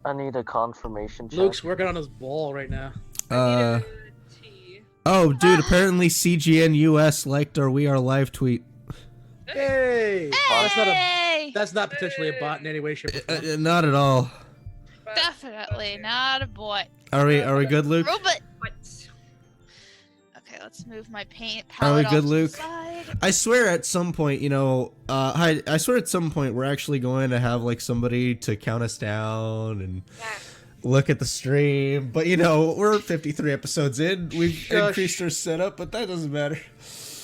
I need a confirmation check. Luke's working on his ball right now. Oh, dude, apparently CGN US liked our We Are Live tweet. Hey! Hey! That's not potentially a bot in any way, shape, or form. Not at all. Definitely not a boy. Are we good, Luke? Robot. Okay, let's move my paint Are we palette good, off Luke? to the side. I swear at some point, I swear at some point we're actually going to have like somebody to count us down and look at the stream. But we're 53 episodes in. We've increased our setup, but that doesn't matter.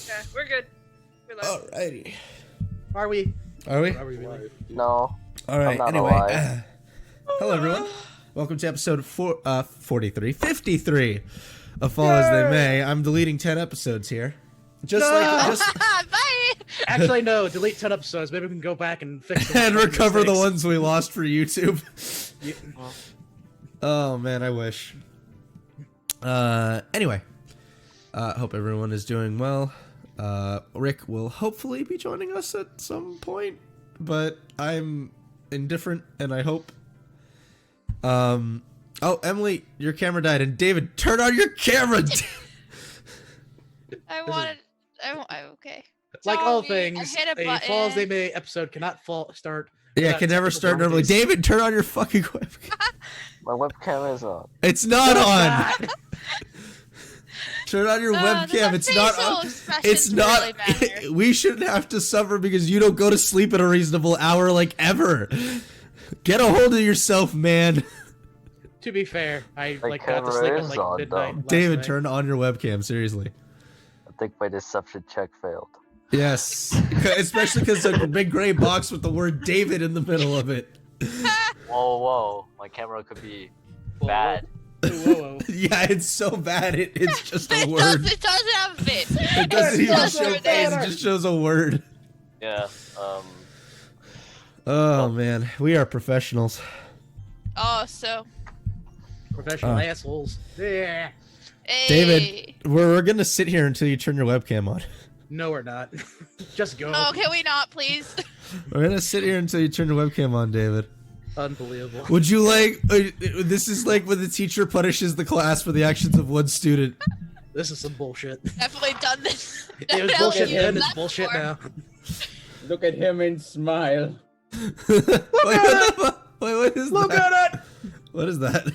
Yeah, we're good. We're live. Alrighty. Are we? Are we? Are we really? No. All right. I'm not Anyway, alive. hello everyone. Welcome to episode 53 of Fall as They May. I'm deleting 10 episodes here. Bye! Actually, no. Delete 10 episodes. Maybe we can go back and fix them. and recover the ones we lost for YouTube. Yeah. Oh man, I wish. Anyway, hope everyone is doing well. Rick will hopefully be joining us at some point, but I'm indifferent, and I hope. Oh, Emily, your camera died, and David, turn on your camera. Okay. Like Tell all me, things, I hit a a button. Fall as They May episode cannot start. Yeah, without can never technical start normally. difficulties. David, turn on your fucking webcam. My webcam is on. It's not on. Turn on your webcam. It's not on. It's not. Really We shouldn't have to suffer because you don't go to sleep at a reasonable hour, like ever. Get a hold of yourself, man. To be fair, I My got to camera sleep at is like on, midnight. though. last David, night. turn on your webcam. Seriously. I think my deception check failed. Yes, especially because there's a big gray box with the word David in the middle of it. Whoa. My camera could be bad. Whoa. Yeah, it's so bad. It's just a word. It doesn't have a face. It doesn't even does show over face. there. It just shows a word. Yeah. Oh man, we are professionals. Oh, so. Professional assholes. Yeah. Hey. David, we're gonna sit here until you turn your webcam on. No, we're not. Just go. Oh, can we not, please? We're gonna sit here until you turn your webcam on, David. Unbelievable. Would you like? This is like when the teacher punishes the class for the actions of one student. This is some bullshit. Definitely done this. It was bullshit then. It's bullshit now. Look at him and smile. Wait, what is Look that? at it. What is that?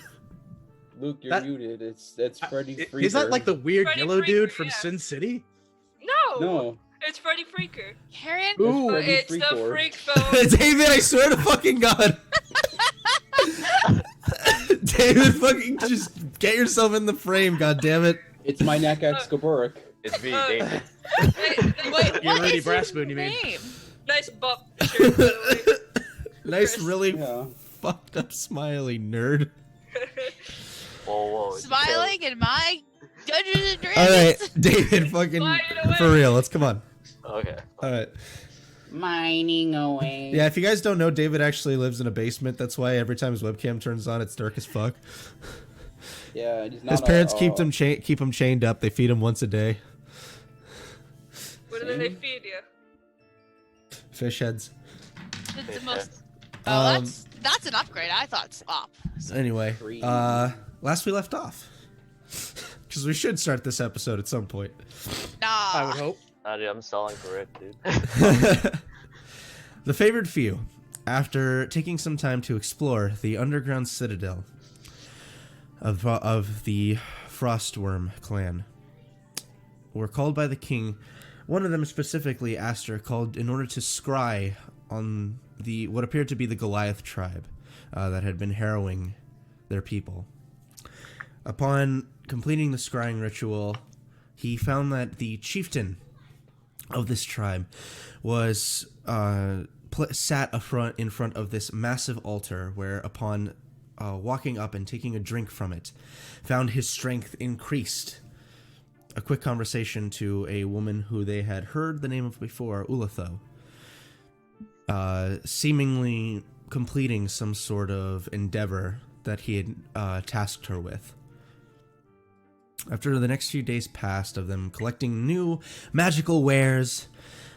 Luke, you're That- muted. That's Freddy Freaker. Is that like the weird Freddy yellow Freaker, dude from yeah. Sin City? No! No. It's Freddy Freaker. Karen? Ooh. Freddy It's the Freakor. freak phone. David, I swear to fucking God. David, fucking just get yourself in the frame, God damn it. It's my Nakak Skaburik. It's me, Uh, David. Wait, You're what Rudy is Brassboon, his you mean. name? Nice bump shirt, by the Nice, Chris. really Yeah. fucked up smiley nerd. way. Whoa. Smiling in my Dungeons and Dragons. All right, David, fucking Fly it away. for real. Let's come on. Okay. All right. Mining away. Yeah, if you guys don't know, David actually lives in a basement. That's why every time his webcam turns on, it's dark as fuck. Yeah, he's not His parents keep a- him chained up. They feed him once a day. What do they feed you? Fish heads. It's the most. Oh, Um, that's an upgrade. I thought swap. Anyway, Free. last we left off, because we should start this episode at some point. I would Nah. hope. Nah, dude, I'm stalling for it, dude. The favored few, after taking some time to explore the underground citadel of the Frostworm clan, were called by the king. One of them specifically, Aster, called in order to scry on what appeared to be the Goliath tribe that had been harrowing their people. Upon completing the scrying ritual, he found that the chieftain of this tribe was sat in front of this massive altar, where upon walking up and taking a drink from it, found his strength increased. A quick conversation to a woman who they had heard the name of before, Ulatho, seemingly completing some sort of endeavor that he had tasked her with. After the next few days passed of them collecting new magical wares,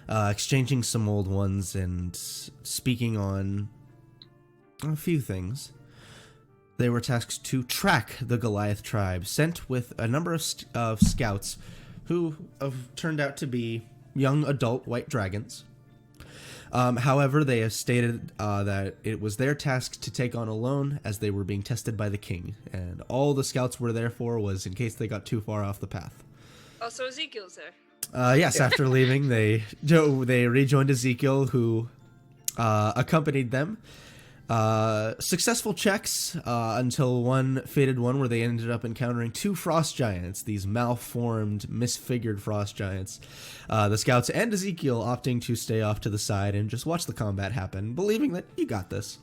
exchanging some old ones, and speaking on a few things, they were tasked to track the Goliath tribe, sent with a number of scouts who have turned out to be young adult white dragons. However, they have stated that it was their task to take on alone as they were being tested by the king, and all the scouts were there for was in case they got too far off the path. Also, Ezekiel's there. Yes, after leaving, they rejoined Ezekiel, who accompanied them. Successful checks until one fated one where they ended up encountering two frost giants, these malformed, misfigured frost giants. The scouts and Ezekiel opting to stay off to the side and just watch the combat happen, believing that you got this.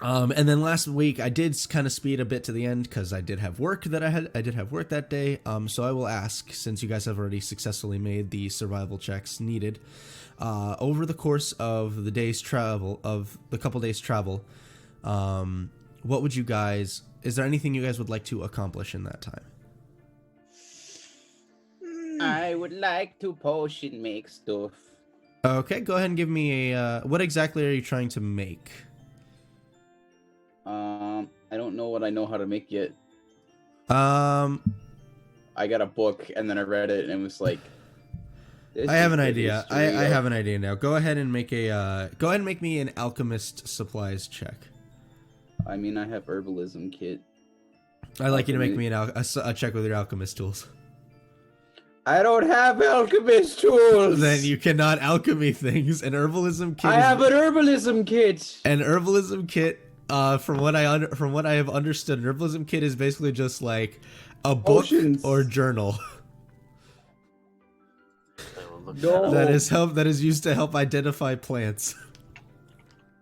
And then last week I did kind of speed a bit to the end because I did have work that day. So I will ask, since you guys have already successfully made the survival checks needed, over the course of the couple days travel, what would you guys? Is there anything you guys would like to accomplish in that time? I would like to potion make stuff. Okay, go ahead and give me a. What exactly are you trying to make? I don't know what I know how to make yet. I got a book and then I read it and it was like. I have an idea. I have an idea now. Go ahead and make a. Go ahead and make me an alchemist supplies check. I mean, I have herbalism kit. I'd like you to make me a check with your alchemist tools. I don't have alchemist tools. Then you cannot alchemy things. An herbalism kit. I have an herbalism kit. An herbalism kit. From what I have understood, an herbalism kit is basically just like a book Potions. or journal. No. that is used to help identify plants.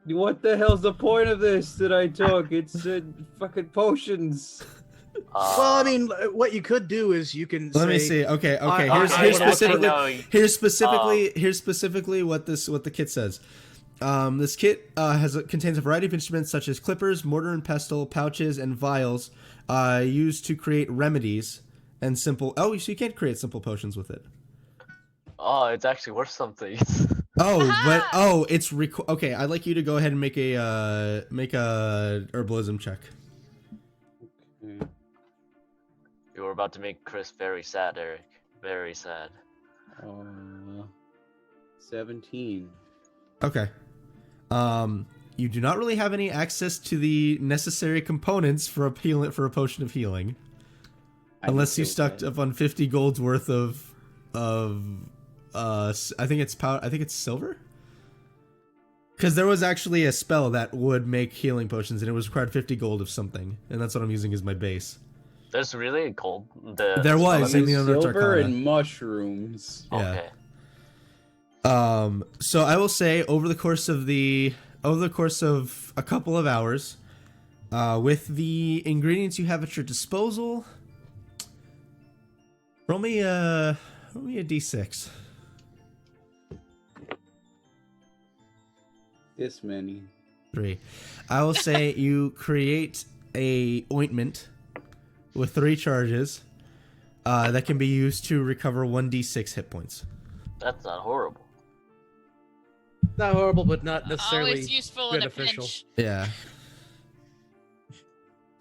What the hell's the point of this that I took? It's fucking potions. Well, I mean, what you could do is you can. Let me see. Okay. Here's specifically what the kit says. This kit contains a variety of instruments such as clippers, mortar and pestle, pouches, and vials used to create remedies and simple. Oh, so you can't create simple potions with it. Oh, it's actually worth something. It's okay. I'd like you to go ahead and make a herbalism check. Okay. You were about to make Chris very sad, Eric. Very sad. 17. Okay. You do not really have any access to the necessary components for a potion of healing, unless you stuck up on 50 gold's worth of I think it's silver. Because there was actually a spell that would make healing potions, and it was required 50 gold of something, and that's what I'm using as my base. There's really a gold. There was in the Underdark silver Arcana. and mushrooms. Okay. So I will say over the course of a couple of hours, with the ingredients you have at your disposal, roll me a d6. This many. 3. I will say you create a ointment with 3 charges that can be used to recover 1d6 hit points. That's not horrible. Not horrible, but not necessarily Always useful in a beneficial. pinch. Yeah.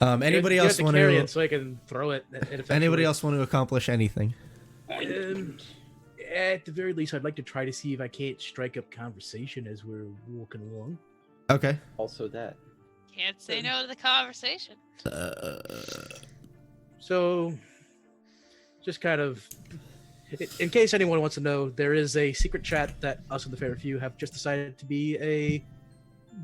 Anybody You else have to want carry to? it so I can throw it? Anybody else want to accomplish anything? At the very least, I'd like to try to see if I can't strike up conversation as we're walking along. Okay. Also that. Can't say no to the conversation. So, just kind of, in case anyone wants to know, there is a secret chat that us and the favorite few have just decided to be a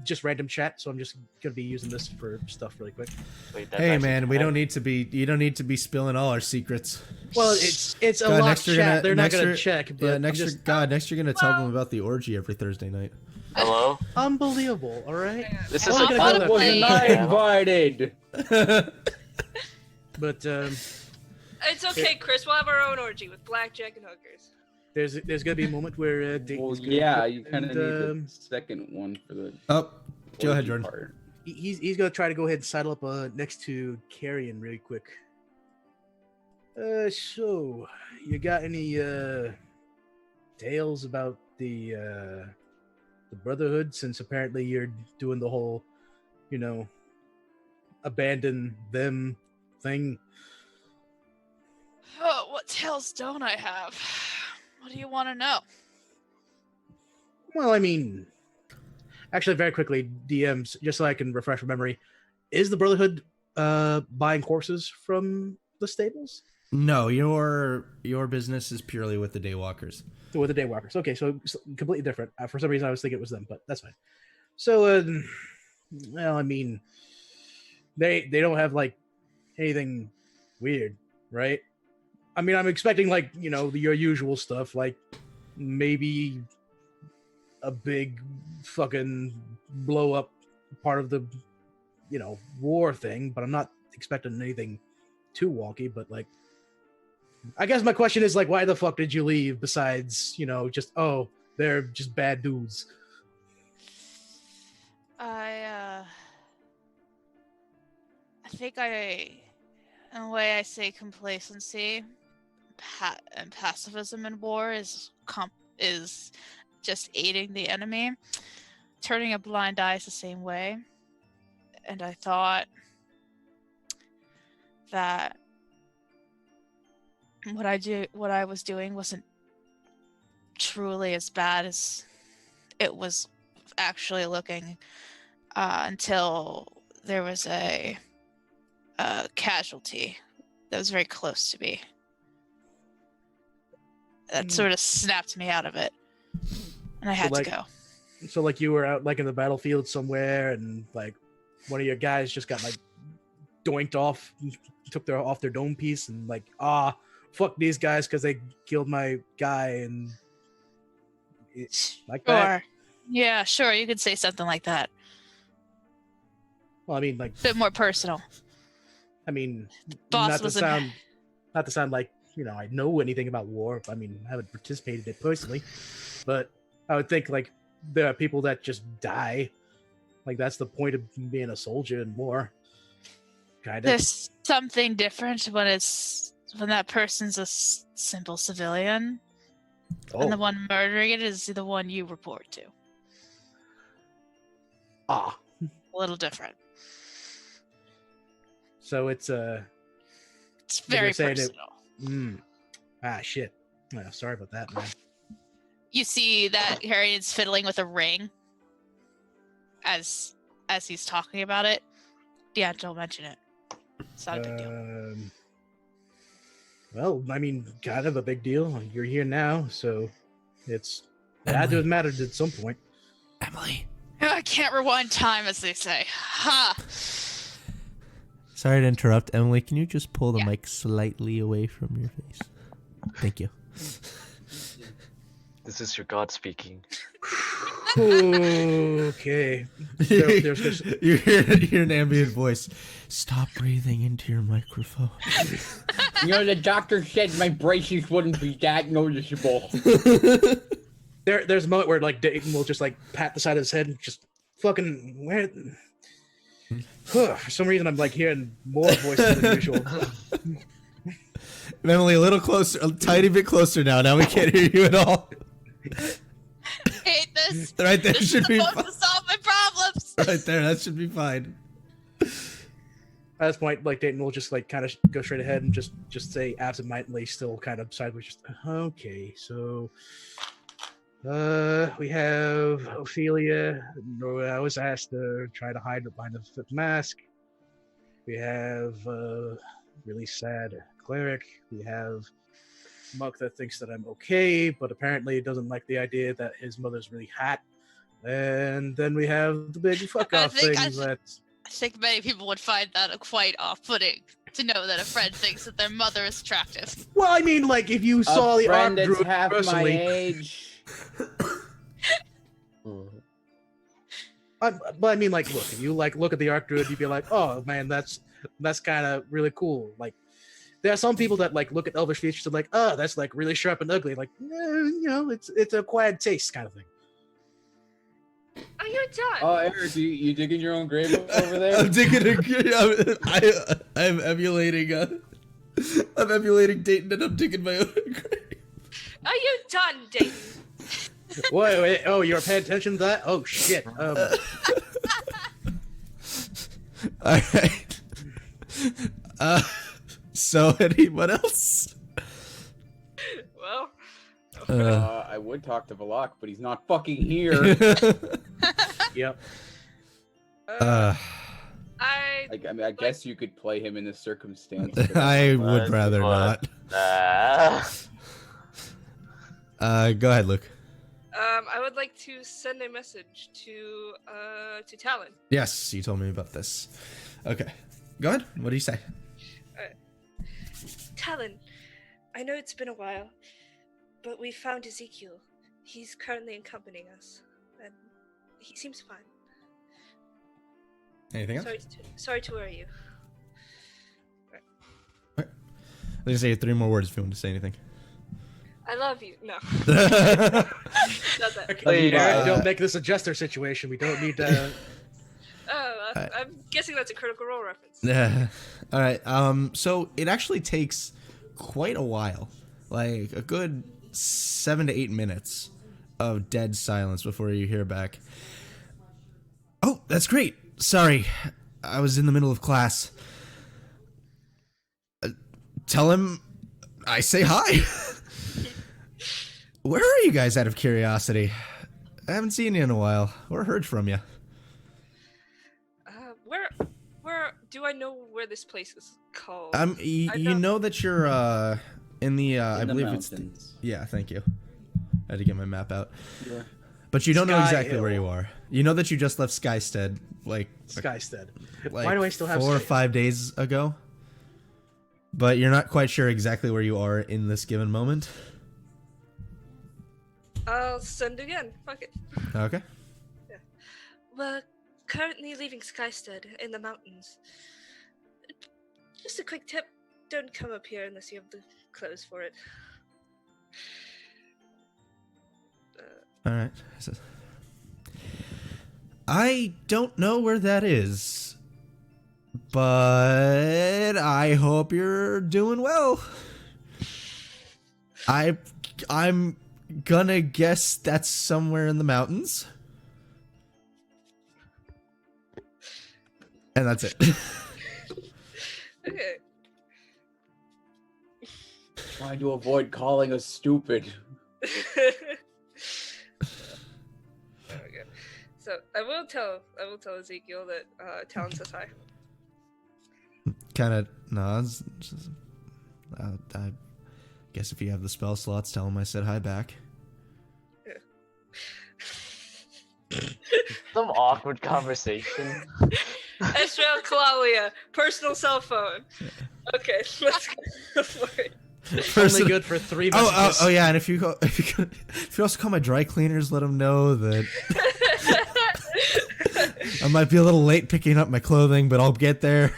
just random chat. So I'm just gonna be using this for stuff really quick. Wait, that's Hey actually man, we correct? don't need to be. You don't need to be spilling all our secrets. Well, it's a God, locked next you're chat. gonna- They're not next gonna you're- check. But Yeah, I'm next just next you're gonna tell them about the orgy every Thursday night. Hello? unbelievable. All right. This I'm is only a gonna go fun that Wasn't far. I invited? But It's okay, Chris. We'll have our own orgy with blackjack and hookers. there's gonna be a moment where Well, Dayton's gonna yeah, quit you kind of and, need the second one for the. Oh, go ahead, orgy Jordan. part. he's gonna try to go ahead and saddle up next to Carrion really quick. So you got any tales about the Brotherhood? Since apparently you're doing the whole abandon them thing. Oh, what tales don't I have? What do you want to know? Well, I mean, actually, very quickly, DMs, just so I can refresh my memory, is the Brotherhood buying horses from the stables? No, your business is purely with the Daywalkers. With the Daywalkers. Okay, so completely different. For some reason, I was thinking it was them, but that's fine. So, well, I mean, they don't have like anything weird, right? I mean, I'm expecting like your usual stuff, like maybe a big fucking blow up part of the war thing, but I'm not expecting anything too wonky. But like, I guess my question is like, why the fuck did you leave? Besides, just they're just bad dudes. I think in a way I say complacency and pacifism in war is just aiding the enemy. Turning a blind eye is the same way. And I thought that what I was doing wasn't truly as bad as it was actually looking until there was a casualty that was very close to me. That sort of snapped me out of it, and I had to go. So, like, you were out like in the battlefield somewhere, and like one of your guys just got like doinked off, took off their dome piece, and like, fuck these guys because they killed my guy, and like that. Yeah, sure, you could say something like that. Well, I mean, like a bit more personal. I mean, Boss not to sound like I know anything about war. I mean, I haven't participated in it personally, but I would think like there are people that just die. Like that's the point of being a soldier in war. Kind of. There's something different when that person's a simple civilian, and the one murdering it is the one you report to. A little different. So it's very personal. Shit. Sorry about that, man. You see that Harriet's fiddling with a ring as he's talking about it. Yeah, don't mention it. It's not a big deal. Well, I mean, kind of a big deal. You're here now, so it had to have mattered at some point. Emily. I can't rewind time, as they say. Ha! Sorry to interrupt, Emily. Can you just pull the mic slightly away from your face? Thank you. This is your God speaking. Okay. There's just... you hear an ambient voice. Stop breathing into your microphone. The doctor said my braces wouldn't be that noticeable. There's a moment where like Dayton will just like pat the side of his head and just fucking where. For some reason, I'm like hearing more voices than usual. Emily, a little closer, a tiny bit closer now. Now we can't hear you at all. I hate this. Right there this should is be supposed to solve my problems. Right there, that should be fine. At this point, like Dayton will just like kind of go straight ahead and just say absentmindedly, still kind of sideways, just okay. So, we have Ophelia. I was asked to try to hide behind the fifth mask. We have really sad cleric. We have monk that thinks that I'm okay, but apparently doesn't like the idea that his mother's really hot. And then we have the big fuck off things I think many people would find that quite off-putting to know that a friend thinks that their mother is attractive. Well, I mean, like if you saw the friend art that's group half personally, my age. but I mean, like, look, if you like look at the art druid, you'd be like, oh man, that's kind of really cool. Like, there are some people that like look at elvish features and like, oh, that's like really sharp and ugly. Like, it's acquired taste kind of thing. Are you done? Oh, Eric, you digging your own grave over there? I'm digging a grave. I'm emulating. I'm emulating Dayton, and I'm digging my own grave. Are you done, Dayton? Wait, oh, you're paying attention to that? Oh shit. All right. So anyone else? Well, I would talk to Valak, but he's not fucking here. Yep. I guess you could play him in this circumstance. but I But- would rather but- not. Go ahead, Luke. I would like to send a message to Talon. Yes, you told me about this. Okay. Go ahead. What do you say? Talon, I know it's been a while, but we found Ezekiel. He's currently accompanying us, and he seems fine. Anything else? Sorry to worry you. I was gonna say 3 more words if you want to say anything. I love you. No, not that. Okay, Later. Eric, don't make this a jester situation. We don't need to. Oh, I'm guessing that's a Critical Role reference. All right. So it actually takes quite a while, like a good 7 to 8 minutes of dead silence before you hear back. Oh, that's great. Sorry, I was in the middle of class. Tell him I say hi. Where are you guys, out of curiosity? I haven't seen you in a while or heard from you. Where do I know where this place is called? You don't- know that you're in the I in the believe mountains. it's yeah, thank you. I had to get my map out. Sure. But you don't know Sky exactly where Hill. you are. You know that you just left Skystead like Skystead. like Why do I still have 4 or Sky- 5 days ago. But you're not quite sure exactly where you are in this given moment. I'll send again. Fuck it. Okay. We're currently leaving Skystead in the mountains. Just a quick tip: don't come up here unless you have the clothes for it. All right. I don't know where that is, but I hope you're doing well. I'm gonna guess that's somewhere in the mountains. And that's it. Okay. Trying to avoid calling us stupid. There we go. So I will tell Ezekiel that Talon says hi. Kind of nods. I guess if you have the spell slots, tell him I said hi back. Some awkward conversation. Ezreal Kalalia, personal cell phone. Okay, let's go for it. Only good for 3 messages. Oh yeah, and if you also call my dry cleaners, let them know that I might be a little late picking up my clothing, but I'll get there.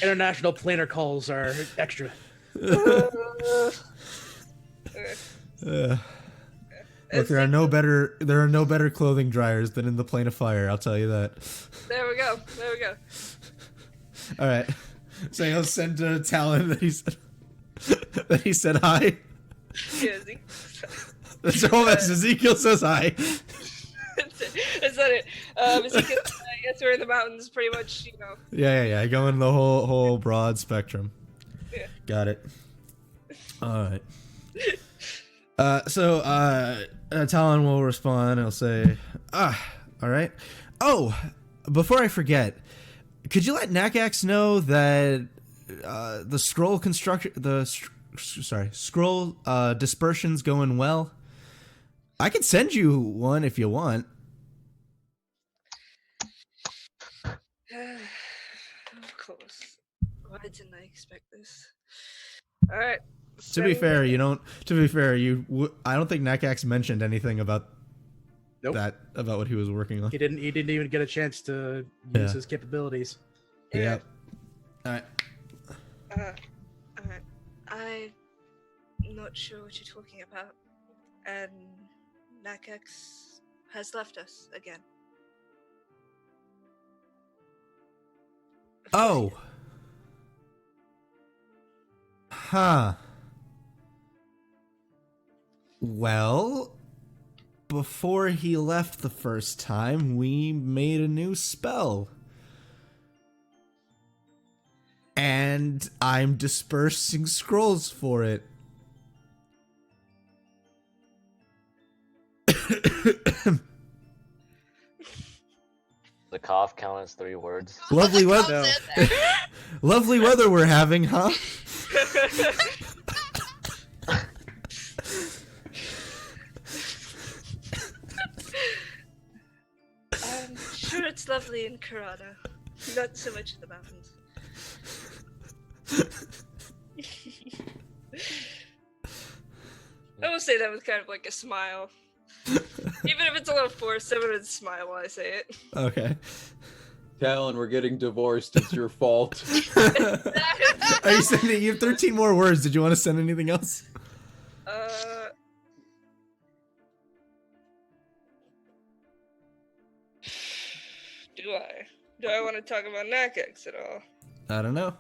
International planar calls are extra. Look, there are no better clothing dryers than in the plane of fire. I'll tell you that. There we go. All right, so he'll send to Talon that he said hi. Yeah, Zeke. That's the whole message. Ezekiel says hi. Is that it? Ezekiel, I guess we're in the mountains, pretty much. You know. Yeah. Going the whole broad spectrum. Yeah. Got it. All right. So Talon will respond. He'll say, all right. Oh, before I forget, could you let Nakax know that the scroll scroll dispersion's going well? I can send you one if you want. Of course. Why didn't I expect this? All right. To be fair, I don't think Nakax mentioned anything about Nope. that about what he was working on. He didn't even get a chance to Yeah. use his capabilities. Yeah. All right. Alright. I'm not sure what you're talking about. And Nakax has left us again. Of course he Oh. Huh. Well, before he left the first time, we made a new spell. And I'm dispersing scrolls for it. The cough count as 3 words. Lovely What weather. comes in there? Lovely weather we're having, huh? I'm sure it's lovely in Karana. Not so much in the mountains. I will say that with kind of like a smile. Even if it's a little forced, I'm gonna smile while I say it. Okay. Talon, we're getting divorced. It's your fault. Are you sending? You have 13 more words. Did you want to send anything else? Do I? Do I want to talk about Nakex at all? I don't know.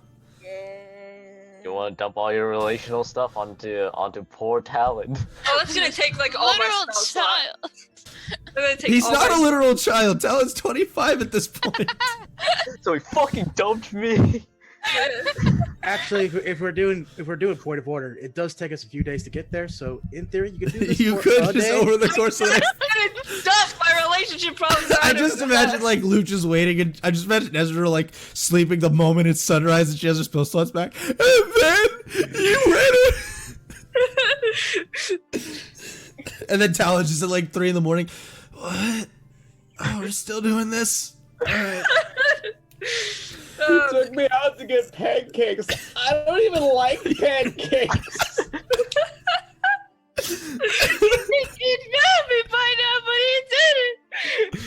You want to dump all your relational stuff onto poor Talon? Oh, that's gonna take like all my Literal spell slots. child. I'm gonna take He's all not my- a literal child. Talon's 25 at this point. So he fucking dumped me. Actually, if we're doing point of order, it does take us a few days to get there. So in theory, you could do this You for could a just day. over the course of the next. I'm gonna dump my relationship problems. I out just of imagine the- like Luch is waiting, and I just imagine Ezra like sleeping the moment it's sunrise and she has her spell slots back. And then you win it. And then Talon's just at like 3 a.m. What? Oh, we're still doing this? Alright. You took me out to get pancakes. I don't even like pancakes. He'd know me by now, but he didn't.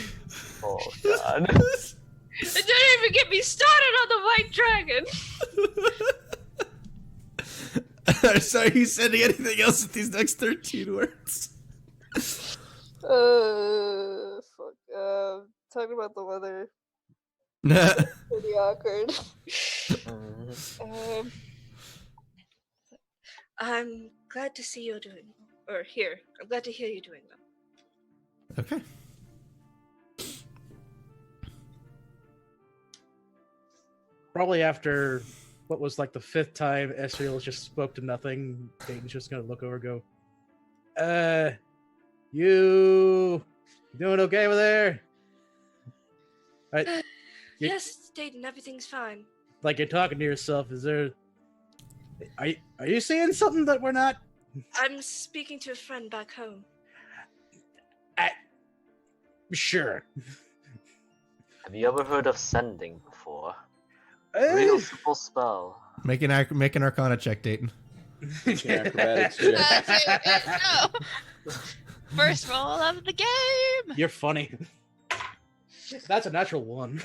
Oh god. And don't even get me started on the White Dragon. So are you sending anything else with these next 13 words? Fuck. Talking about the weather. Nah. Pretty awkward. I'm glad to see you doing, or hear. I'm glad to hear you doing well. Okay. Probably after what was like the 5th time Ezreal just spoke to nothing, Dayton's just gonna look over and go, you doing okay over there? Right? You- Yes, Dayton, everything's fine. Like you're talking to yourself, is there... Are you seeing something that we're not? I'm speaking to a friend back home. Sure. Have you ever heard of sending before? Real simple spell. Make an Arcana check, Dayton. Acrobatics check. No. First roll of the game. You're funny. That's a natural 1.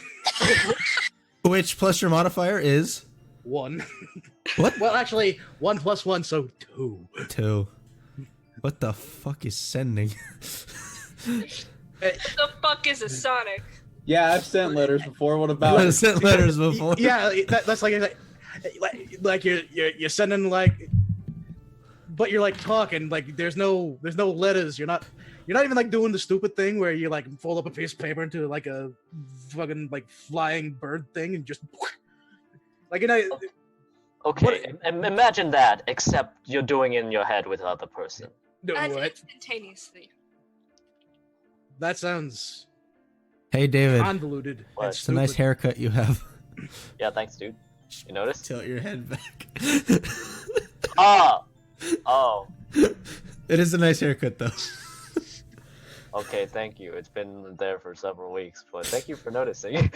Which plus your modifier is 1. what? Well, actually, 1 plus 1, so 2. 2. What the fuck is sending? What the fuck is a Sonic? Yeah, I've sent letters before. What about I've it? sent letters before. Yeah, that's like you're sending like, but you're like talking like there's no letters. You're not even like doing the stupid thing where you like fold up a piece of paper into like a fucking like flying bird thing and just like, you know. Okay, imagine that, except you're doing it in your head with another person. No, And what? instantaneously. That sounds Hey, David. convoluted. What? And It's a nice stupid. haircut you have. Yeah, thanks, dude. You noticed? Tilt your head back. Ah! Oh, It is a nice haircut, though. okay, thank you. It's been there for several weeks, but thank you for noticing.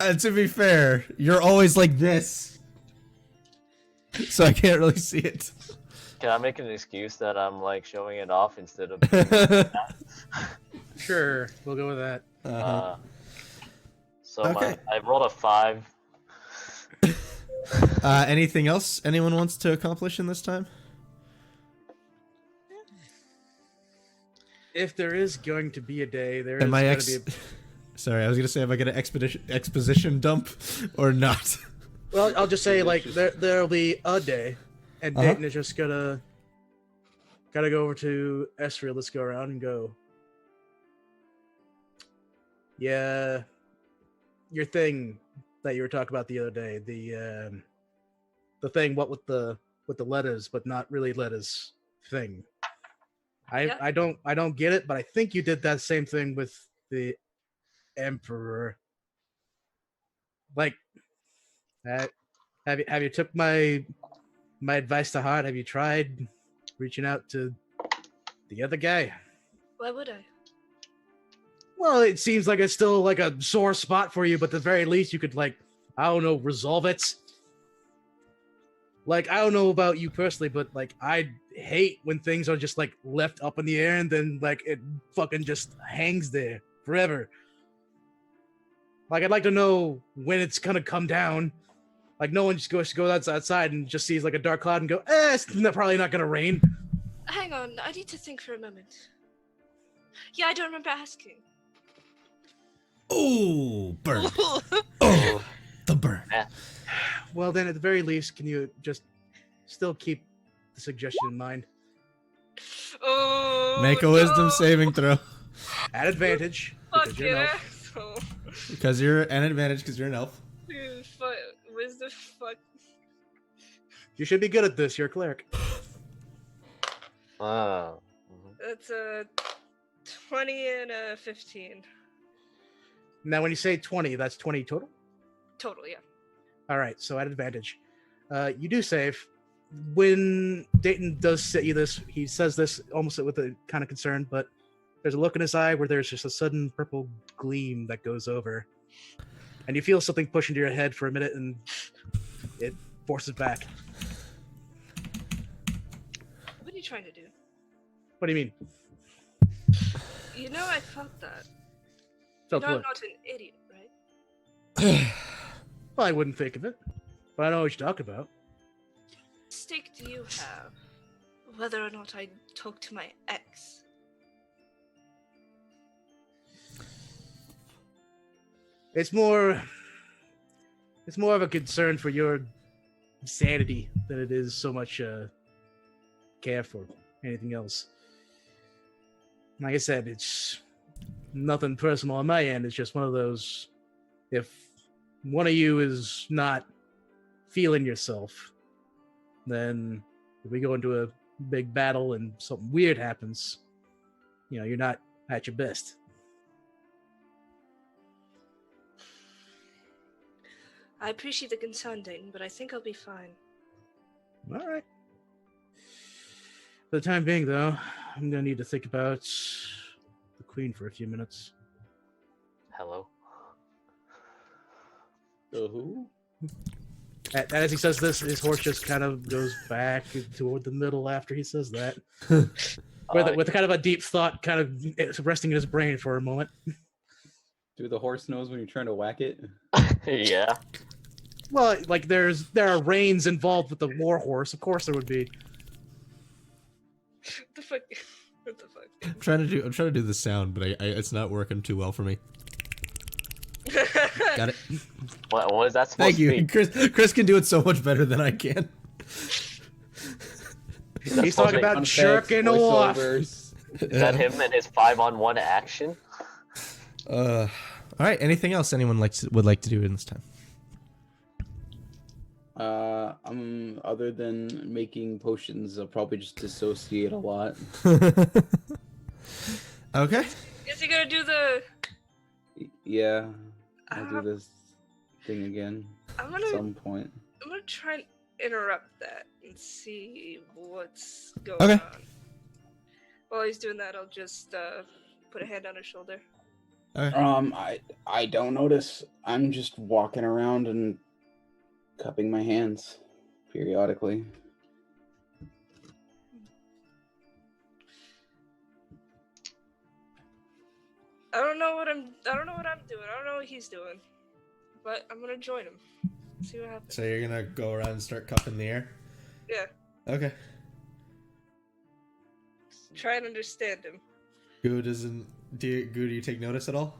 And to be fair, you're always like this. So I can't really see it. Can I make an excuse that I'm like showing it off instead of Sure, we'll go with that. Uh-huh. So Okay. I rolled a 5. Anything else anyone wants to accomplish in this time? If there is going to be a day, there is Am I going to be. Sorry, I was gonna say, am I gonna exposition dump or not? Well, I'll just say like there'll be a day, and Uh-huh. Dayton is just gonna Gotta go over to Esriel. Let's go around and go. Yeah, your thing that you were talking about the other day, the thing, what with the letters, but not really letters thing. I don't get it, but I think you did that same thing with the Emperor. Like, have you took my advice to heart? Have you tried reaching out to the other guy? Why would I? Well, it seems like it's still like a sore spot for you, but at the very least you could, like, I don't know, resolve it. Like, I don't know about you personally, but like, I hate when things are just like left up in the air and then like it fucking just hangs there forever. Like, I'd like to know when it's gonna come down. Like, no one just goes outside and just sees like a dark cloud and go, it's probably not gonna rain. Hang on, I need to think for a moment. Yeah, I don't remember asking. Oh, burn. Oh, the burn. Well, then, at the very least, can you just still keep the suggestion in mind? Oh, Make a wisdom saving throw. At advantage, because you're an elf. asshole. Because you're an advantage because you're an elf. Dude, wisdom, fuck. You should be good at this. You're a cleric. Ah. That's a 20 and a 15. Now, when you say 20, that's 20 total? Total, yeah. All right, so at advantage. You do save. When Dayton does say this, he says this almost with a kind of concern, but there's a look in his eye where there's just a sudden purple gleam that goes over. And you feel something push into your head for a minute, and it forces back. What are you trying to do? What do you mean? You know I felt that. Felt You know I'm what? not an idiot, right? Well, I wouldn't think of it, but I know what you're talking about. What stake do you have? Whether or not I talk to my ex? It's more of a concern for your sanity than it is so much care for anything else. Like I said, it's nothing personal on my end. It's just one of those, if one of you is not feeling yourself, then if we go into a big battle and something weird happens, you know, you're not at your best. I appreciate the concern, Dayton, but I think I'll be fine. All right. For the time being, though, I'm going to need to think about the Queen for a few minutes. Hello. The who? As he says this, his horse just kind of goes back toward the middle after he says that. With kind of a deep thought kind of resting in his brain for a moment. Do the horse knows when you're trying to whack it? Yeah. Well, like there are reins involved with the war horse. Of course there would be. What the fuck? What the fuck? I'm trying to do the sound, but it's not working too well for me. Got it. What was that supposed Thank to you. be? Chris can do it so much better than I can. He's talking about jerking off. Is that him and his 5-on-1 action? All right. Anything else anyone would like to do in this time? Other than making potions, I'll probably just dissociate a lot. Okay. Is he gonna do the? Yeah, I'll do this thing again I'm at gonna some point. try and interrupt that and see what's going Okay. on. While he's doing that, I'll just put a hand on his shoulder. Okay. I don't notice. I'm just walking around and cupping my hands periodically. I don't know what I'm doing. I don't know what he's doing. But I'm gonna join him. See what happens. So you're gonna go around and start cupping the air? Yeah. Okay. Try and understand him. Goo doesn't. Do you take notice at all?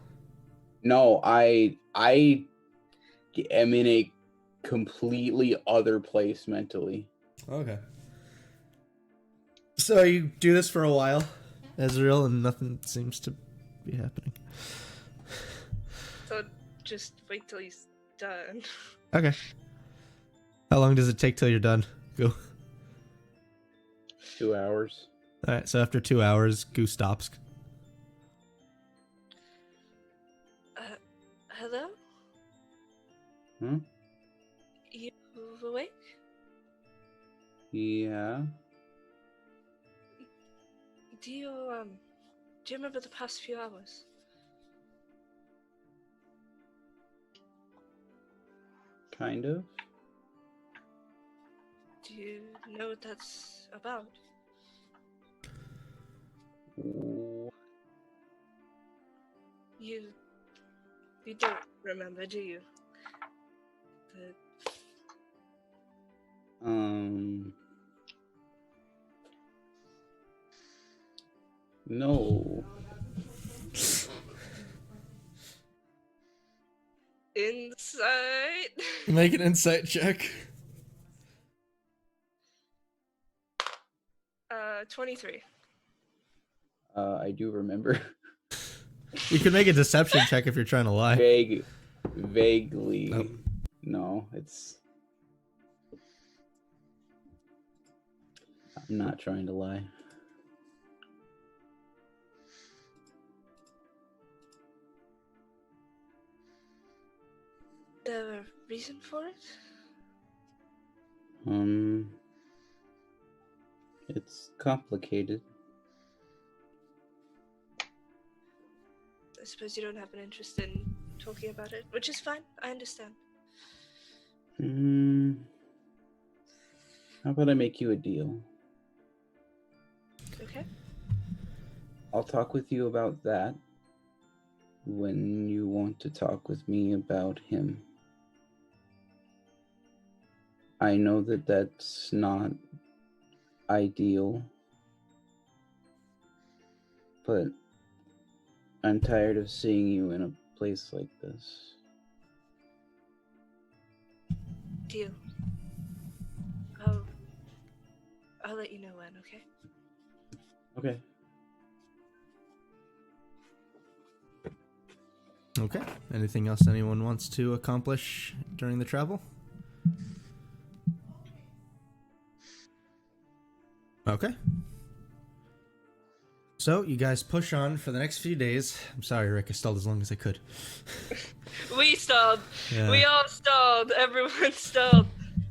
No, I am in a completely other place mentally. Okay. So you do this for a while, Ezreal, and nothing seems to be happening. So just wait till he's done. Okay. How long does it take till you're done? Go. 2 hours. Alright, so after 2 hours, Goo stops. Hello? Hmm? You awake? Yeah. Do you remember the past few hours? Kind of. Do you know what that's about? You don't remember, do you? No. Insight. Make an insight check. 23. I do remember. You can make a deception check if you're trying to lie. Vaguely. Nope. No, it's. I'm not trying to lie. The reason for it? It's complicated. I suppose you don't have an interest in talking about it, which is fine. I understand. How about I make you a deal? Okay. I'll talk with you about that when you want to talk with me about him. I know that that's not ideal, but I'm tired of seeing you in a place like this. Deal. I'll let you know when, okay? Okay. Okay. Anything else anyone wants to accomplish during the travel? Okay. So, you guys push on for the next few days. I'm sorry, Rick, I stalled as long as I could. We stalled. Yeah. We all stalled. Everyone stalled.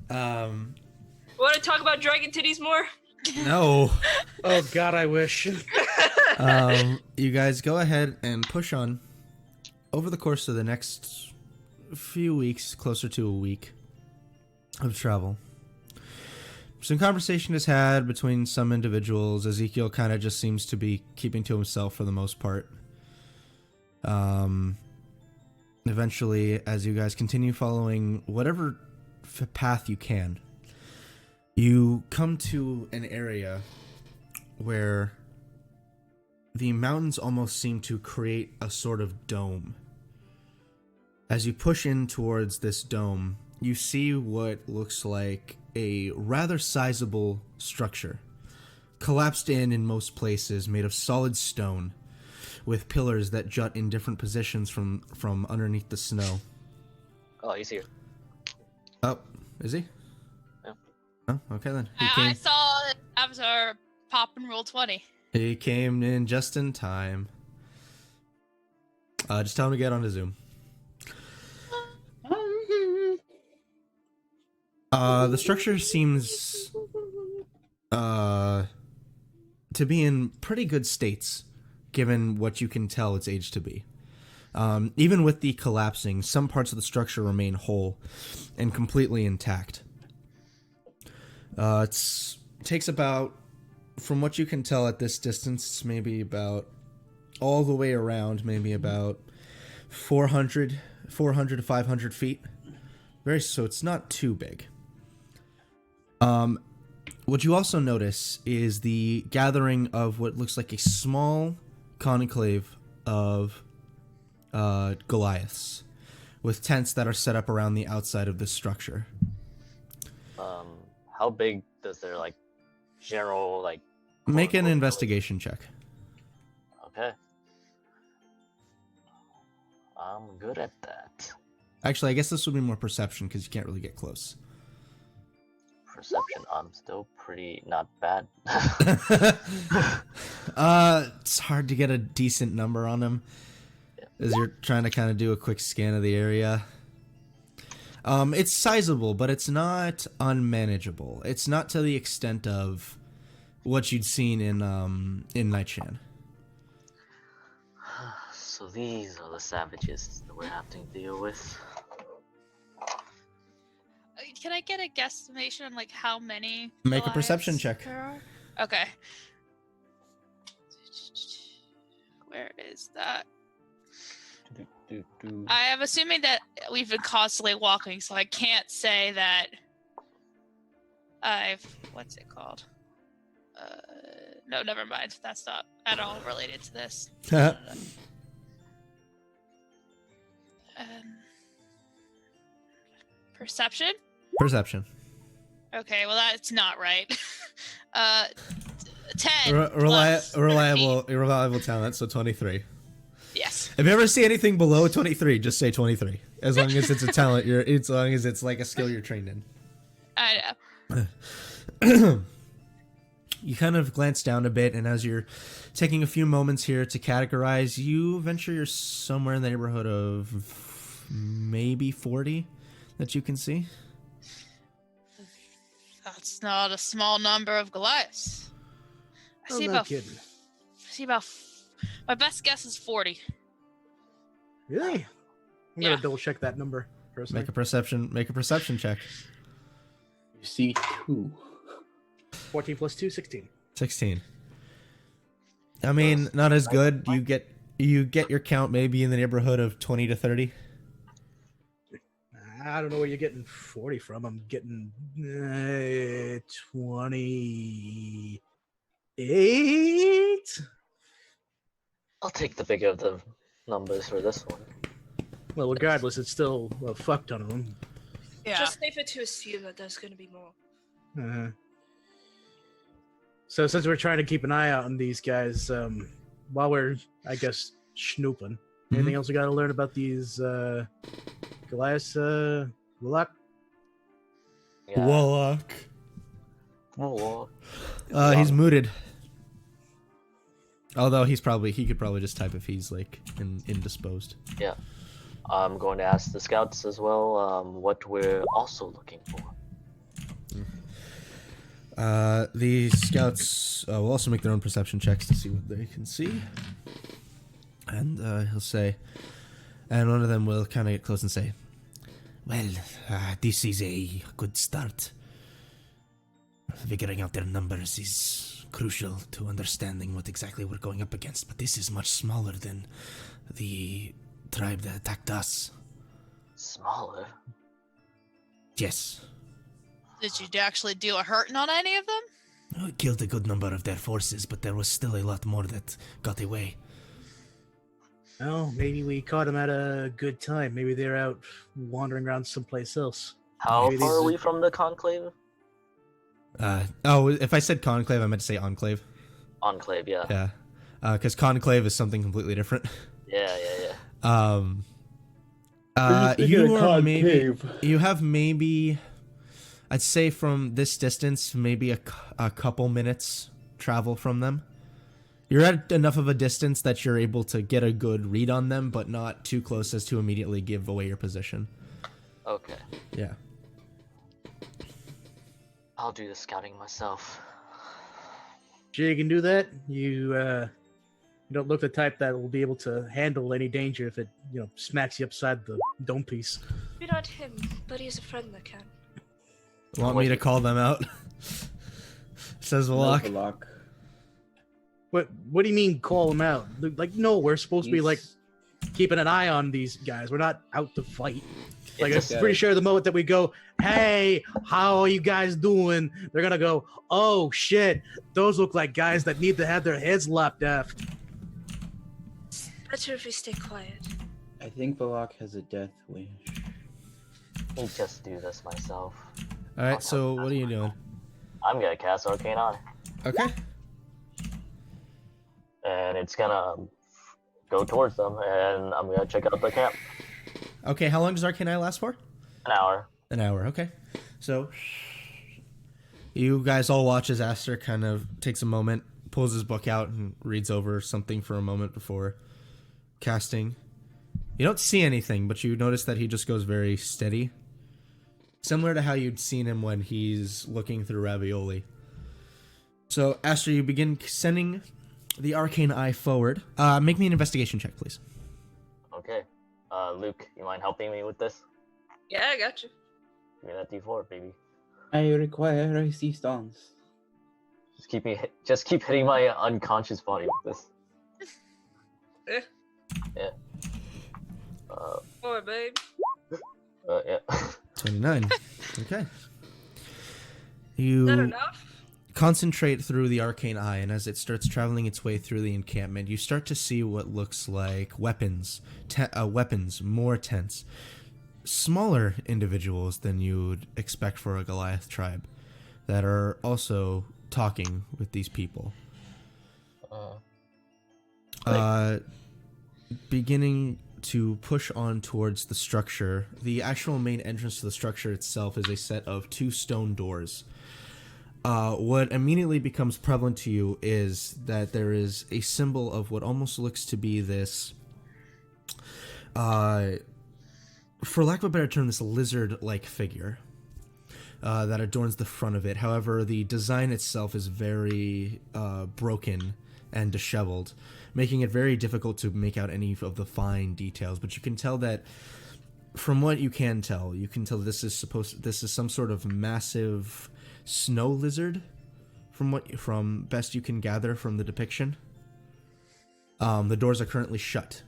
Want to talk about dragon titties more? No. Oh God, I wish. You guys go ahead and push on over the course of the next few weeks, closer to a week of travel. Some conversation is had between some individuals. Ezekiel kind of just seems to be keeping to himself for the most part. Eventually, as you guys continue following whatever path you can, you come to an area where the mountains almost seem to create a sort of dome. As you push in towards this dome, you see what looks like a rather sizable structure, collapsed in most places, made of solid stone, with pillars that jut in different positions from underneath the snow. Oh, he's here. Oh, is he? Yeah. Oh, okay then. I saw it after pop and roll 20. He came in just in time. Just tell him to get onto Zoom. The structure seems to be in pretty good states, given what you can tell its age to be. Even with the collapsing, some parts of the structure remain whole and completely intact. It takes about, from what you can tell at this distance, it's maybe about, all the way around, maybe about 400 to 500 feet. So it's not too big. What you also notice is the gathering of what looks like a small conclave of goliaths, with tents that are set up around the outside of this structure. How big does their general Make an investigation check. Okay. I'm good at that. Actually, I guess this would be more perception because you can't really get close. Perception, I'm still pretty not bad. It's hard to get a decent number on him as you're trying to kind of do a quick scan of the area. It's sizable, but it's not unmanageable. It's not to the extent of what you'd seen in Nightshan. So these are the savages that we're having to deal with. Can I get a guesstimation on like how many? Make a perception Goliaths check. there are? Okay. Where is that? I am assuming that we've been constantly walking, so I can't say that I've... What's it called? No, never mind. That's not at all related to this. Perception? Perception. Okay, well that's not right. 10 plus Reliable talent, so 23. Yes. If you ever see anything below 23, just say 23. As long as it's a talent, as long as it's like a skill you're trained in. I know. You kind of glance down a bit, and as you're taking a few moments here to categorize, you venture you're somewhere in the neighborhood of maybe 40 that you can see. That's not a small number of Goliaths. I see about. My best guess is 40. Really? I'm gonna double check that number for a second. Make a perception check. You see 2. 14 plus 2, 16. 16. I mean, not as good. You get your count maybe in the neighborhood of 20 to 30. I don't know where you're getting 40 from. I'm getting 28. I'll take the bigger of the numbers for this one. Well, regardless, it's still a fuck ton of them. Yeah. Just safer to assume that there's going to be more. So since we're trying to keep an eye out on these guys, while we're, I guess, snooping, anything else we got to learn about these Goliath, Warlock? Yeah. Warlock. Warlock. He's mooted. Although he could probably just type if he's like indisposed. Yeah. I'm going to ask the scouts as well what we're also looking for. The scouts will also make their own perception checks to see what they can see. And he'll say, and one of them will kind of get close and say, well, this is a good start. Figuring out their numbers is crucial to understanding what exactly we're going up against, but this is much smaller than the tribe that attacked us. Smaller? Yes. Did you actually do a hurting on any of them? We killed a good number of their forces, but there was still a lot more that got away. Well, maybe we caught them at a good time. Maybe they're out wandering around someplace else. How Maybe far these- are we from the conclave? If I said conclave, I meant to say enclave. Enclave, yeah. Yeah. Because conclave is something completely different. Yeah. You have maybe, I'd say from this distance, maybe a couple minutes travel from them. You're at enough of a distance that you're able to get a good read on them, but not too close as to immediately give away your position. Okay. Yeah. I'll do the scouting myself. Sure you can do that? You don't look the type that will be able to handle any danger if it, smacks you upside the dome piece. Maybe not him, but he has a friend that can. Want me to call them out? Says Valak. Lock. What do you mean call them out? Like, no, we're supposed to be like keeping an eye on these guys. We're not out to fight. Like, I'm pretty sure the moment that we go, hey, how are you guys doing? They're gonna go, oh shit, those look like guys that need to have their heads lopped off. Better if we stay quiet. I think Balak has a death wish. I'll just do this myself. Alright, so what are you doing? I'm gonna cast Arcane Eye. Okay. and it's gonna go towards them, and I'm gonna check out the camp. Okay, how long does Arcane Eye last for? An hour. An hour, okay. So, you guys all watch as Aster kind of takes a moment, pulls his book out, and reads over something for a moment before casting. You don't see anything, but you notice that he just goes very steady. Similar to how you'd seen him when he's looking through ravioli. So, Aster, you begin sending the Arcane Eye forward. Make me an investigation check, please. Okay. Luke, you mind helping me with this? Yeah, I got you. Give me that D4, baby. I require assistance. Just keep hitting my unconscious body with this. Yeah. 4, babe. Yeah. 29. Okay. Is that You enough? concentrate through the Arcane Eye, and as it starts traveling its way through the encampment, you start to see what looks like weapons, more tents. Smaller individuals than you'd expect for a Goliath tribe that are also talking with these people. Beginning to push on towards the structure. The actual main entrance to the structure itself is a set of 2 stone doors. What immediately becomes prevalent to you is that there is a symbol of what almost looks to be this, for lack of a better term, this lizard-like figure that adorns the front of it. However, the design itself is very broken and disheveled, making it very difficult to make out any of the fine details. But you can tell that, from what you can tell this is some sort of massive snow lizard, from best you can gather from the depiction. The doors are currently shut.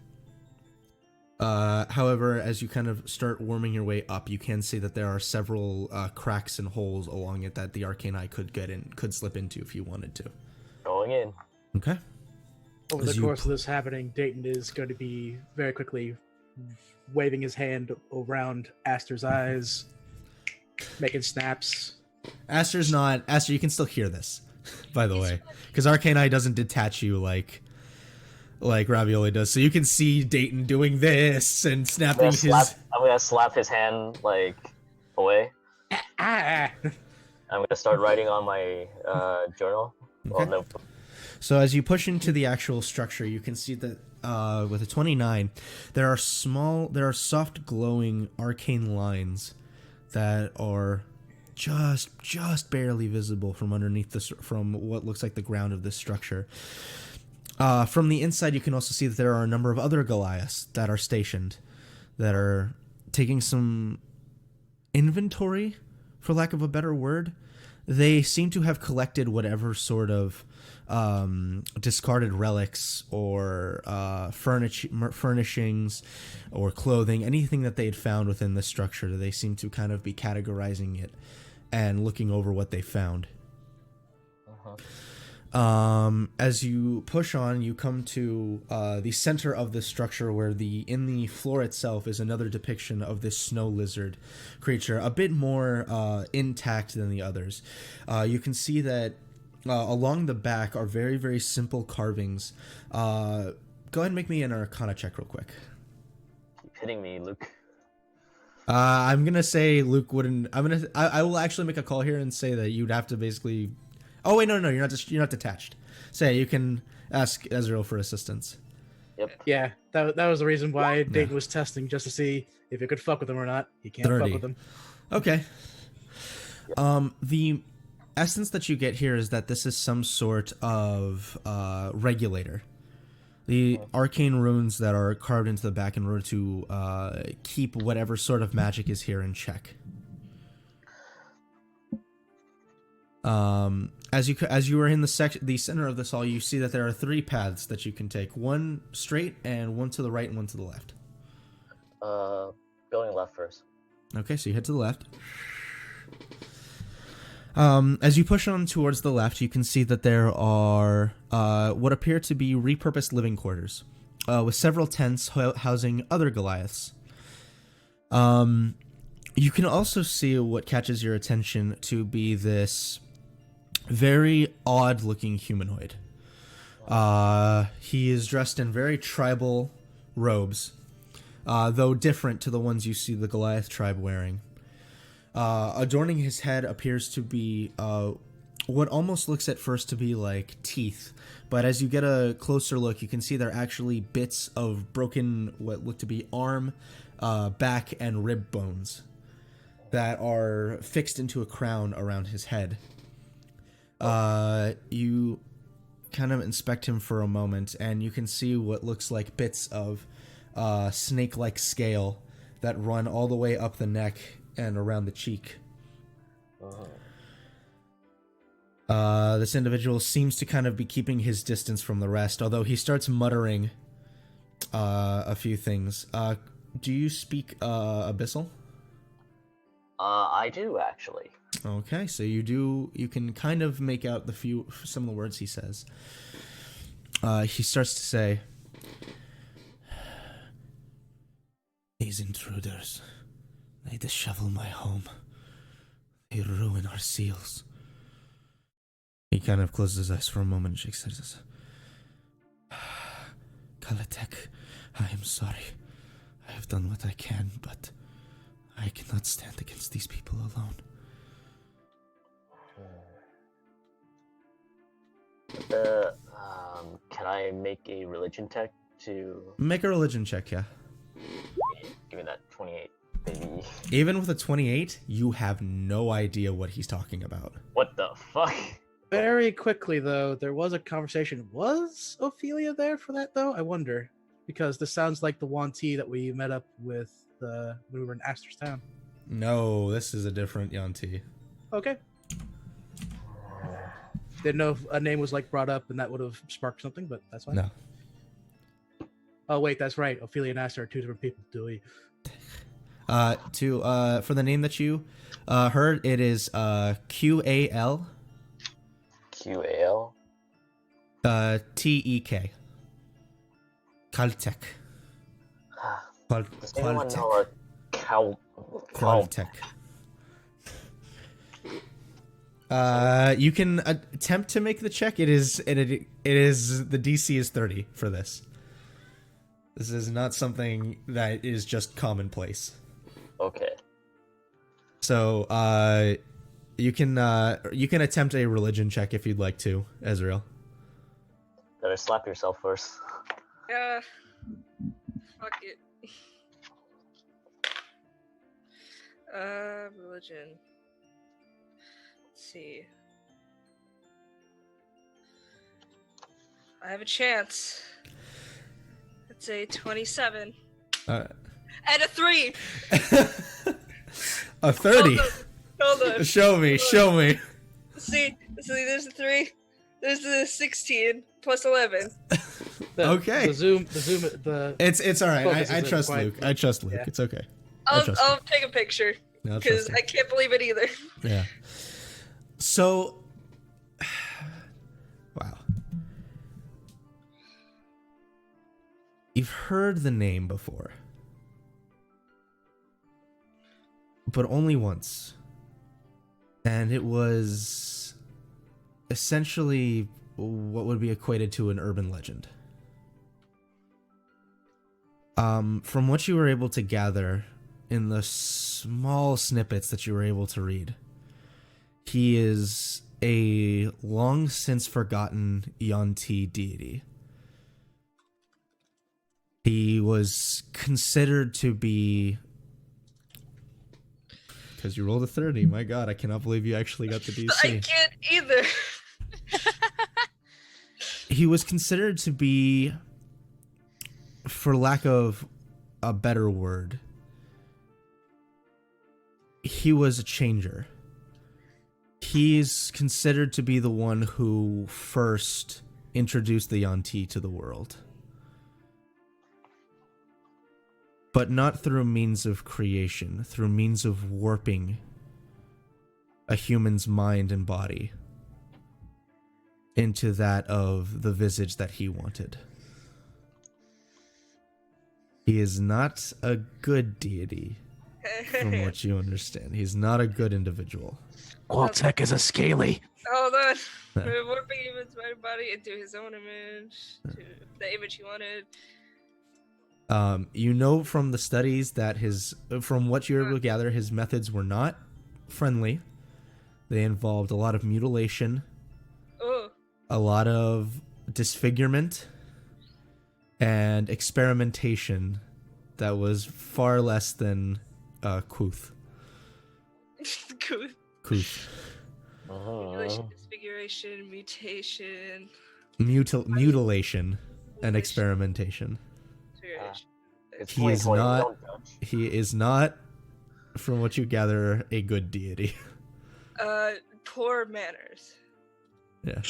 However, as you kind of start worming your way up, you can see that there are several cracks and holes along it that the Arcane Eye could slip into if you wanted to. Going in. Okay. Over the course of this happening, Dayton is going to be very quickly waving his hand around Aster's eyes, making snaps. Aster, you can still hear this, by the way, because Arcane Eye doesn't detach you like Ravioli does. So you can see Dayton doing this and snapping I'm gonna slap his hand away. I'm gonna start writing on my journal. Okay. Well, no. So as you push into the actual structure, you can see that with a 29, there are soft glowing arcane lines that are just barely visible from underneath from what looks like the ground of this structure. From the inside, you can also see that there are a number of other Goliaths that are stationed, that are taking some inventory, for lack of a better word. They seem to have collected whatever sort of discarded relics or furnishings or clothing, anything that they had found within the structure. They seem to kind of be categorizing it and looking over what they found. As you push on, you come to the center of this structure, where in the floor itself is another depiction of this snow lizard creature, a bit more intact than the others. You can see that along the back are very, very simple carvings. Go ahead and make me an Arcana check real quick. Keep hitting me, Luke. I'm gonna say Luke wouldn't. I will actually make a call here and say that you'd have to basically. Oh wait, no, you're not detached. Say you can ask Ezreal for assistance. Yep. Yeah, that was the reason why Dayton was testing, just to see if you could fuck with him or not. He can't 30. fuck with him. Okay. The essence that you get here is that this is some sort of regulator. The arcane runes that are carved into the back in order to keep whatever sort of magic is here in check. As you are in the center of this hall, you see that there are 3 paths that you can take: one straight, and one to the right, and one to the left. Going left first. Okay, so you head to the left. As you push on towards the left, you can see that there are what appear to be repurposed living quarters, with several tents housing other Goliaths. You can also see what catches your attention to be this very odd-looking humanoid. He is dressed in very tribal robes, though different to the ones you see the Goliath tribe wearing. Adorning his head appears to be what almost looks at first to be like teeth, but as you get a closer look, you can see they're actually bits of broken, what look to be arm, back, and rib bones that are fixed into a crown around his head. You kind of inspect him for a moment, and you can see what looks like bits of snake-like scale that run all the way up the neck and around the cheek. This individual seems to kind of be keeping his distance from the rest, although he starts muttering a few things. Do you speak Abyssal? I do, actually. Okay, so you can kind of make out some of the words he says. He starts to say, "These intruders, they dishevel my home. They ruin our seals." He kind of closes his eyes for a moment and shakes his head. "Kalatek, I am sorry. I have done what I can, but I cannot stand against these people alone." Can I make a religion check to... Make a religion check, yeah. Give me that 28, baby. Even with a 28, you have no idea what he's talking about. What the fuck? Very quickly, though, there was a conversation. Was Ophelia there for that, though? I wonder. Because this sounds like the Yuan-Ti that we met up with when we were in Astor's Town. No, this is a different Yuan-Ti. Okay. Didn't know if a name was like brought up and that would have sparked something, but that's fine. No. Oh wait, that's right. Ophelia and Astor are two different people. Do we? For the name that you heard, it is QAL. QAL? TEK. Caltech. Does anyone know a Caltech. You can attempt to make the check. It is the DC is 30 for this. This is not something that is just commonplace. Okay. So you can attempt a religion check if you'd like to, Ezreal. Better slap yourself first. Yeah. Fuck it. Religion. Let's see. I have a chance. It's a 27. And a 3! A 30? Hold on. Show me. See, there's a 3. There's the 16 plus 11. Okay. The zoom. It's all right. I trust quite- Luke. I trust Luke. Yeah. It's okay. I'll take a picture. No, Because I can't believe it either. Yeah. So, wow. You've heard the name before, but only once. And it was essentially what would be equated to an urban legend. From what you were able to gather in the small snippets that you were able to read, he is a long since forgotten Yuan-Ti deity. He was considered to be... Because you rolled a 30, my god, I cannot believe you actually got the DC. I can't either. He was considered to be, for lack of a better word, he was a changer. He's considered to be the one who first introduced the Yuan-Ti to the world. But not through means of creation, through means of warping a human's mind and body into that of the visage that he wanted. He is not a good deity, from what you understand. He's not a good individual. Qualtech is a scaly. Hold on. Yeah. Warping Even's mind body into his own image. To the image he wanted. You know from the studies that from what you're able to gather, his methods were not friendly. They involved a lot of mutilation, Oh. a lot of disfigurement, and experimentation that was far less than couth. Cool. Couth. Mutilation, disfiguration, mutation. Mutilation and experimentation. It's He is 2020, not. don't judge. He is not, from what you gather, a good deity. Poor manners. Yeah.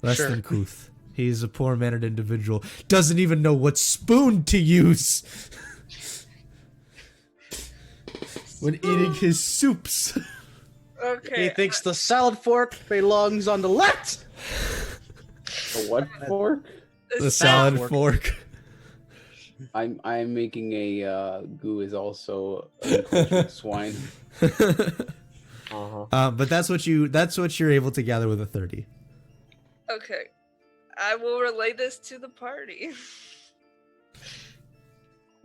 Less Sure. than couth. He's a poor-mannered individual. Doesn't even know what spoon to use when eating his soups. Okay. He thinks the salad fork belongs on the left. A what fork? The salad fork. I'm making a goo is also a cultured swine. But that's what you're able to gather with a 30. Okay. I will relay this to the party.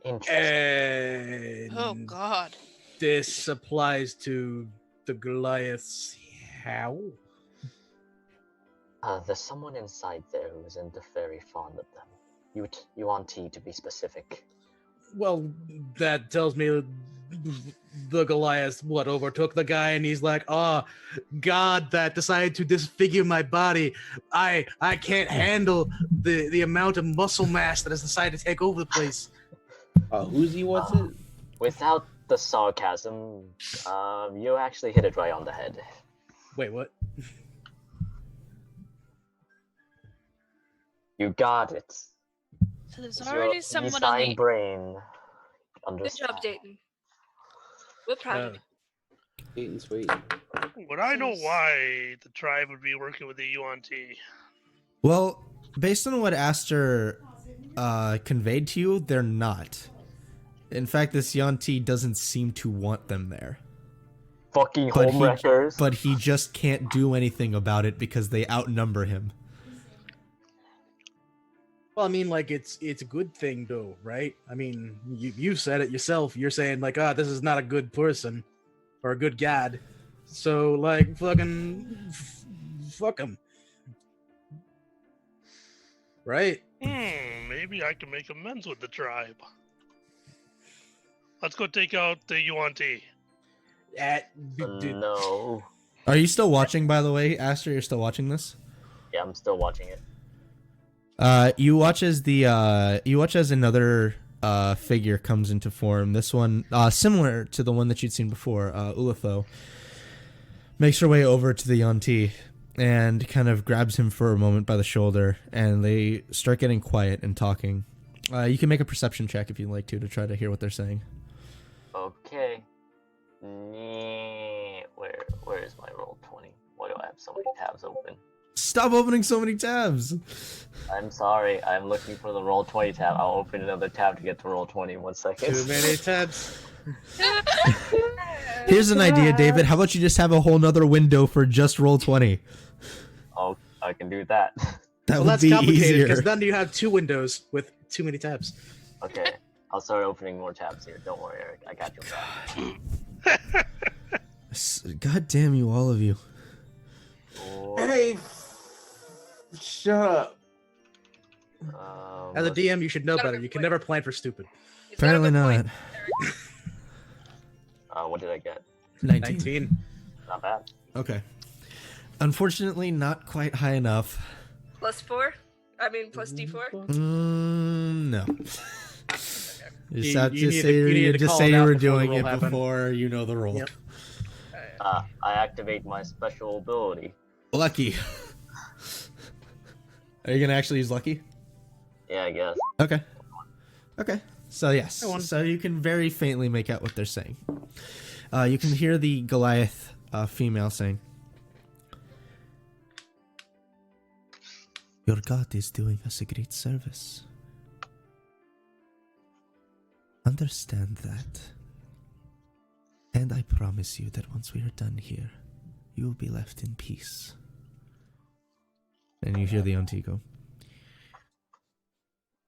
Interesting. And Oh God. this applies to the Goliaths. How? There's someone inside there who isn't very fond of them. You want T to be specific. Well, that tells me the Goliath overtook the guy, and he's like, "Oh, God, that decided to disfigure my body. I can't handle the amount of muscle mass that has decided to take over the place." Who's he? What's it? Without the sarcasm, you actually hit it right on the head. Wait, what? You got it. So there's Your already someone on design the. brain. Good Understand. job, Dayton. We're proud of you. Sweet and sweet. Would I know why the tribe would be working with the UNT? Well, based on what Aster conveyed to you, they're not. In fact, this Yanti doesn't seem to want them there. Fucking But homewreckers. But he just can't do anything about it because they outnumber him. Well, I mean, like it's a good thing, though, right? I mean, you said it yourself. You're saying like, this is not a good person or a good god. So like, fucking, fuck him, right? Maybe I can make amends with the tribe. Let's go take out the UNT. No. Are you still watching, by the way, Aster? You're still watching this? Yeah, I'm still watching it. You watch as another figure comes into form. This one, similar to the one that you'd seen before, Ulatho, makes her way over to the Yanti and kind of grabs him for a moment by the shoulder, and they start getting quiet and talking. You can make a perception check if you'd like to try to hear what they're saying. Okay. Where is my roll 20? Why do I have so many tabs open? Stop opening so many tabs! I'm sorry, I'm looking for the roll 20 tab. I'll open another tab to get to roll 20. 1 second. Too many tabs. Here's an idea, David. How about you just have a whole nother window for just roll 20? Oh, I can do that. That Well, would that's be complicated because easier. then you have two windows with too many tabs. Okay, I'll start opening more tabs here. Don't worry, Eric. I got your back. God damn you, all of you. Hey, shut up. As a let's- DM, you should know Got a better. good You can point. never plan for stupid. He's got a Apparently good not. point. what did I get? 19. 19. Not bad. Okay. Unfortunately, not quite high enough. +4? I mean, plus D4? No. Just have You to need say to- you need to just call say it you out were before the doing roll it happened. before you know the roll. Yep. I activate my special ability. Lucky. Are you gonna actually use lucky? Yeah, I guess. Okay. Okay. So yes. Go on. So you can very faintly make out what they're saying. You can hear the Goliath female saying, "Your god is doing us a great service. Understand that. And I promise you that once we are done here, you will be left in peace. And you hear the Yonti go,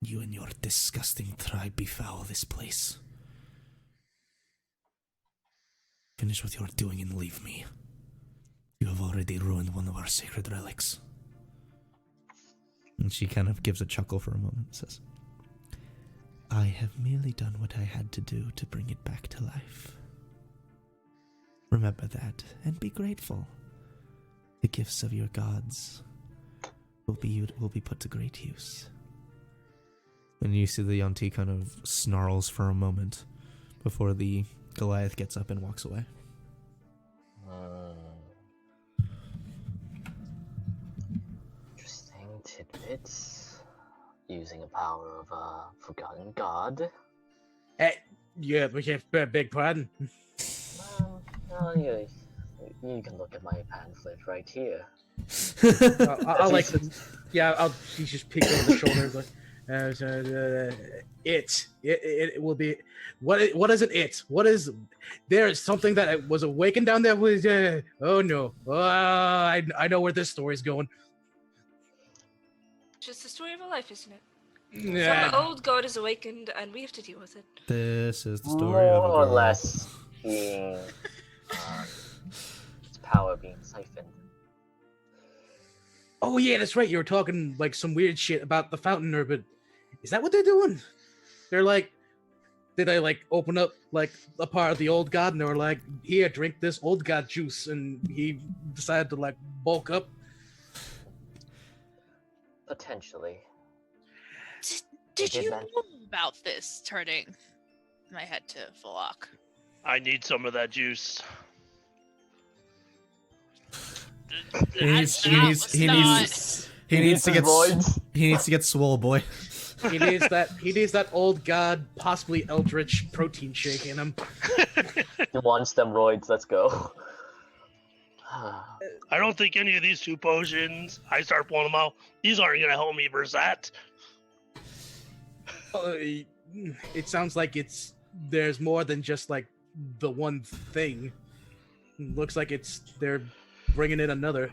"You and your disgusting tribe befoul this place. Finish what you're doing and leave me. You have already ruined one of our sacred relics." And she kind of gives a chuckle for a moment and says, "I have merely done what I had to do to bring it back to life. Remember that and be grateful. The gifts of your gods will be put to great use." And you see the Yonti kind of snarls for a moment before the Goliath gets up and walks away. Interesting tidbits. Using a power of a forgotten god. Yeah, we can't beg pardon. Oh, you can look at my pamphlet right here. I'll like, he's just peek over the shoulder, like, it will be, what is it? What is, there is something that was awakened down there with, oh no, I know where this story's going. Just the story of a life, isn't it? Yeah. Some old god is awakened, and we have to deal with it. This is the story More of a or girl. less being its power being siphoned. Oh yeah, that's right. You were talking like some weird shit about the fountain herb, but is that what they're doing? They're like, did they like open up like a part of the old god and they were like, here, drink this old god juice, and he decided to like bulk up? Potentially. Did did you men- know about this? Turning my head to Valak. I need some of that juice. He needs to get voids. he needs to get swole, boy. He needs that old god, possibly eldritch protein shake in him. He wants them roids. Let's go. I don't think any of these two potions, I start pulling them out. These aren't going to help me versus that. It sounds like there's more than just like the one thing. Looks like they're bringing in another.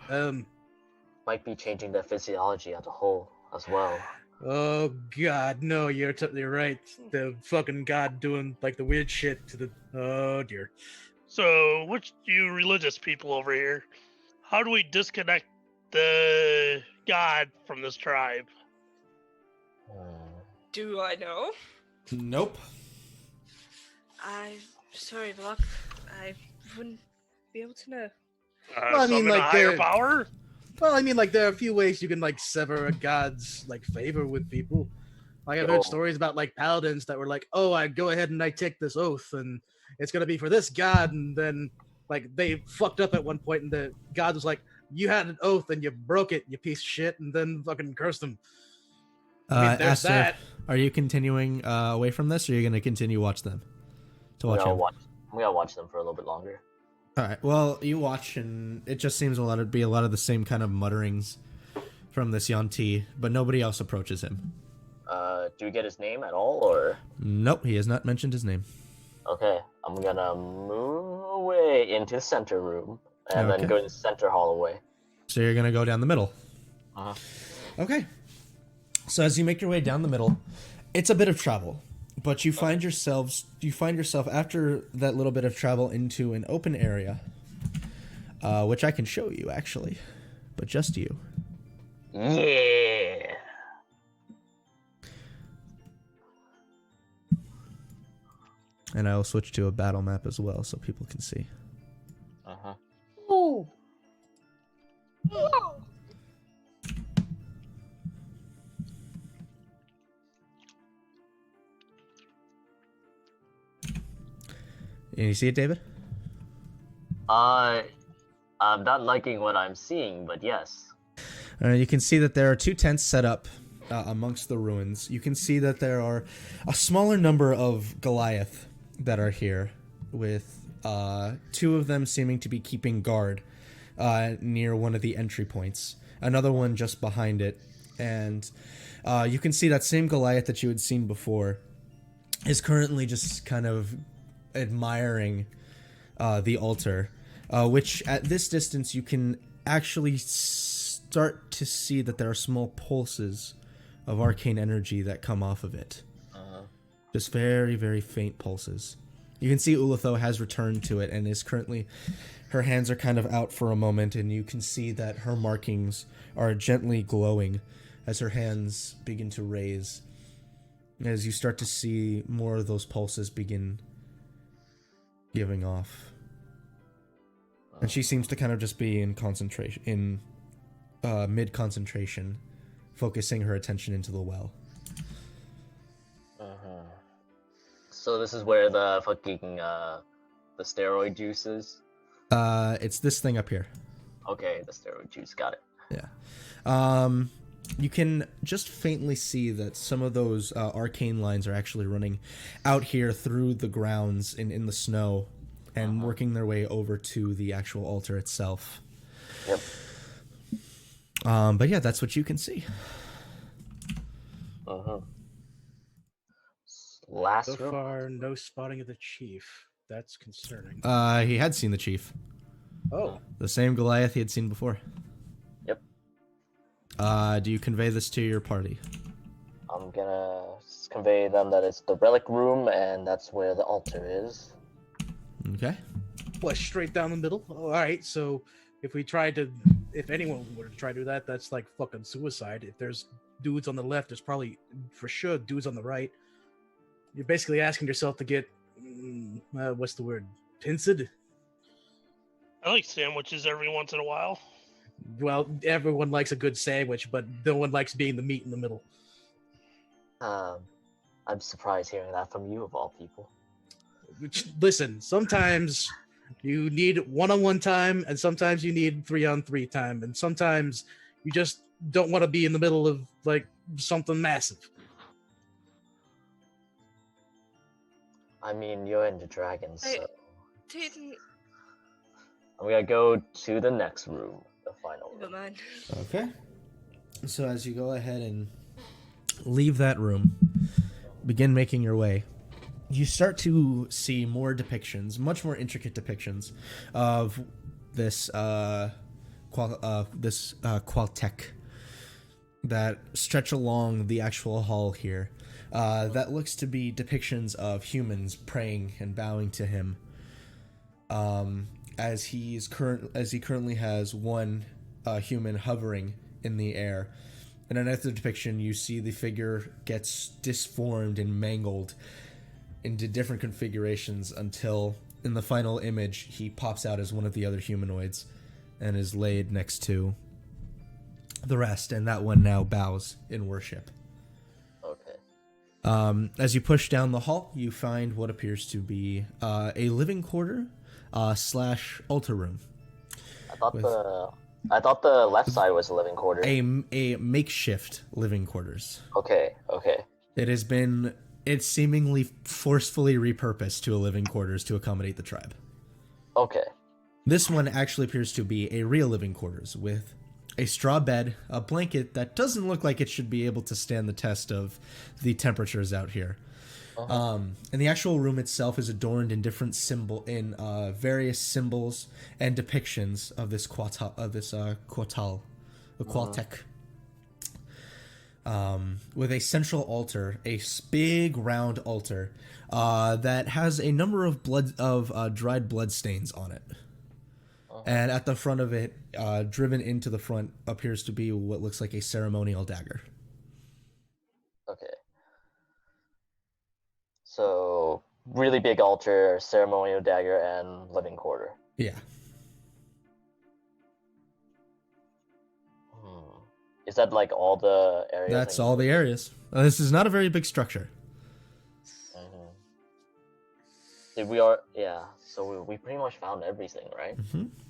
Might be changing their physiology as a whole as well. Oh god, no, you're right. The fucking god doing like the weird shit to the. Oh dear. So, which you religious people over here, how do we disconnect the god from this tribe? Do I know? Nope. I'm sorry, Block. I wouldn't be able to know. Well, I mean, summon like, a higher they're- power? Well, I mean, like there are a few ways you can like sever a god's like favor with people. Like I've heard stories about like paladins that were like, "Oh, I go ahead and I take this oath, and it's gonna be for this god," and then like they fucked up at one point, and the god was like, "You had an oath and you broke it, you piece of shit," and then fucking cursed him. I mean, there's Aster, that. are you continuing away from this, or are you going to continue watch them? We gotta watch them for a little bit longer. All right. Well, you watch, and it just seems to be a lot of the same kind of mutterings from this Yonti, but nobody else approaches him. Do we get his name at all, or? Nope, he has not mentioned his name. Okay, I'm gonna move away into the center room, and then go to the center hallway. So you're gonna go down the middle. Uh-huh. Okay. So as you make your way down the middle, it's a bit of travel, but you find yourself after that little bit of travel into an open area, which I can show you actually, but just you. Yeah. And I'll switch to a battle map as well so people can see. Uh-huh. Oh. And you see it, David? I'm not liking what I'm seeing, but yes. You can see that there are two tents set up amongst the ruins. You can see that there are a smaller number of Goliath that are here, with two of them seeming to be keeping guard near one of the entry points. Another one just behind it. And you can see that same Goliath that you had seen before is currently just kind of admiring the altar, which at this distance you can actually start to see that there are small pulses of arcane energy that come off of it. Just very, very faint pulses. You can see Ulitho has returned to it and is currently... Her hands are kind of out for a moment, and you can see that her markings are gently glowing as her hands begin to raise. As you start to see more of those pulses begin giving off. And she seems to kind of just be in concentration, mid-concentration, focusing her attention into the well. So this is where the fucking, the steroid juice is? It's this thing up here. Okay, the steroid juice, got it. Yeah. You can just faintly see that some of those arcane lines are actually running out here through the grounds in the snow and working their way over to the actual altar itself. Yep. But yeah, that's what you can see. Last So room? far, no spotting of the chief. That's concerning. He had seen the chief. Oh. The same Goliath he had seen before. Yep. Do you convey this to your party? I'm gonna convey them that it's the relic room, and that's where the altar is. Okay. What, straight down the middle? Oh, all right, so if anyone were to try to do that, that's like fucking suicide. If there's dudes on the left, there's probably, for sure, dudes on the right. You're basically asking yourself to get, what's the word, pinced? I like sandwiches every once in a while. Well, everyone likes a good sandwich, but no one likes being the meat in the middle. I'm surprised hearing that from you, of all people. Listen, sometimes you need one-on-one time, and sometimes you need 3-on-3 time, and sometimes you just don't want to be in the middle of, like, something massive. I mean, you're into dragons, so... Didn't... I'm gonna go to the next room, the final room. Never mind. Okay. So as you go ahead and leave that room, begin making your way, you start to see more depictions, much more intricate depictions of this Qualtech that stretch along the actual hall here. That looks to be depictions of humans praying and bowing to him. As he currently has one human hovering in the air. In another depiction, you see the figure gets disformed and mangled into different configurations until, in the final image, he pops out as one of the other humanoids and is laid next to the rest, and that one now bows in worship. Okay. As you push down the hall, you find what appears to be a living quarter slash altar room. I thought the left side was a living quarter. A makeshift living quarters. Okay. It's seemingly forcefully repurposed to a living quarters to accommodate the tribe. Okay. This one actually appears to be a real living quarters with a straw bed, a blanket that doesn't look like it should be able to stand the test of the temperatures out here. And the actual room itself is adorned in various symbols and depictions of this Qualtech. With a central altar, a big round altar that has a number of dried blood stains on it. And at the front of it, driven into the front, appears to be what looks like a ceremonial dagger. Okay. So, really big altar, ceremonial dagger, and living quarter. Yeah. Is that like all the areas? That's all the areas. This is not a very big structure. So we pretty much found everything, right?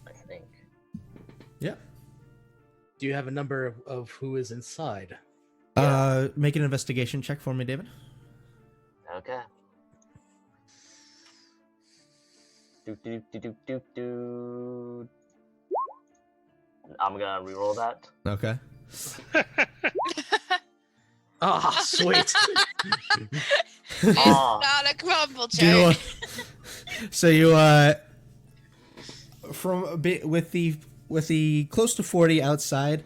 I think. Yeah. Do you have a number of who is inside? Make an investigation check for me, David. Okay. Do. I'm gonna reroll that. Okay. Ah, sweet. It's not a crumble check. So you with the with the close to 40 outside,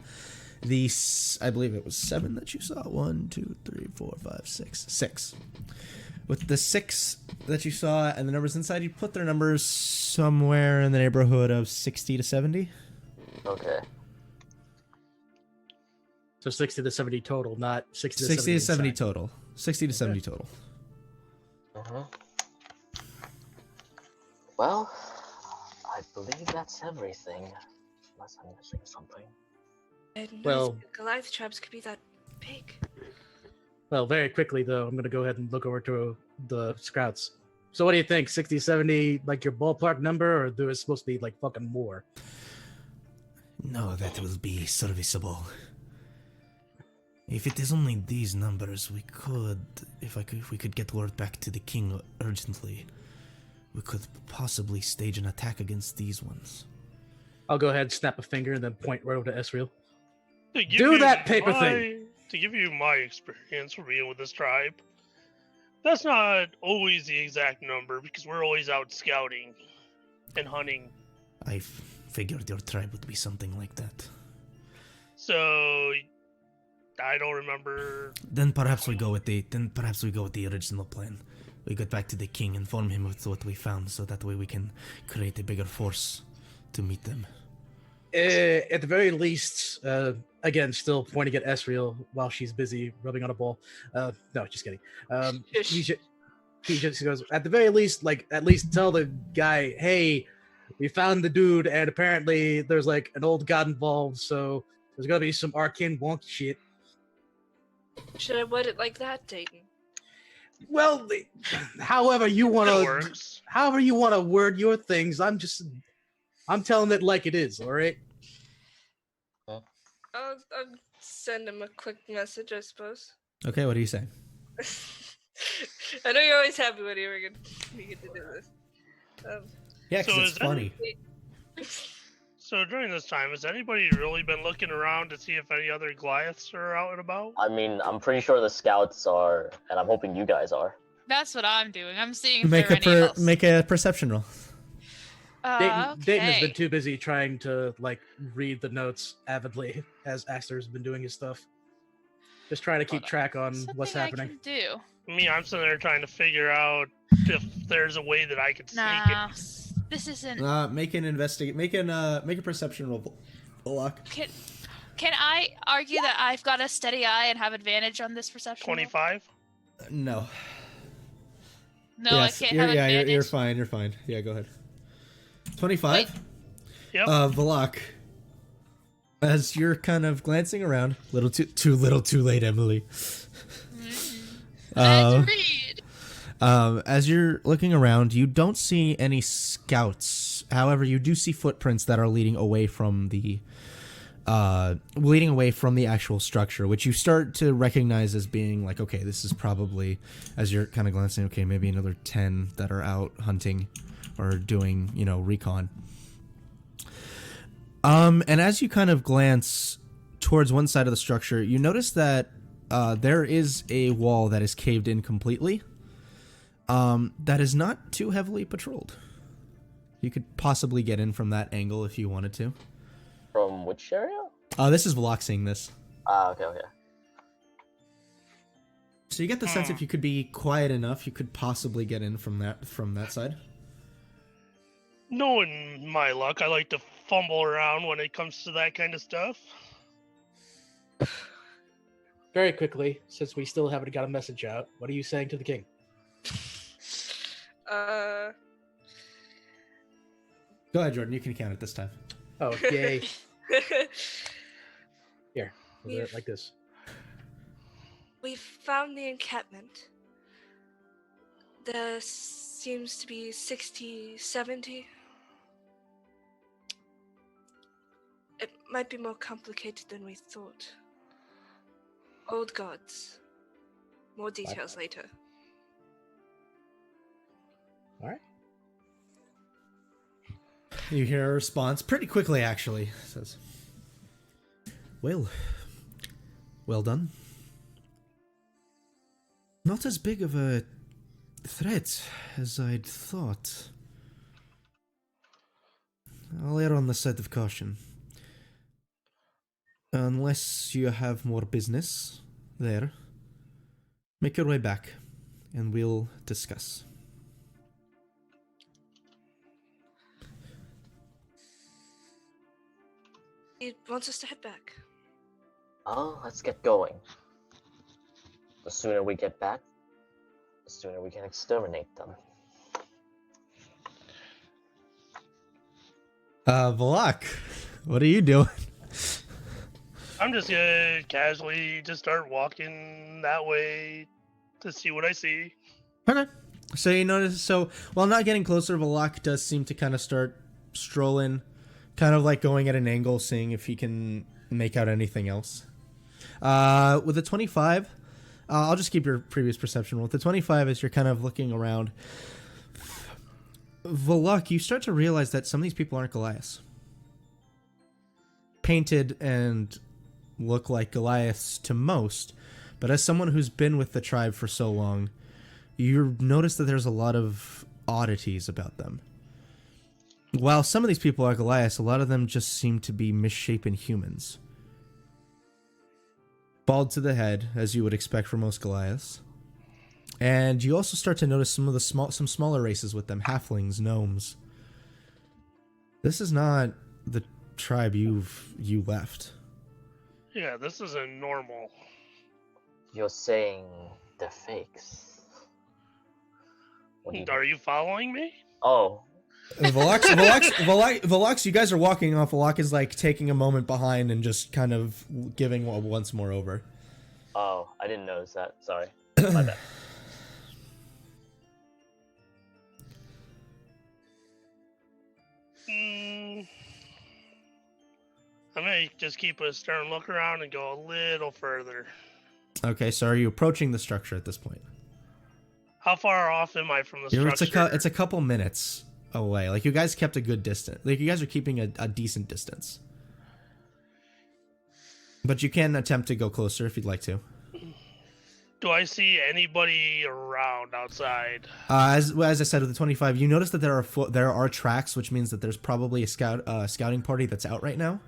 I believe it was 7 that you saw. 1, 2, 3, 4, 5, 6. 6. With the 6 that you saw and the numbers inside, you put their numbers somewhere in the neighborhood of 60 to 70. Okay. So 60 to 70 total, not 60 to 70 60 to 70 inside. total. 60 to 70 total. Well, I believe that's everything. Unless I'm missing something. And Well- Goliath traps could be that big. Well, very quickly, though, I'm going to go ahead and look over to the scouts. So what do you think? 60, 70, like your ballpark number, or there is supposed to be, like, fucking more? No, that will be serviceable. If it is only these numbers, we could, if we could get word back to the king urgently, we could possibly stage an attack against these ones. I'll go ahead, snap a finger, and then point right over to Esriel. To give Do you that paper my- thing. To give you my experience from being with this tribe, that's not always the exact number because we're always out scouting and hunting. I figured your tribe would be something like that. So I don't remember. Then perhaps we go with the original plan. We get back to the king, inform him of what we found, so that way we can create a bigger force to meet them. At the very least, again, still pointing at Esriel while she's busy rubbing on a ball. No, just kidding. He just goes, at the very least, like, at least tell the guy, hey, we found the dude, and apparently there's, like, an old god involved, so there's gonna be some arcane wonky shit. Should I word it like that, Dayton? Well, however you That wanna, works. however you wanna word your things, I'm telling it like it is, all right? I'll send him a quick message, I suppose. Okay, what do you say? I know you're always happy when we get to do this. Yeah, because So it's is that- funny. So during this time, has anybody really been looking around to see if any other Goliaths are out and about? I mean, I'm pretty sure the scouts are, and I'm hoping you guys are. That's what I'm doing. I'm seeing if Make there a are any else. make a perception roll. Dayton has been Okay. too busy trying to, like, read the notes avidly as Axter's been doing his stuff. Just trying to keep Hold on. track on what's Something happening. I can do. Me, I'm sitting there trying to figure out if there's a way that I could sneak Nah, it. this isn't. Make a perception roll. Block. Can I argue that I've got a steady eye and have advantage on this perception? roll? 25? No. No, Yes, I can't you're, have yeah, advantage. you're fine. You're fine. Yeah, go ahead. 25. Yep. Valak. As you're kind of glancing around, too late, Emily. I had to read. As you're looking around, you don't see any scouts. However, you do see footprints that are leading away from the actual structure, which you start to recognize as being like, okay, this is probably, as you're kind of glancing, okay, maybe another 10 that are out hunting or doing, recon. And as you kind of glance towards one side of the structure, you notice that there is a wall that is caved in completely. That is not too heavily patrolled. You could possibly get in from that angle if you wanted to. From which area? This is Vlok seeing this. Okay. So you get the sense if you could be quiet enough, you could possibly get in from that side. Knowing my luck, I like to fumble around when it comes to that kind of stuff. Very quickly, since we still haven't got a message out, what are you saying to the king? Go ahead, Jordan. You can count it this time. Oh, yay. Here, we'll do it like this. We found the encampment. There seems to be 60, 70. It might be more complicated than we thought. Old gods. More details later. All right. You hear a response pretty quickly, actually. It says, well done. Not as big of a threat as I'd thought. I'll err on the side of caution. Unless you have more business there, make your way back, and we'll discuss. He wants us to head back. Oh, let's get going. The sooner we get back, the sooner we can exterminate them. Valak, what are you doing? I'm just gonna casually just start walking that way to see what I see. Okay. So you notice, while not getting closer, Valak does seem to kind of start strolling, kind of like going at an angle, seeing if he can make out anything else. With the 25, I'll just keep your previous perception roll. With the 25, as you're kind of looking around, Valak, you start to realize that some of these people aren't Goliaths. Painted and look like Goliaths to most, but as someone who's been with the tribe for so long, you notice that there's a lot of oddities about them. While some of these people are Goliaths, a lot of them just seem to be misshapen humans. Bald to the head, as you would expect for most Goliaths. And you also start to notice some smaller races with them, halflings, gnomes. This is not the tribe you left. Yeah, this isn't normal. You're saying they're fakes. Are you following me? Oh. Velox, you guys are walking off. Velox is like taking a moment behind and just kind of giving once more over. Oh, I didn't notice that. Sorry. My bad. I may just keep a stern look around and go a little further. Okay, so are you approaching the structure at this point? How far off am I from the structure? It's a couple minutes away. Like, you guys kept a good distance. Like, you guys are keeping a decent distance. But you can attempt to go closer if you'd like to. Do I see anybody around outside? As I said, with the 25, you notice that there are tracks, which means that there's probably a scouting party that's out right now.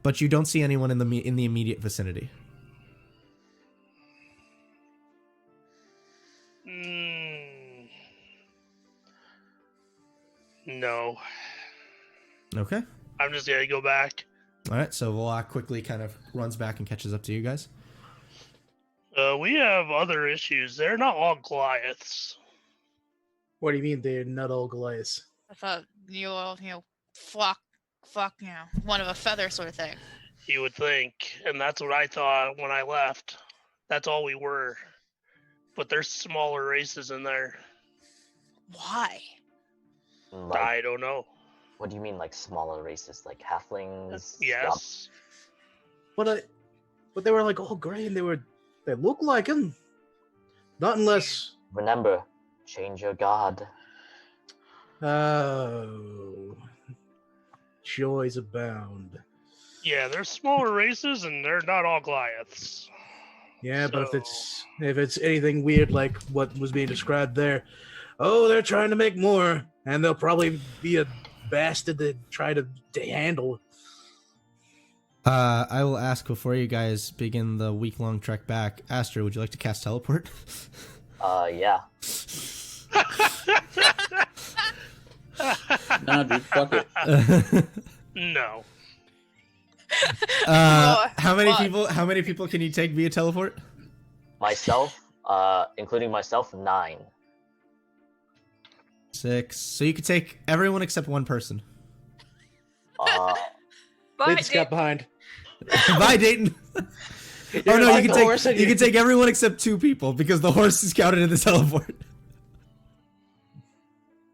But you don't see anyone in the immediate vicinity. No. Okay. I'm just gonna go back. All right, so Volok quickly kind of runs back and catches up to you guys. We have other issues. They're not all Goliaths. What do you mean they're not all Goliaths? I thought flock, one of a feather sort of thing. You would think, and that's what I thought when I left. That's all we were. But there's smaller races in there. Why? I don't know. What do you mean, like smaller races, like halflings? Yes. But they were like all gray and they look like him. Not unless. Remember, change your god. Oh, joys abound. Yeah, there's smaller races and they're not all Goliaths. Yeah, but if it's anything weird like what was being described there, they're trying to make more, and they'll probably be a bastard to try to handle. I will ask before you guys begin the week-long trek back. Astra, would you like to cast teleport? Yeah. Nah, dude, fuck it. No. How many people can you take via teleport? Myself, including myself, 9. 6. So you could take everyone except one person. Dayton's got behind. Bye, Dayton. Oh no, you can take everyone except 2 people because the horse is counted in the teleport.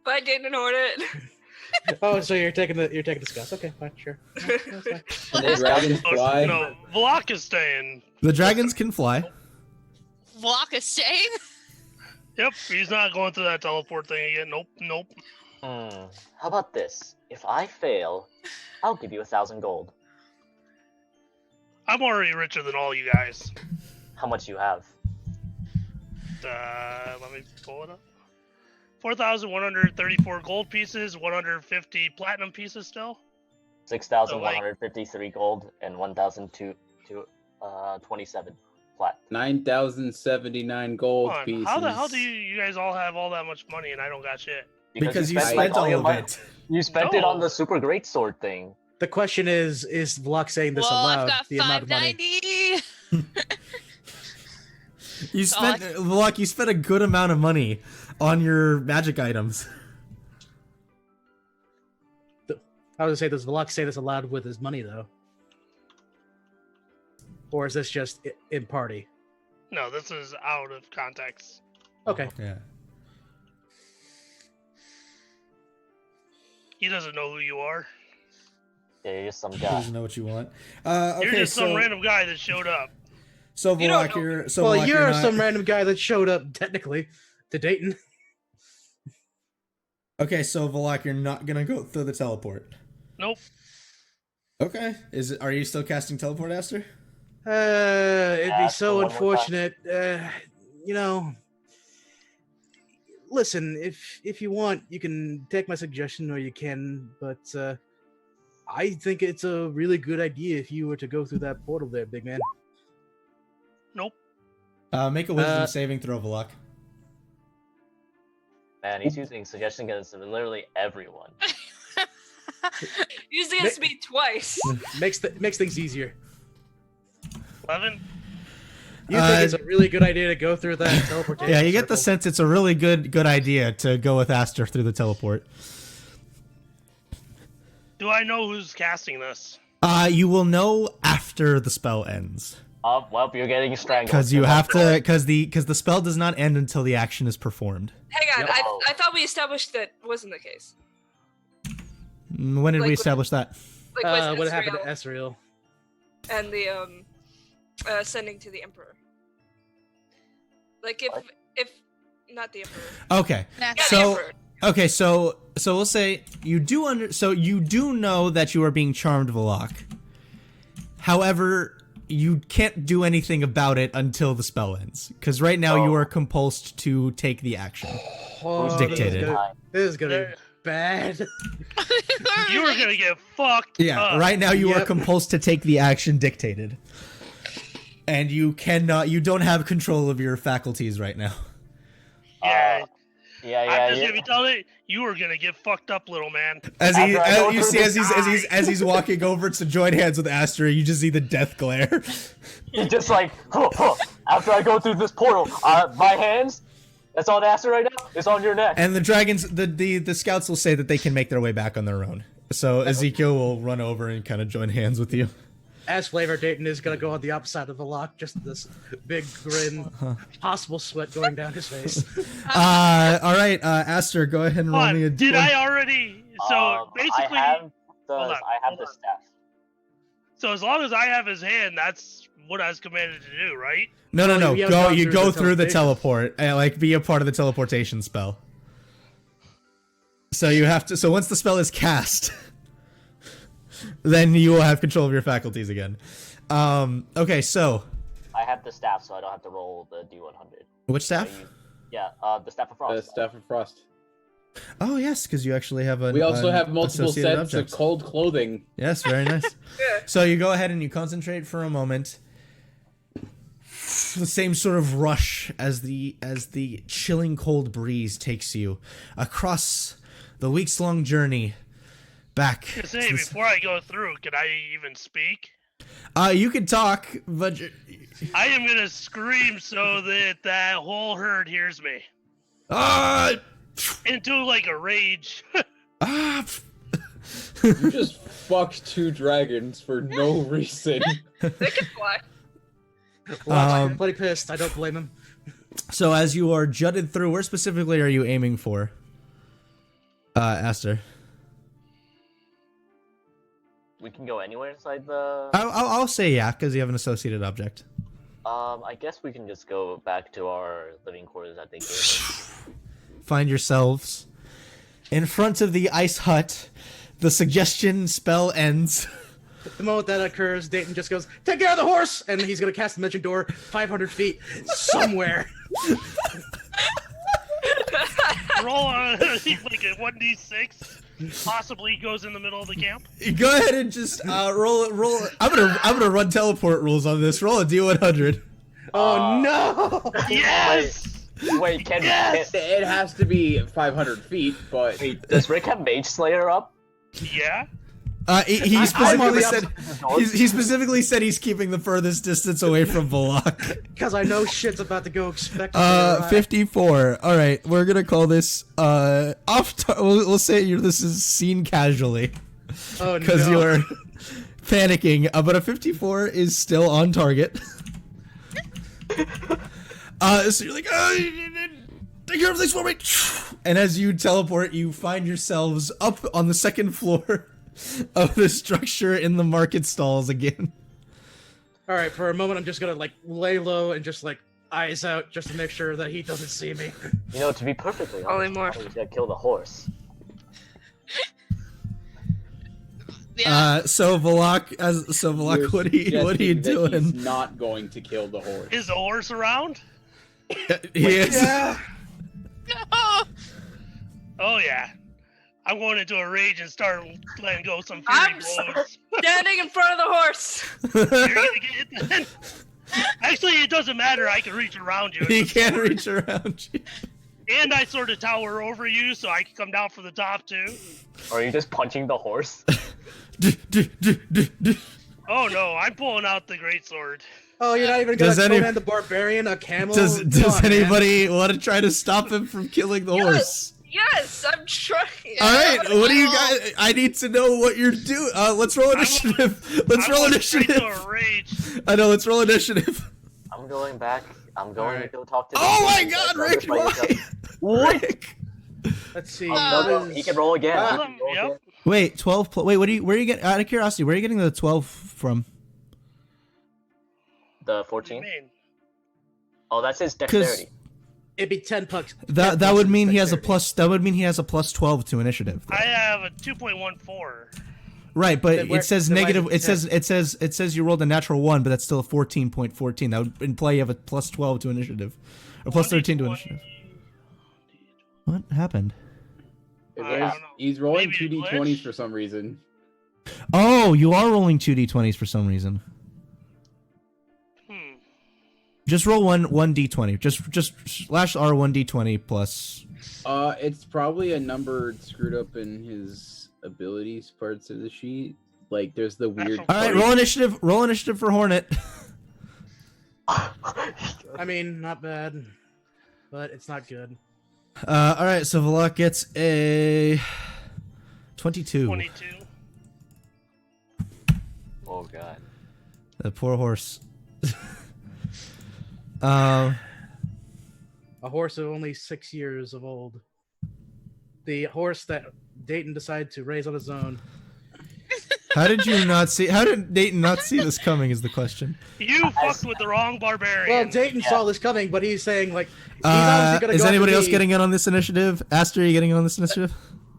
Bye, Dayton Hornet. Oh, so you're taking the Scots. Okay, fine, sure. Yeah, that's fine. The dragons fly. No, Vlok is staying. The dragons can fly. Vlok is staying? Yep, he's not going through that teleport thing again. Nope. How about this? If I fail, I'll give you 1,000 gold. I'm already richer than all you guys. How much you have? Let me pull it up. 4,134 gold pieces, 150 platinum pieces still. 6,153 gold and 1,227 flat. 9,079 gold Hold on, pieces. how the hell do you guys all have all that much money and I don't got shit? Because you spent, spent all your all of money. it. You spent it on No. the super great sword thing. The question is Vlok saying this Well, aloud? I've got The amount of money. 590. You spent, Luck, you spent a good amount of money on your magic items. I was gonna say, does Vlok say this aloud with his money though, or is this just in party? No, this is out of context. Okay. Yeah. He doesn't know who you are. Yeah, you're just some He guy. doesn't know what you want. Okay, You're just some so random guy that showed up. so You don't Volok, know. you're so Well, Volok, you're not- some random guy that showed up technically to Dayton. Okay, so Volok, you're not gonna go through the teleport. Nope. Okay, is it? Are you still casting teleport, Aster? It'd be Ask so him one more time. unfortunate. You know, listen, if you want, you can take my suggestion, or you can. But I think it's a really good idea if you were to go through that portal there, big man. Nope. Make a wisdom saving throw, Volok. Man, he's using suggestion against literally everyone. Used against me twice. Makes things easier. 11? You think it's a really good idea to go through that teleportation? Yeah, you get the circle? sense it's a really good idea to go with Aster through the teleport. Do I know who's casting this? You will know after the spell ends. Well, you're getting strangled. Because you have to, because the spell does not end until the action is performed. Hang on, Yep. I thought we established that wasn't the case. When did we Like, establish that? Like What with happened to Ezreal Ezreal? and the sending to the Emperor. Like if not the Emperor. Okay, Yeah, the so Emperor. okay, so we'll say you do know that you are being charmed, Volok. However, you can't do anything about it until the spell ends, because right now you are compulsed to take the action. Oh, dictated. This is gonna be bad. You were gonna get fucked Yeah, up. right now you are Yep. compulsed to take the action dictated. And you don't have control of your faculties right now. Yeah. Yeah, I'm just yeah. gonna be telling you, you were gonna get fucked up, little man. As After he's walking over to join hands with Aster, you just see the death glare. He's just like, after I go through this portal, my hands, that's on Aster right now, it's on your neck. And the dragons, the scouts will say that they can make their way back on their own. So Ezekiel will run over and kind of join hands with you. As Flavor Dayton is gonna go on the opposite side of the lock, just this big grin, possible sweat going down his face. All right, Aster, go ahead and roll Hold me a on, did d1. I already? So basically, I have the, hold on, I have hold the on. staff. so as long as I have his hand, that's what I was commanded to do, right? No. Oh, you haven't gone You through go the through the teleportation. teleport, like be a part of the teleportation spell. So you have to. So once the spell is cast, then you will have control of your faculties again. Okay, so I have the staff, so I don't have to roll the D100. which staff? Yeah, the staff of frost. The Staff of Frost. Oh yes, because you actually have a. We also have multiple sets of cold clothing. Yes, very nice. Yeah. So you go ahead and you concentrate for a moment. The same sort of rush as the chilling cold breeze takes you across the weeks-long journey back. To to say, this- before I go through, can I even speak? You can talk, but I am gonna scream so that whole herd hears me. Into like a rage. You just fucked 2 dragons for no reason. They can fly. I'm bloody pissed. I don't blame him. So as you are jutted through, where specifically are you aiming for, Aster? We can go anywhere inside the. I'll say yeah, because you have an associated object. I guess we can just go back to our living quarters. I think. Find yourselves in front of the ice hut. The suggestion spell ends. The moment that occurs, Dayton just goes, "Take care of the horse!" And he's gonna cast the dimension door 500 feet somewhere. Roll on like a 1d6. possibly goes in the middle of the camp. Go ahead and just roll. I'm gonna run teleport rules on this. Roll a D100. Oh no! Yes! Wait, can It has to be 500 feet, but wait, does Rick have Mage Slayer up? Yeah? He specifically said Dogs? he specifically said he's keeping the furthest distance away from Volok. Because I know shit's about to go expected. 54. All right, we're gonna call this we'll say this is seen casually Oh because no! you're panicking. But a 54 is still on target. So you're like, take care of this for me. And as you teleport, you find yourselves up on the second floor of the structure in the market stalls again. All right, for a moment, I'm just gonna like lay low and just like eyes out, just to make sure that he doesn't see me. You know, to be perfectly Only honest, more. I was gonna kill the horse. Yeah. So Volok, you're what are you suggesting that He's doing? not going to kill the horse. Is the horse around? He is. Yeah. No! Oh yeah. I'm going into a rage and start letting go some fury I'm blows. standing in front of the horse. You're gonna get it then. Actually, it doesn't matter. I can reach around you. He It's a can't sword. reach around you. And I sort of tower over you, so I can come down from the top too. Or are you just punching the horse? Oh no, I'm pulling out the greatsword. Oh, you're not even gonna Does any- command the barbarian a camel? Does Come on, man. anybody want to try to stop him from killing the horse? Yes, I'm trying. All right, what do you guys? I need to know what you're doing. Let's roll initiative. Let's I'm roll going straight initiative. to a rage. I know. Let's roll initiative. I'm going back. I'm going Alright. to go talk to the Oh my dude God, that's Rick! by yourself. Why? Rick. Let's see. No, no, what he is- can roll again. He Yep. can roll again. Wait, 12. Wait, where are you getting? Out of curiosity, where are you getting the 12 from? The What do you 14? mean? Oh, that's his dexterity. It'd be 10 pucks. That would mean he has a plus. That would mean he has a plus 12 to initiative. I have a 2.14. Right, but Then where- it says then why negative. is it It says you rolled a natural 1, but that's still a 14.14. That would imply you have a plus 12 to initiative, or plus 13 to initiative. What happened? I don't know. He's rolling Maybe a 2d20s glitch? for some reason. Oh, you are rolling 2d20s for some reason. Just roll one d20. Just slash R 1d20 plus. It's probably a number screwed up in his abilities parts of the sheet. Like, there's the weird. All right, roll initiative. Roll initiative for Hornet. I mean, not bad, but it's not good. All right, so Volok gets a 22. 22. Oh god. The poor horse. A horse of only 6 years of old. The horse that Dayton decided to raise on his own. How did you not see? How did Dayton not see this coming? Is the question. You fucked with the wrong barbarian. Well, Dayton saw this coming, but he's saying like, he's obviously gonna Is go anybody after else me. getting in on this initiative? Aster, are you getting in on this initiative?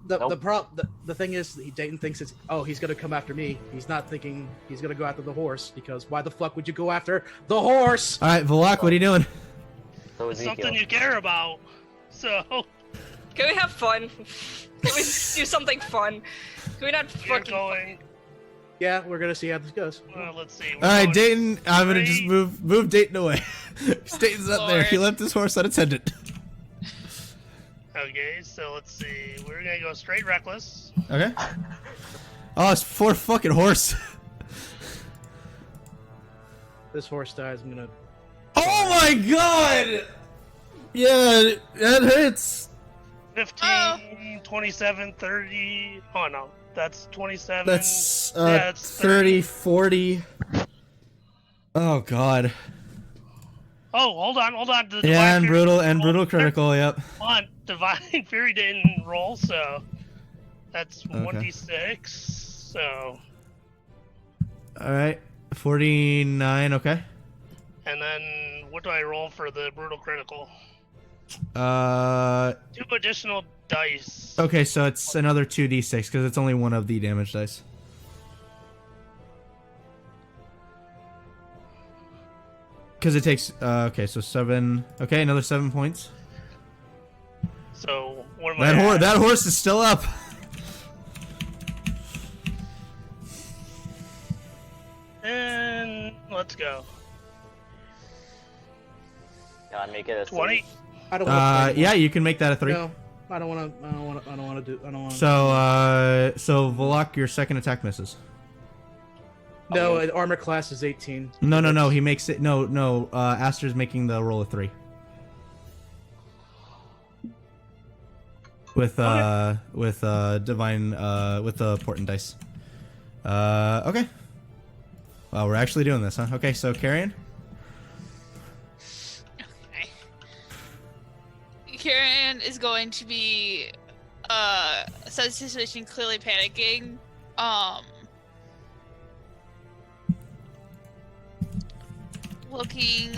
The thing is, Dayton thinks it's he's gonna come after me. He's not thinking he's gonna go after the horse, because why the fuck would you go after the horse? All right, Volok, what are you doing? So Ezekiel. Something you care about. So, Can we have fun? Can we do something fun? Can we not you're fucking going. Yeah, we're gonna see how this goes. Let's see. All right, Dayton. I'm gonna just Three. move Dayton away. Dayton's up there. He left his horse unattended. Okay, so let's see. We're gonna go straight reckless. Okay. Oh, it's poor fucking horse. This horse dies. I'm gonna. Oh my god! Yeah, that hits. 15, 27, 30. Oh no, that's 27. That's Yeah, it's 30, 40. Oh god. Oh, hold on. The Yeah, Divine and Fury brutal didn't roll. critical. Yep. Come on, Divine Fury didn't roll, so that's 1d6. So, All right. 49. Okay. and then what do I roll for the brutal critical? 2 2 additional dice. Okay, so it's another 2d6 because it's only one of the damage dice. Because it takes. Okay, so 7. Okay, another 7 points. So what am I? That horse is still up. And let's go. God, make it a 20. I don't want to yeah, you can make that a 3. No, I don't want to. So Volok, your second attack misses. No, armor class is 18. No. He makes it. No. Aster's making the roll of 3. With divine with the portent dice. Okay. Well, we're actually doing this, huh? Okay, so Carrion. Okay. Karen is going to be assess the situation, clearly panicking. Looking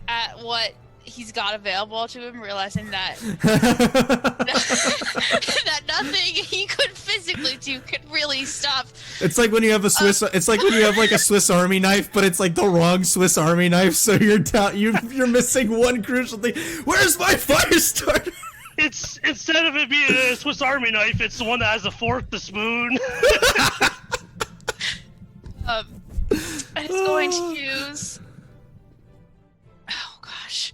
at what he's got available to him, realizing that that nothing he could physically do could really stop. It's like when you have a Swiss. It's like when you have like a Swiss Army knife, but it's like the wrong Swiss Army knife. So you're down. You're missing one crucial thing. Where's my fire starter? It's instead of it being a Swiss Army knife, it's the one that has a fork, the spoon. It's going to use. Oh gosh,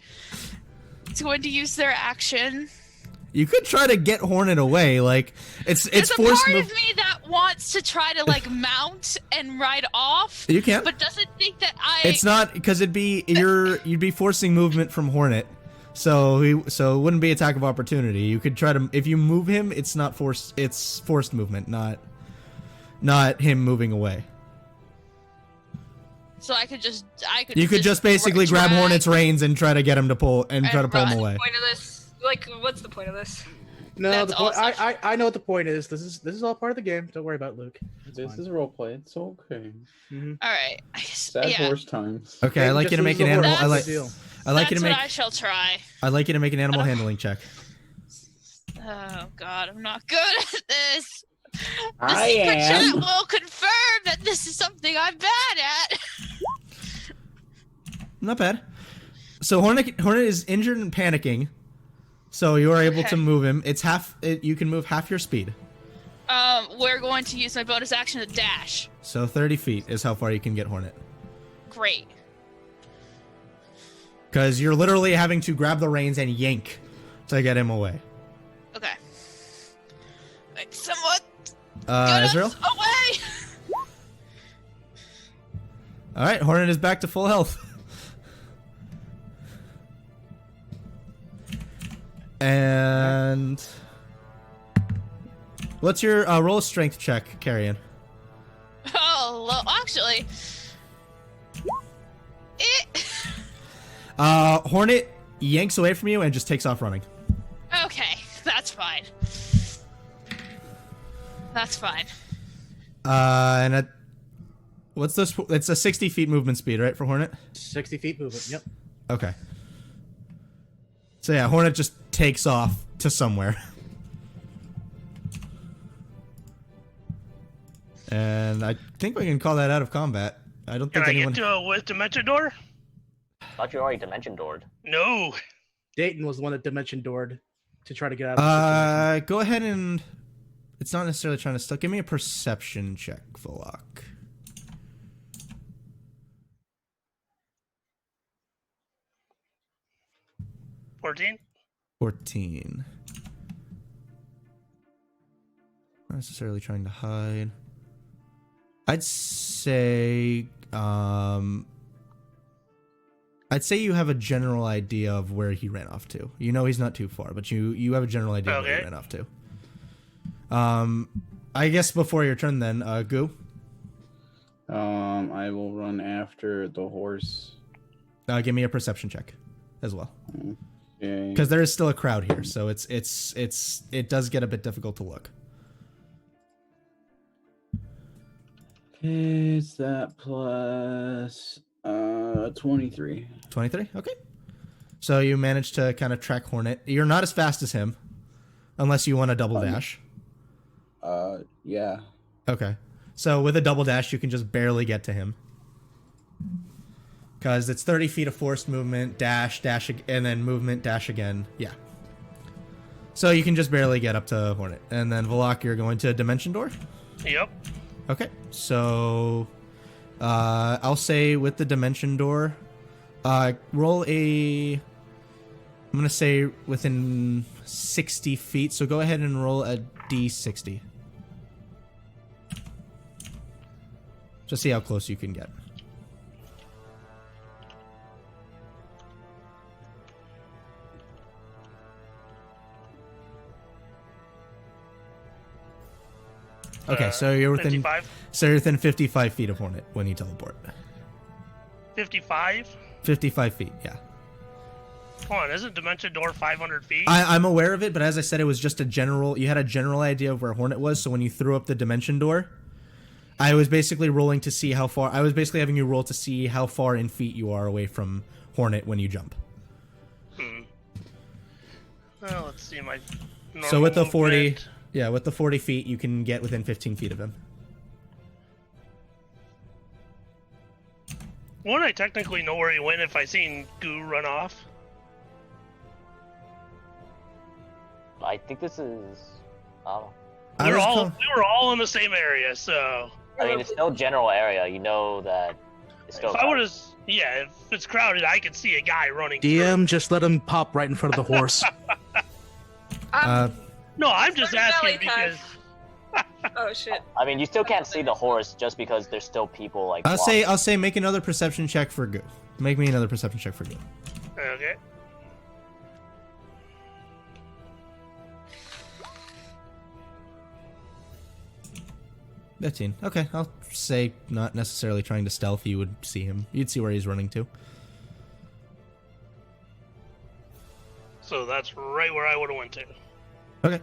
it's going to use their action. You could try to get Hornet away. Like it's There's a forced. part of me that wants to try to like mount and ride off. You can't. But doesn't think that I. It's not because you'd be forcing movement from Hornet, so it wouldn't be attack of opportunity. You could try to if you move him, it's not forced. It's forced movement, not him moving away. So I could. You could just basically grab Hornet's reins and try to get him to pull and try to pull him away. Point of this, like, what's the point of this? No, That's the point. also- I know what the point is. This is all part of the game. Don't worry about it, Luke. This is roleplay. It's okay. Mm-hmm. All right. I guess, Sad yeah. horse times. Okay, I like you to make an animal. I like you to That's make. what I shall try. I like you to make an animal handling check. Oh God, I'm not good at this. The I secret chat am. will confirm that this is something I'm bad at. Not bad. So Hornet is injured and panicking. So you are able to move him. It's you can move half your speed. We're going to use my bonus action to dash. So 30 feet is how far you can get Hornet. Great. Because you're literally having to grab the reins and yank to get him away. Okay. Like somewhat. Get Israel? us away. All right, Hornet is back to full health. And what's your roll a strength check, Carrion? Oh, well, actually, Hornet yanks away from you and just takes off running. Okay, that's fine. That's fine. And what's this? It's a 60 feet movement speed, right, for Hornet? 60 feet movement. Yep. Okay. So yeah, Hornet just takes off to somewhere. And I think we can call that out of combat. I don't Can think I anyone... get to a with Dimension Door? Thought you already dimension doored. No. Dayton was the one that dimension doored to try to get out of the situation. Go ahead and... It's not necessarily trying to steal. Give me a perception check, Volok. 14. Not necessarily trying to hide. I'd say you have a general idea of where he ran off to. You know he's not too far, but you have a general idea of where he ran off to. I guess before your turn then, Goo. I will run after the horse. Give me a perception check as well. Okay. Because there is still a crowd here, so it does get a bit difficult to look. Is that plus 23? 23? Okay. So you managed to kind of track Hornet. You're not as fast as him, unless you want a double dash. Yeah. Okay. So with a double dash, you can just barely get to him. Because it's 30 feet of forced movement, dash, and then movement, dash again. Yeah. So you can just barely get up to Hornet. And then Volok, you're going to Dimension Door? Yep. Okay. So I'll say with the dimension door, roll a. I'm gonna say within 60 feet. So go ahead and roll a d60. Just see how close you can get. Okay, so you're within 55? So you're within 55 feet of Hornet when you teleport. 55? 55 feet, yeah. Come on, isn't Dimension Door 500 feet? I'm aware of it, but as I said, it was just a general. You had a general idea of where Hornet was. So when you threw up the dimension door, I was basically rolling to see how far. I was basically having you roll to see how far in feet you are away from Hornet when you jump. Well, let's see my. So with the normal 40, movement. yeah, with the 40 feet, you can get within 15 feet of him. Wouldn't I technically know where he went if I seen Goo run off? I think this is. I don't know. I We was were all in the same area, so I mean, it's still general area. You know that it's still. if I would have, if it's crowded, I could see a guy running. DM, just let him pop right in front of the horse. No, I'm just Starting asking valley because Oh shit. I mean, you still can't see the horse just because there's still people like. I'll say make another perception check for Goo. Make me another perception check for Goo. okay. 15. Okay, I'll say not necessarily trying to stealth. You would see him. You'd see where he's running to. So that's right where I would have went to. Okay.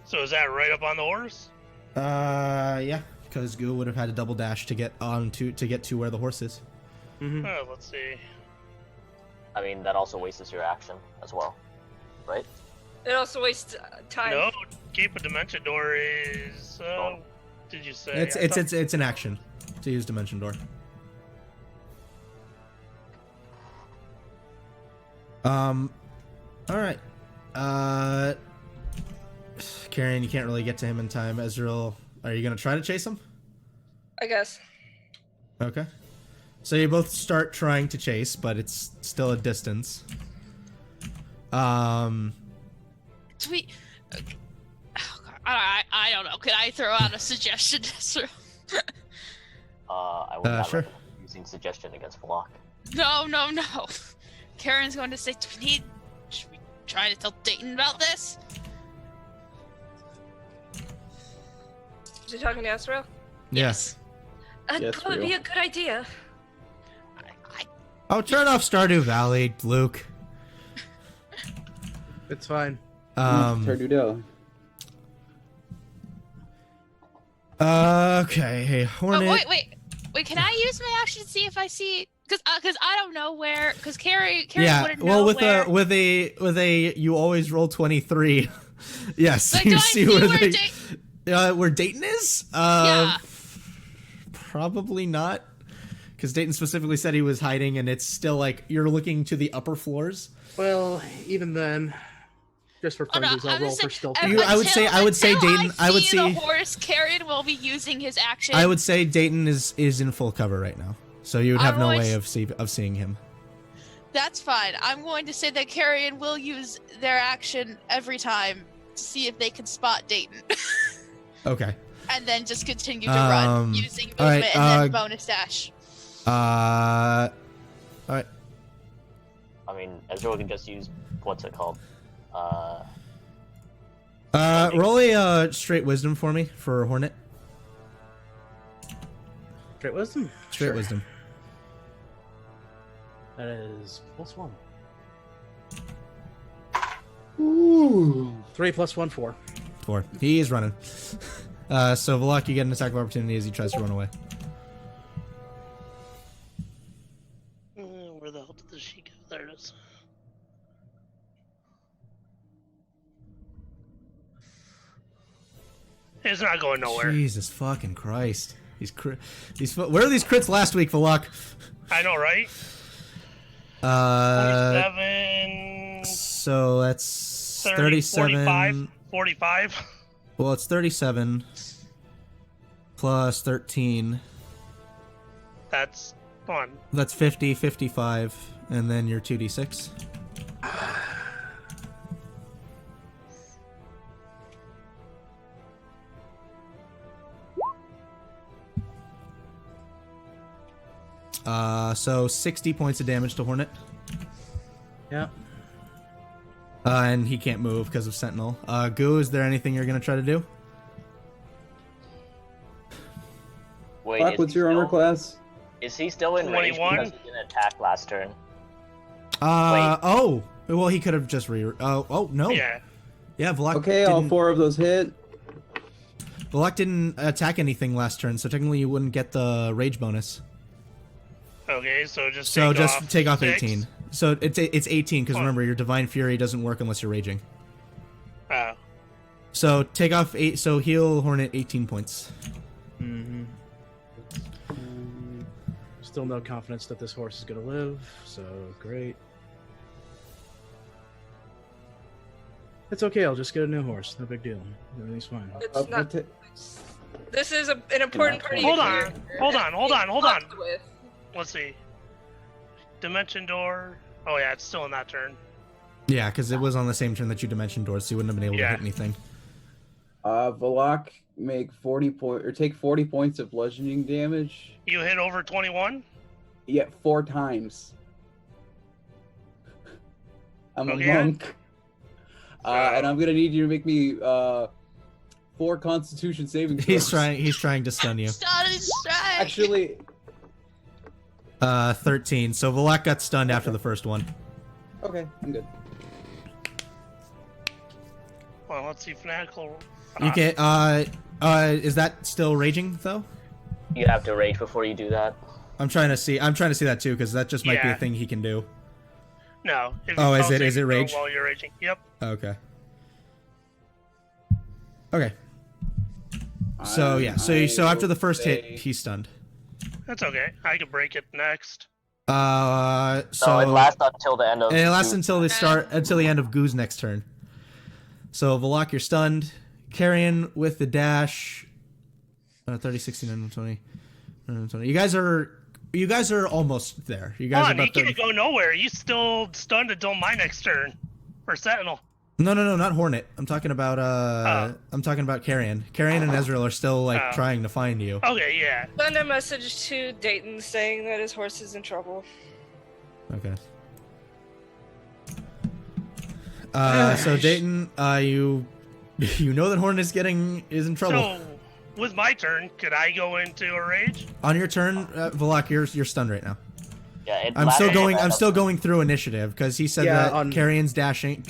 So is that right up on the horse? Yeah, because Goo would have had a double dash to get to where the horse is. Oh, let's see. I mean, that also wastes your action as well, right? It also wastes time. No, keep a dimension door is. Did you say? It's an action to use dimension door. All right. Karen, you can't really get to him in time. Ezreal, are you gonna try to chase him? I guess. Okay. So you both start trying to chase, but it's still a distance. Sweet. Oh, God. I don't know. Could I throw out a suggestion? I would not sure. recommend using suggestion against Flock. No. Karen's going to say, should we try to tell Dayton about this? Is he talking to Ezreal? Yes. That'd Yes, probably real. be a good idea. Oh, turn off Stardew Valley, Luke. It's fine. Tardudel. Okay, hey, Hornet. Oh, wait. Can I use my action to see if I see? Because I don't know where. Because Carrie Yeah, wouldn't well, know with where. with a, you always roll 23. Yes, Like, you do I see see where where where Dayton is. Yeah. Probably not, because Dayton specifically said he was hiding, and it's still like you're looking to the upper floors. Well, even then, just for Oh, no, funsies, I'll I'm roll just for saying, stealth. I would say until Dayton- I would see the say- horse. Karen will be using his action. I would say Dayton is in full cover right now, so you would have no way of seeing him. That's fine. I'm going to say that Carrion will use their action every time to see if they can spot Dayton. Okay. And then just continue to run using movement all right, and then bonus dash. All right. I mean, Ezreal can just use what's it called? Roll a straight wisdom for me for Hornet. Straight wisdom? Straight Sure. wisdom. That is +1. Ooh. 3 + 1, 4. 4. He is running. So Valak, you get an attack of opportunity as he tries to run away. Where the hell did the sheet go? There it is. It's not going nowhere. Jesus fucking Christ. Where are these crits last week, Valak? I know, right? 47, So that's 30, 37. 45. Well, it's 37. plus 13. That's fun. That's 50, 55, and then your 2d6. So 60 points of damage to Hornet. Yeah. And he can't move because of Sentinel. Goo, is there anything you're going to try to do? Wait, Fuck, what's your armor class? Is he still in range 21? because he didn't attack last turn? Oh. Well, he could have just oh, no. Yeah. Yeah, Vlak Okay, all 4 of those hit. Vlak didn't attack anything last turn, so technically you wouldn't get the rage bonus. Okay, so just Take off 6. 18. So it's 18 because remember your Divine Fury doesn't work unless you're raging. Oh. So take off 8. So heal Hornet 18 points. Mm-hmm. Still no confidence that this horse is gonna live, so great. It's okay, I'll just get a new horse. No big deal. Everything's fine. It's not. This is an important part of Hold your on, character. hold on. With. Let's see. Dimension Door. Oh yeah, it's still in that turn. Yeah, because it was on the same turn that you Dimension Doors, so you wouldn't have been able to hit anything. Valak make 40 or take 40 points of bludgeoning damage. You hit over 21? Yeah, 4 times. I'm Okay. a monk. And I'm gonna need you to make me 4 Constitution saving throws. He's trying to stun you. Starting strike. Actually, 13. So Valak got stunned after the first one. okay, I'm good. Well, let's see. Fanatical. You can is that still raging though? You have to rage before you do that. I'm trying to see that too because that just might be a Yeah. thing he can do. No. If Oh, you is fail it saving rage? throw while you're raging. Yep. Okay. Okay. So yeah, so after the first hit, he's stunned. That's okay. I can break it next. So it lasts until the end of. and it lasts until the end of Goo's next turn. So Valak, you're stunned. Carrion with the dash. 30, 60, 20, 20. You guys are almost there. You guys Come are on, about you 30. can't go nowhere. You still stunned until my next turn. Or Sentinel. No, not Hornet. I'm talking about Carrion. Carrion and Ezreal are still trying to find you. Okay, yeah. Send a message to Dayton saying that his horse is in trouble. Okay. So Dayton, you know that Hornet is in trouble. So, with my turn, could I go into a rage? On your turn, Valak, you're stunned right now. Yeah, I'm still going through initiative because he said that Carrion's dashing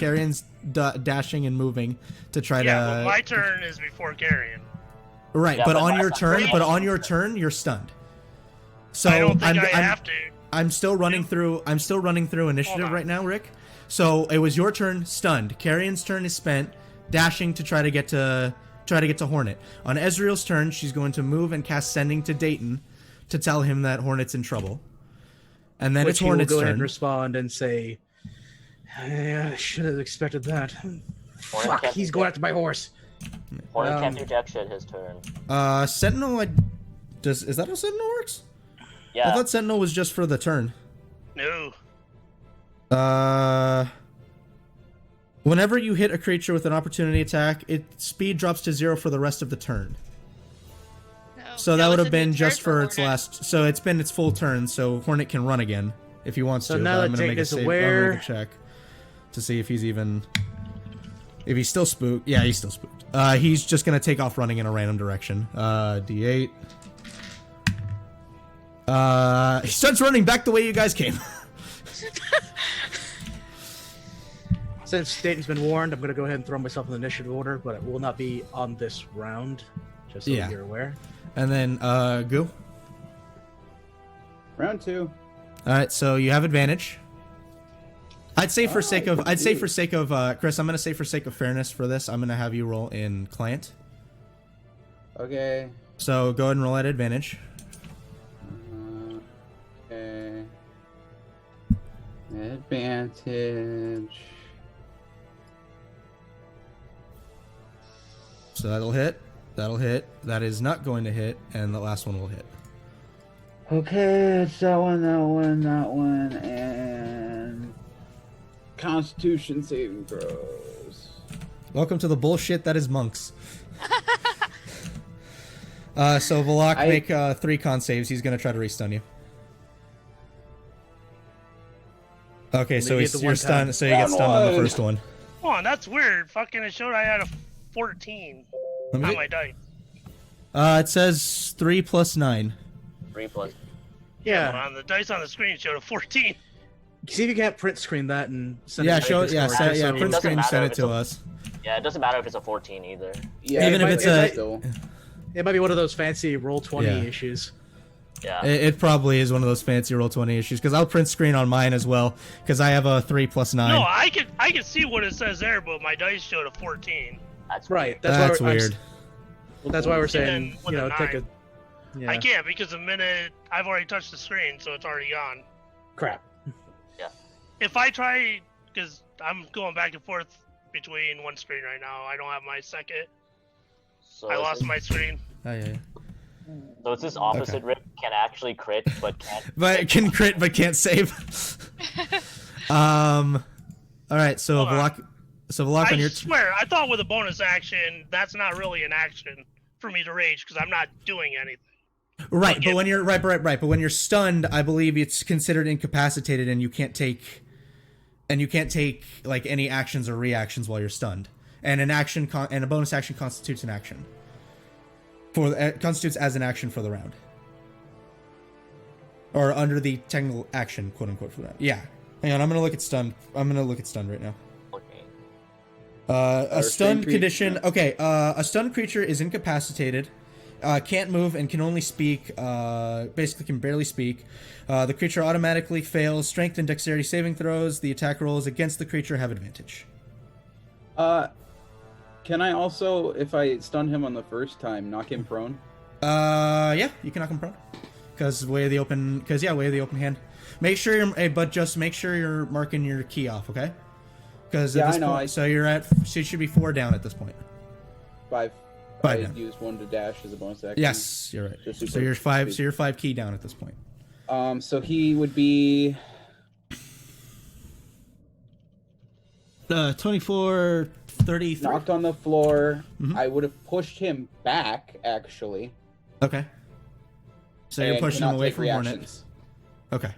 and moving to try to. Yeah, well, my turn is before Carrion. Right, Yeah, but but on my- your turn, you're stunned. So I don't think I I'm have to. I'm still running through initiative right now, Rick. So it was your turn, stunned. Carrion's turn is spent, dashing to try to get to Hornet. On Ezreal's turn, she's going to move and cast Sending to Dayton to tell him that Hornet's in trouble. And then it's Hornet's go ahead turn. and respond and say, I should have expected that. Fuck, can't he's do going that. after my horse. Hornet can't do jack shit his turn. Sentinel, is that how Sentinel works? Yeah. I thought Sentinel was just for the turn. No. Whenever you hit a creature with an opportunity attack, its speed drops to 0 for the rest of the turn. No, So that would have been was a just turn for its Hornet. last. So it's been its full turn. So Hornet can run again if he wants So to. now but that I'm gonna make Dayton a is save. I'm aware- gonna make a check to see if he's even. If he's still spooked. Yeah, he's still spooked. He's just gonna take off running in a random direction. D8. He starts running back the way you guys came. Since Dayton's been warned, I'm going to go ahead and throw myself in the initiative order, but it will not be on this round, just so Yeah. you're aware. And then Goo. Round 2. All right, so you have advantage. I'd say for sake of Chris, I'm gonna say for sake of fairness for this, I'm gonna have you roll in client. Okay. So go ahead and roll at advantage. Okay. Advantage. So that'll hit. That'll hit. That is not going to hit, and the last one will hit. Okay, it's that one, and Constitution saving throws. Welcome to the bullshit that is monks. So Valak, make 3 con saves. He's gonna try to restun you. Okay, so you're stunned. So you get stunned on the first one. Come on, that's weird. Fucking it showed I had a 14 on my dice. It says 3 plus 9. 3 plus. Yeah. On the dice on the screen showed a 14. See if you can't print screen that and send Yeah, it. show it. Yeah, It print doesn't screen, matter send if it it's to a- us. Yeah, it doesn't matter if it's a 14 either. Yeah, Even if it's still. It might be one of those fancy roll 20 Yeah. issues. Yeah. It probably is one of those fancy roll 20 issues because I'll print screen on mine as well because I have a 3 plus 9. No, I can see what it says there, but my dice showed a 14. That's Right. That's why weird. Well, that's why we're And saying, with you a know, take a. 9. Yeah. I can't because the minute I've already touched the screen, so it's already gone. Crap. If I try, because I'm going back and forth between one screen right now, I don't have my second. So I lost my screen. Oh, yeah. So it's this opposite Okay. rip can actually crit, but can't. But can crit, but can't save. All right, so Hold on. Valak. So Valak I on your. swear, I thought with a bonus action, that's not really an action for me to rage because I'm not doing anything. Right, but when you're right, but when you're stunned, I believe it's considered incapacitated, and you can't take like any actions or reactions while you're stunned. And an action and a bonus action constitutes an action. Constitutes as an action for the round. Or under the technical action, quote unquote, for that. Yeah. Hang on, I'm gonna look at stunned. I'm gonna look at stunned right now. Okay. A stunned condition. Okay, a stunned creature is incapacitated, can't move, and can only speak. Basically, can barely speak. The creature automatically fails strength and dexterity saving throws. The attack rolls against the creature have advantage. Can I also, if I stun him on the first time, knock him prone? Yeah, you can knock him prone. Way of the open hand. Make sure but just make sure you're marking your key off, okay? Because at this point, so you should be 4 down at this point. 5. 5 I down. use 1 to dash as a bonus action. Yes, you're right. Just So you're 5. So you're 5 key down at this point. So he would be 24, 33. knocked on the floor. Mhm. I would have pushed him back, actually. Okay. So you're and pushing cannot him away take from Hornet. reactions. Okay.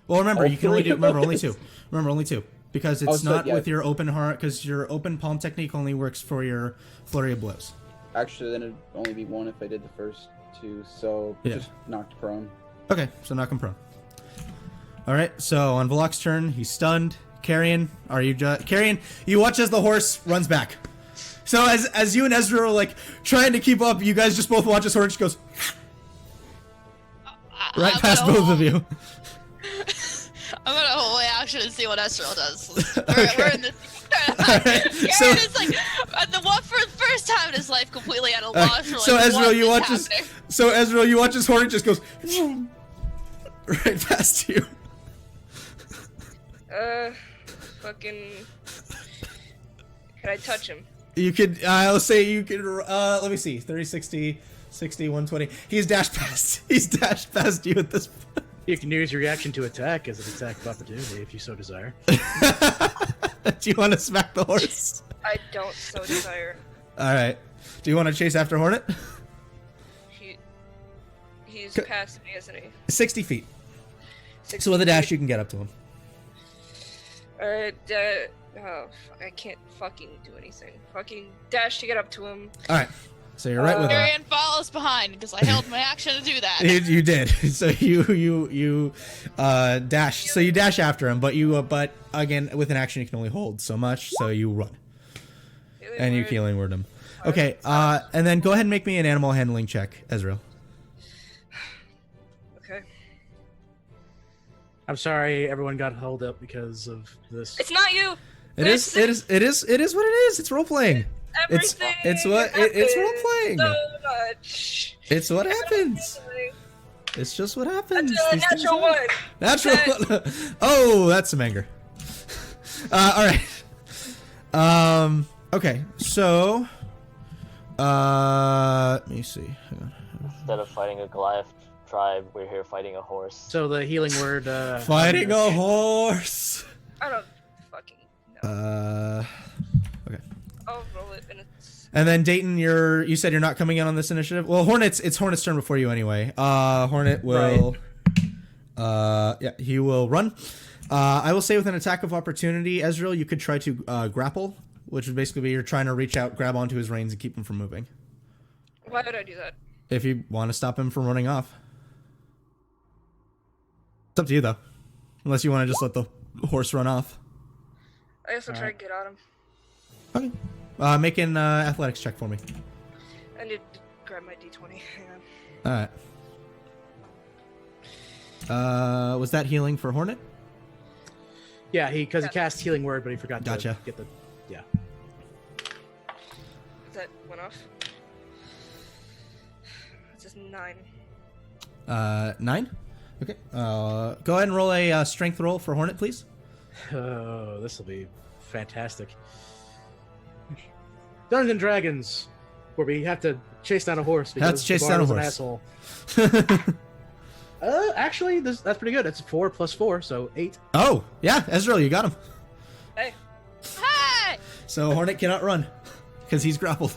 Well, remember, All you can only three do. of Remember, only those. 2. Remember, only 2. Because it's so, not yeah. with your open heart. Because your open palm technique only works for your flurry of blows. Actually, then it'd only be 1 if I did the first 2. So Yeah. just knocked prone. Okay, so knock him prone. All right. So on Valak's turn, he's stunned. Carrion, are you Carrion? You watch as the horse runs back. So as you and Ezra are like trying to keep up, you guys just both watch as horse just goes right past both of you. I'm gonna hold my action and see what Ezreal does. Okay. We're in this. Alright, so- Aaron is like the one for the first time in his life, completely at a loss. For, like, so Ezra, what you is watch happening. you watch as hornet just goes right past you. Fucking. Can I touch him? You could, I'll say you could, let me see, 30, 60, 60, 120. He's dashed past you at this point. You can use your reaction to attack as an attack of opportunity if you so desire. Do you want to smack the horse? I don't so desire. Alright. Do you want to chase after Hornet? He's past me, isn't he? 60 feet. So with a dash, you can get up to him. Alright, I can't fucking do anything. Fucking dash to get up to him. Alright. So you're right with him. Arian follows behind because I held my action to do that. You did. So you dash. So you dash after him, but again, with an action you can only hold so much, so you run. And you healing word him. Okay, and then go ahead and make me an animal handling check, Ezreal. Okay. I'm sorry everyone got held up because of this. It's not you! It is what it is. It's role playing. Everything It's role playing. so much. It's what happens. It's just what happens. That's a These things natural happen. one. Natural one. Oh, that's some anger. All right. Okay, so Let me see. Hang on. Instead of fighting a Goliath tribe, we're here fighting a horse. So the healing word. Fighting a horse. I don't fucking know. Okay. I'll roll it, and it's. And then Dayton, you said you're not coming in on this initiative. Well, it's Hornet's turn before you anyway. Hornet will. Yeah, he will run. I will say with an attack of opportunity, Ezreal, you could try to grapple, which would basically be you're trying to reach out, grab onto his reins, and keep him from moving. Why would I do that? If you want to stop him from running off. It's up to you, though. Unless you want to just let the horse run off. I guess I'll try to get on him. Okay. Make an athletics check for me. I need to grab my d20. Hang on. Alright. Was that healing for Hornet? Yeah, because he cast healing word, but he forgot Gotcha. to get the. Yeah. That went off. It's just 9. 9? Okay. Go ahead and roll a strength roll for Hornet, please. Oh, this will be fantastic. Dungeons and Dragons, where we have to chase down a horse because Have to chase the down a bard was an horse. asshole. Actually, that's pretty good. It's 4 plus 4, so 8. Oh, yeah, Ezreal, you got him. Hey. Hey! So Hornet cannot run because he's grappled.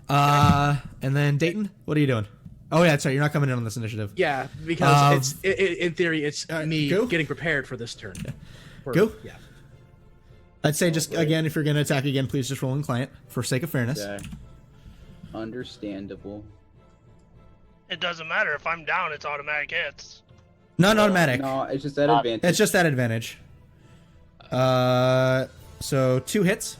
And then Dayton, what are you doing? Oh yeah, that's right. You're not coming in on this initiative. Yeah, because in theory, it's me Go? getting prepared for this turn. Go? Yeah. I'd say just again, if you're going to attack again, please just roll in client for sake of fairness. Okay. Understandable. It doesn't matter if I'm down; it's automatic hits. Not automatic. No, it's just that advantage. It's just that advantage. So 2 hits.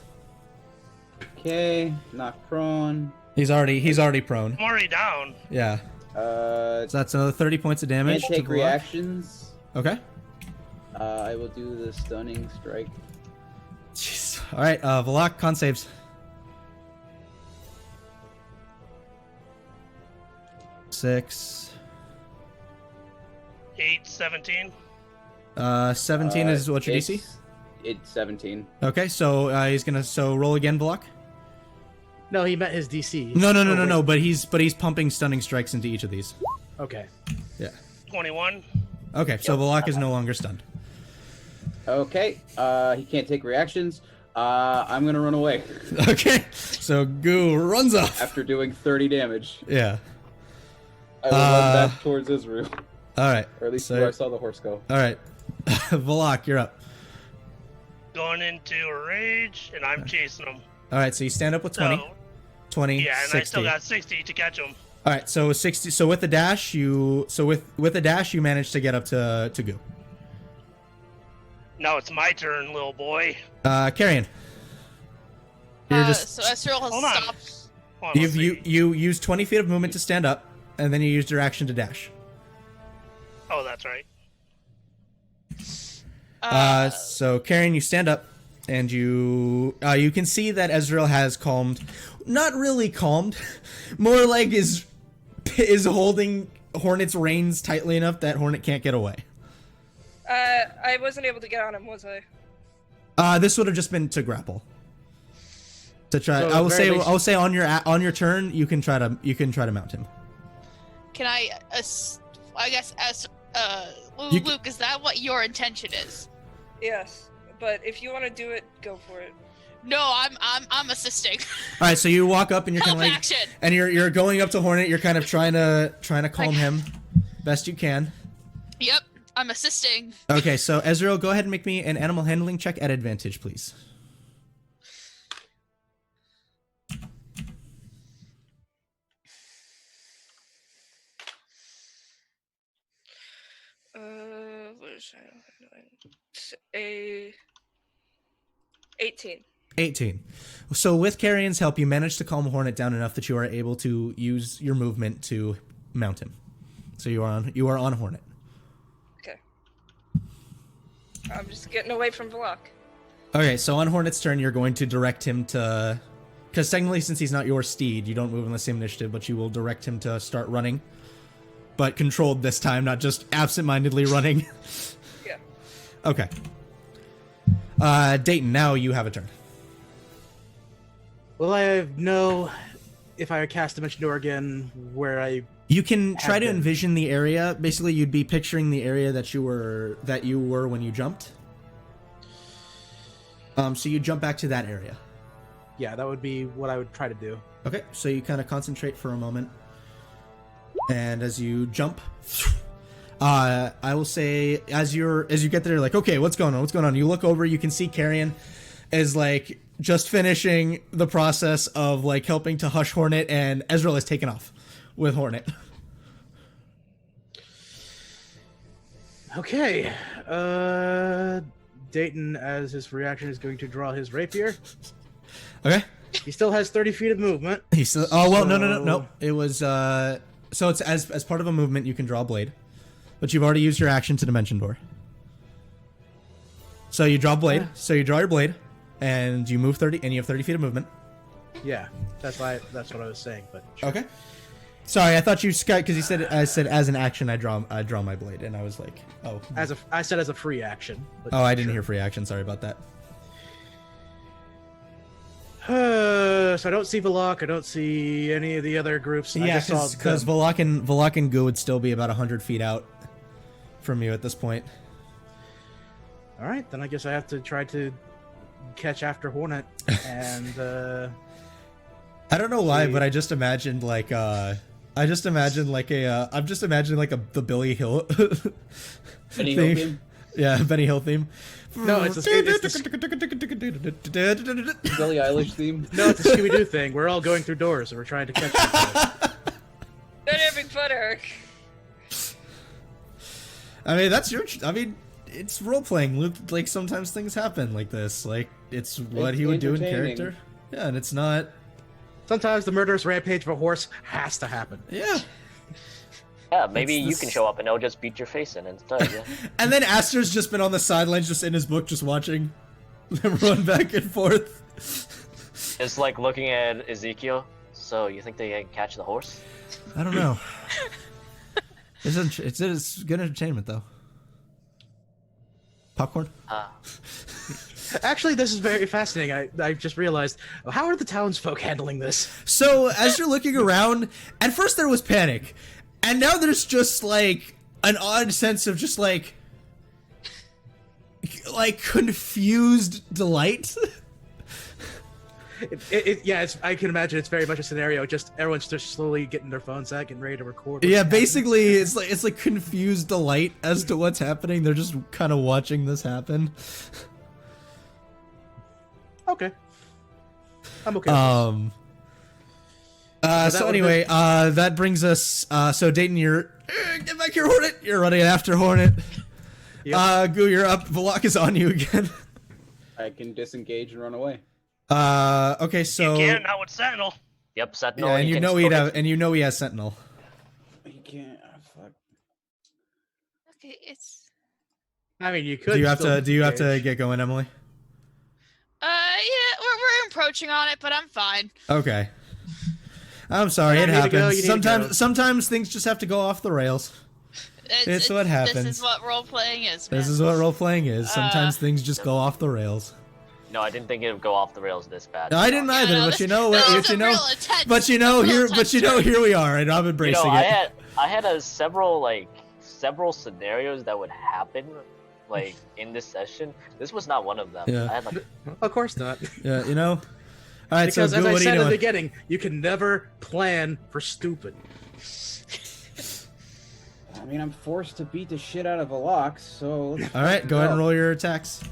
Okay, knock prone. He's already prone. I'm already down. Yeah. So So that's another 30 points of damage. can't to take Vlog. reactions. Okay. I will do the stunning strike. Jeez. All right, Valak, con saves. 6. 8, 17. 17 is what your DC? It's 17. Okay, so he's gonna roll again, Valak. No, he met his DC. No. But he's pumping stunning strikes into each of these. Okay. Yeah. 21. Okay, so Valak is no longer stunned. Okay, he can't take reactions. I'm gonna run away Okay, so Goo runs off. after doing 30 damage. Yeah. I will run back towards Israel, All right. or at least So- where I saw the horse go. All right. Valak, you're up. Going into a rage, and I'm chasing him. All right, so you stand up with 20. So, 20, yeah, and 60. I still got 60 to catch him. All right, so 60. So with the dash, you managed to get up to Goo. Now it's my turn, little boy. Carrion. You're So Ezreal has Hold on. stopped. Hold on, let's see. you used 20 feet of movement to stand up, and then you used your action to dash. Oh, that's right. So Carrion, you stand up, and you can see that Ezreal has calmed. Not really calmed, more like is holding Hornet's reins tightly enough that Hornet can't get away. I wasn't able to get on him, was I? This would have just been to grapple. To try, So I will very say, least- I'll say on your turn, you can try to mount him. Can I? I guess as You c- Luke, is that what your intention is? Yes, but if you want to do it, go for it. No, I'm assisting. All right, so you walk up and you're kind Help of like, action. and you're going up to Hornet. You're kind of trying to calm him, best you can. Yep, I'm assisting. Okay, so Ezreal, go ahead and make me an animal handling check at advantage, please. What is a 18. 18. So with Carrion's help, you managed to calm Hornet down enough that you are able to use your movement to mount him. So you are on Hornet. Okay. I'm just getting away from Valak. Okay, so on Hornet's turn, you're going to direct him to... Because technically, since he's not your steed, you don't move in the same initiative, but you will direct him to start running. But controlled this time, not just absent-mindedly running. Yeah. Okay. Dayton, now you have a turn. Will I know if I cast Dimension Door again where I... You can try to been. envision the area. Basically, you'd be picturing the area that you were when you jumped. So you jump back to that area. Yeah, that would be what I would try to do. Okay, so you kind of concentrate for a moment, and as you jump, I will say as you get there, like, okay, what's going on? What's going on? You look over, you can see Carrion is like just finishing the process of like helping to hush Hornet, and Ezreal has taken off with Hornet. Okay, Dayton, as his reaction, is going to draw his rapier. Okay. He still has 30 feet of movement. He's still, oh well, no. It was so it's as part of a movement you can draw a blade, but you've already used your action to Dimension Door. So you draw blade. So you draw your blade, and you move 30, and you have 30 feet of movement. Yeah, that's what I was saying. But sure. Okay. Sorry, I thought you because you said I said as an action I draw my blade, and I was like, oh. I said as a free action. But oh, I didn't hear free action. Sorry about that. So I don't see Valak. I don't see any of the other groups. Yeah, because Valak and Goo would still be about 100 feet out from you at this point. All right, then I guess I have to try to catch after Hornet, and I don't know why, but I just imagined like the Billy Hill Benny Hill theme? Yeah, Benny Hill theme. No, it's the Billie Eilish theme. No, it's a Scooby-Doo thing. We're all going through doors, and we're trying to catch each other. Not having fun, Eric. I mean, it's role playing. Luke, like sometimes things happen like this. Like it's what he would do in character. Yeah, and it's not. Sometimes the murderous rampage of a horse has to happen. Yeah. Yeah, maybe you can show up and they'll just beat your face in instead. Yeah. And then Aster's just been on the sidelines, just in his book, just watching them run back and forth. It's like looking at Ezekiel. So you think they can catch the horse? I don't know. It's good entertainment though. Popcorn. Actually, this is very fascinating. I just realized, how are the townsfolk handling this? So as you're looking around, at first there was panic. And now there's just like an odd sense of just like confused delight. I can imagine it's very much a scenario. Just everyone's just slowly getting their phones out, getting ready to record. Yeah, basically it's like confused delight as to what's happening. They're just kind of watching this happen. Okay, I'm okay. So anyway, that brings us. So Dayton, you're get back here, Hornet. You're running after Hornet. Yep. Goo, you're up. Valak is on you again. I can disengage and run away. Okay, so You can't, not with Sentinel. Yep, Sentinel. yeah, and you know he has Sentinel. You can't. Oh, fuck. Okay, it's. I mean, you could. Do you have to get going, Emily? Yeah, we're approaching on it, but I'm fine. Okay. I'm sorry, it happens. Sometimes things just have to go off the rails. It's what happens. This is what role playing is. Man. This is what role playing is. Sometimes things just go off the rails. No, I didn't think it would go off the rails this bad. No, I didn't either. No, but you know, here here we are, and I'm embracing it. I had several scenarios that would happen, like in this session. This was not one of them. Yeah. I had Of course not. Yeah, you know. All right, Because so as Goo, I what are said you in the doing? beginning, you can never plan for stupid. I mean, I'm forced to beat the shit out of a lock, so. All right, go ahead and roll your attacks.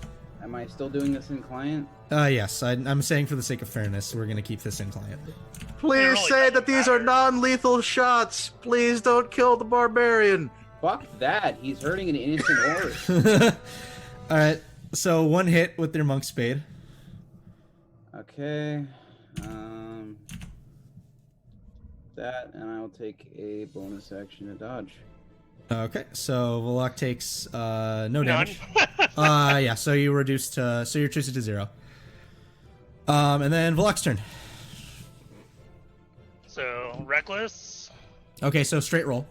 Am I still doing this in client? Yes, I'm saying for the sake of fairness, we're gonna keep this in client. Please say that these are non-lethal shots. Please don't kill the barbarian. Fuck that! He's hurting an innocent horse. All right, so one hit with their monk spade. Okay. That, and I'll take a bonus action to dodge. Okay, so Valak takes no damage. Yeah, so you're reduced to 0. And then Valak's turn. So, Reckless. Okay, so straight roll.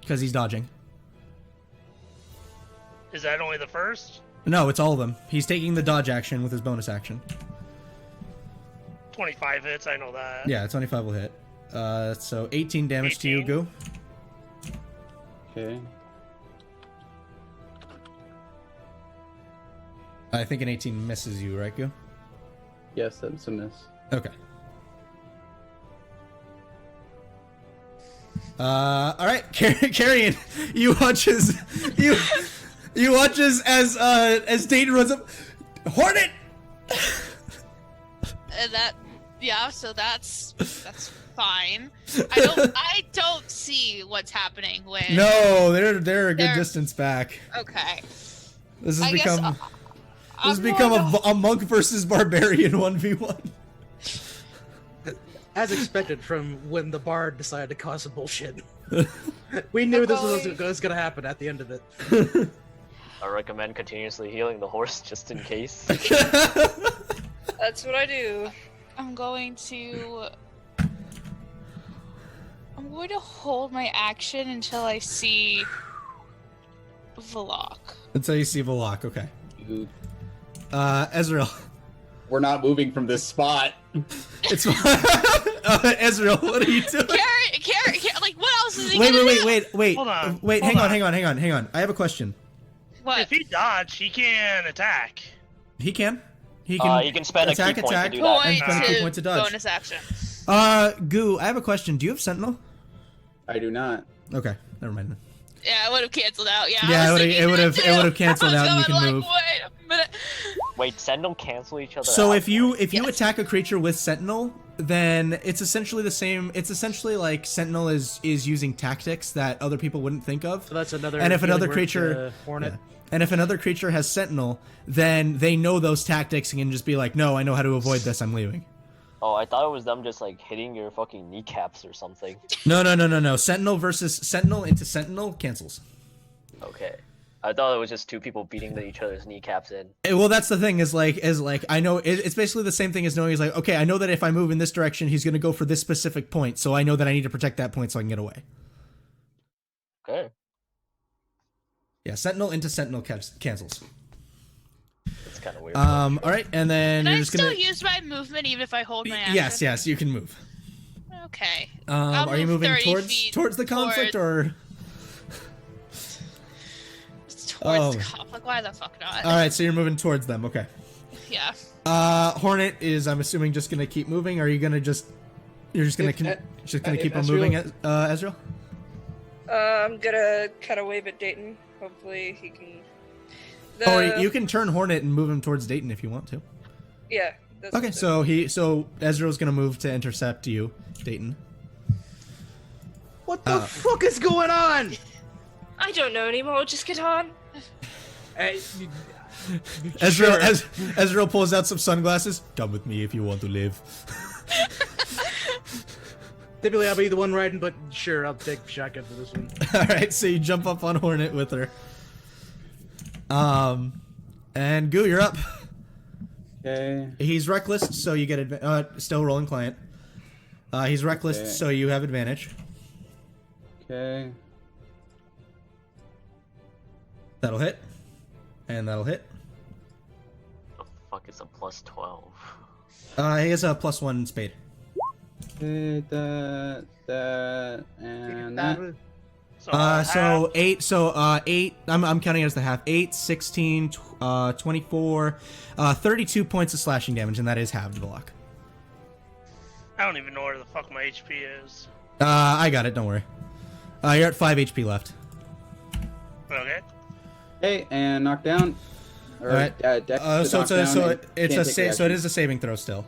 Because he's dodging. Is that only the first? No, it's all of them. He's taking the dodge action with his bonus action. 25 hits, I know that. Yeah, 25 will hit. So 18 damage to you, 18. Goo. Okay. I think an 18 misses you, right, Goo? Yes, that's a miss. Okay. All right, Carrion, you watch as Dayton runs up. Hornet. So that's fine. I don't see what's happening when. No, they're a good distance back. Okay. This has I become guess, a monk versus barbarian 1v1. As expected from when the bard decided to cause some bullshit. We knew this was going to happen at the end of it. I recommend continuously healing the horse just in case. That's what I do. I'm going to hold my action until I see Valak. Until you see Valak, okay. You- Ezreal. We're not moving from this spot. It's Ezreal, what are you doing? Carry, like what else is he gonna do? Wait. Hold on, Wait, hold hang on. I have a question. What? If he dodge, he can attack. He can He can spend a key point to do that. and spend a key point to dodge. Bonus action. Goo, I have a question. Do you have Sentinel? I do not. Okay, never mind. Yeah, it would have canceled out. Yeah, Yeah, I was it thinking would have that too. canceled I was out and you going can like, move. Wait a minute. Wait, Sentinel cancel each other So out? if you Yes. attack a creature with Sentinel, then it's essentially the same. It's essentially like Sentinel is using tactics that other people wouldn't think of. So that's another. And if another healing word creature, to Hornet. yeah. And if another creature has Sentinel, then they know those tactics and can just be like, "No, I know how to avoid this. I'm leaving." Oh, I thought it was them just like hitting your fucking kneecaps or something. No. Sentinel into Sentinel cancels. Okay. I thought it was just two people beating each other's kneecaps in. Well, that's the thing is like I know it's basically the same thing as knowing he's like, okay, I know that if I move in this direction, he's gonna go for this specific point, so I know that I need to protect that point so I can get away. Okay. Yeah, Sentinel into Sentinel cancels. It's kind of weird. All right, and then Can you're I just still gonna. use my movement even if I hold my action? Yes, you can move. Okay. Are you move moving 30 feet towards the conflict or? Towards the conflict. Why the fuck not? All right, so you're moving towards them. Okay. Yeah. Hornet is, I'm assuming, just gonna keep moving. Or are you gonna just? You're just gonna If keep on Ezreal- moving, Ezreal? I'm gonna kind of wave at Dayton. Hopefully he can. Or you can turn Hornet and move him towards Dayton if you want to. Yeah. That's Okay, so Ezreal's gonna move to intercept you, Dayton. What the fuck is going on? I don't know anymore. Just get on. Hey, Ezreal pulls out some sunglasses. Come with me if you want to live. Typically, I'll be the one riding, but sure, I'll take shotgun for this one. All right, so you jump up on Hornet with her. And Goo, you're up. Okay. He's reckless, so you get still rolling client. He's reckless, Okay. so you have advantage. Okay. That'll hit, and that'll hit. The fuck is a plus 12? He has a +1 spade. Okay, that, and that. So 8. So 8. I'm counting it as the half. 8, 16, 24, 32 points of slashing damage, and that is halved block. I don't even know where the fuck my HP is. I got it. Don't worry. You're at 5 HP left. Okay. Okay, and knock down. Or, Alright. Dex to knock down and it's can't a take so it reactions. is a saving throw still.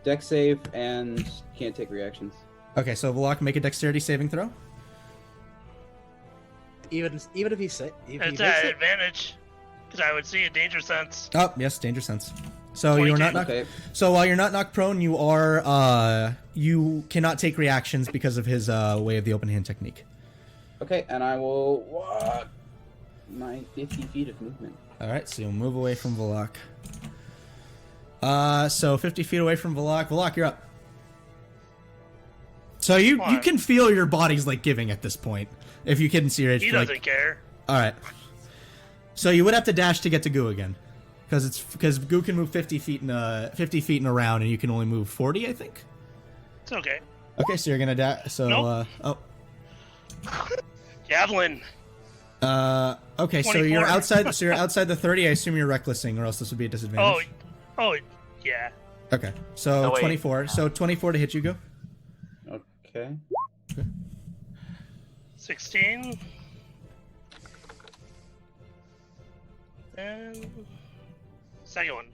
Dex save and can't take reactions. Okay, so Valak, make a dexterity saving throw. Even if he's sick, if he It's makes at it, advantage. Because I would see a danger sense. Oh, yes, danger sense. So you're not 22. knocked. Okay. So while you're not knocked prone, you are you cannot take reactions because of his way of the open hand technique. Okay, and I will walk my 50 feet of movement. All right, so you'll move away from Valak. So 50 feet away from Valak. Valak, you're up. So you can feel your body's like giving at this point. If you couldn't see your HP. He doesn't care. All right. So you would have to dash to get to Goo again, because Goo can move 50 feet in a round, and you can only move 40, I think. It's okay. Okay, so you're gonna die. So Nope. Javelin. Okay, so 24. you're outside. So you're outside the 30. I assume you're recklessing, or else this would be a disadvantage. Oh, yeah. Okay, so Oh, wait. 24. So 24 to hit you, Go. Okay. 16. And second one.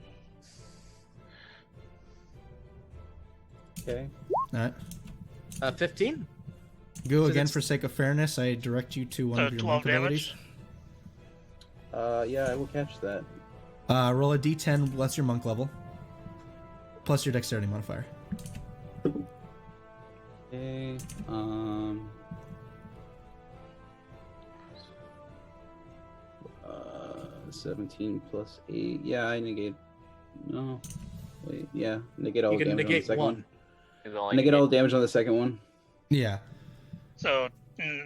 Okay. All right. 15. Go So again that's- for sake of fairness. I direct you to one So of your 12 monk abilities. damage. Yeah, I will catch that. Roll a d10 plus your monk level, plus your dexterity modifier. Okay. 17 plus 8. Yeah, I negate. No. Wait, yeah. Negate all You can damage on the negate second one. one. You can only Negate all damage on the second one. Yeah. So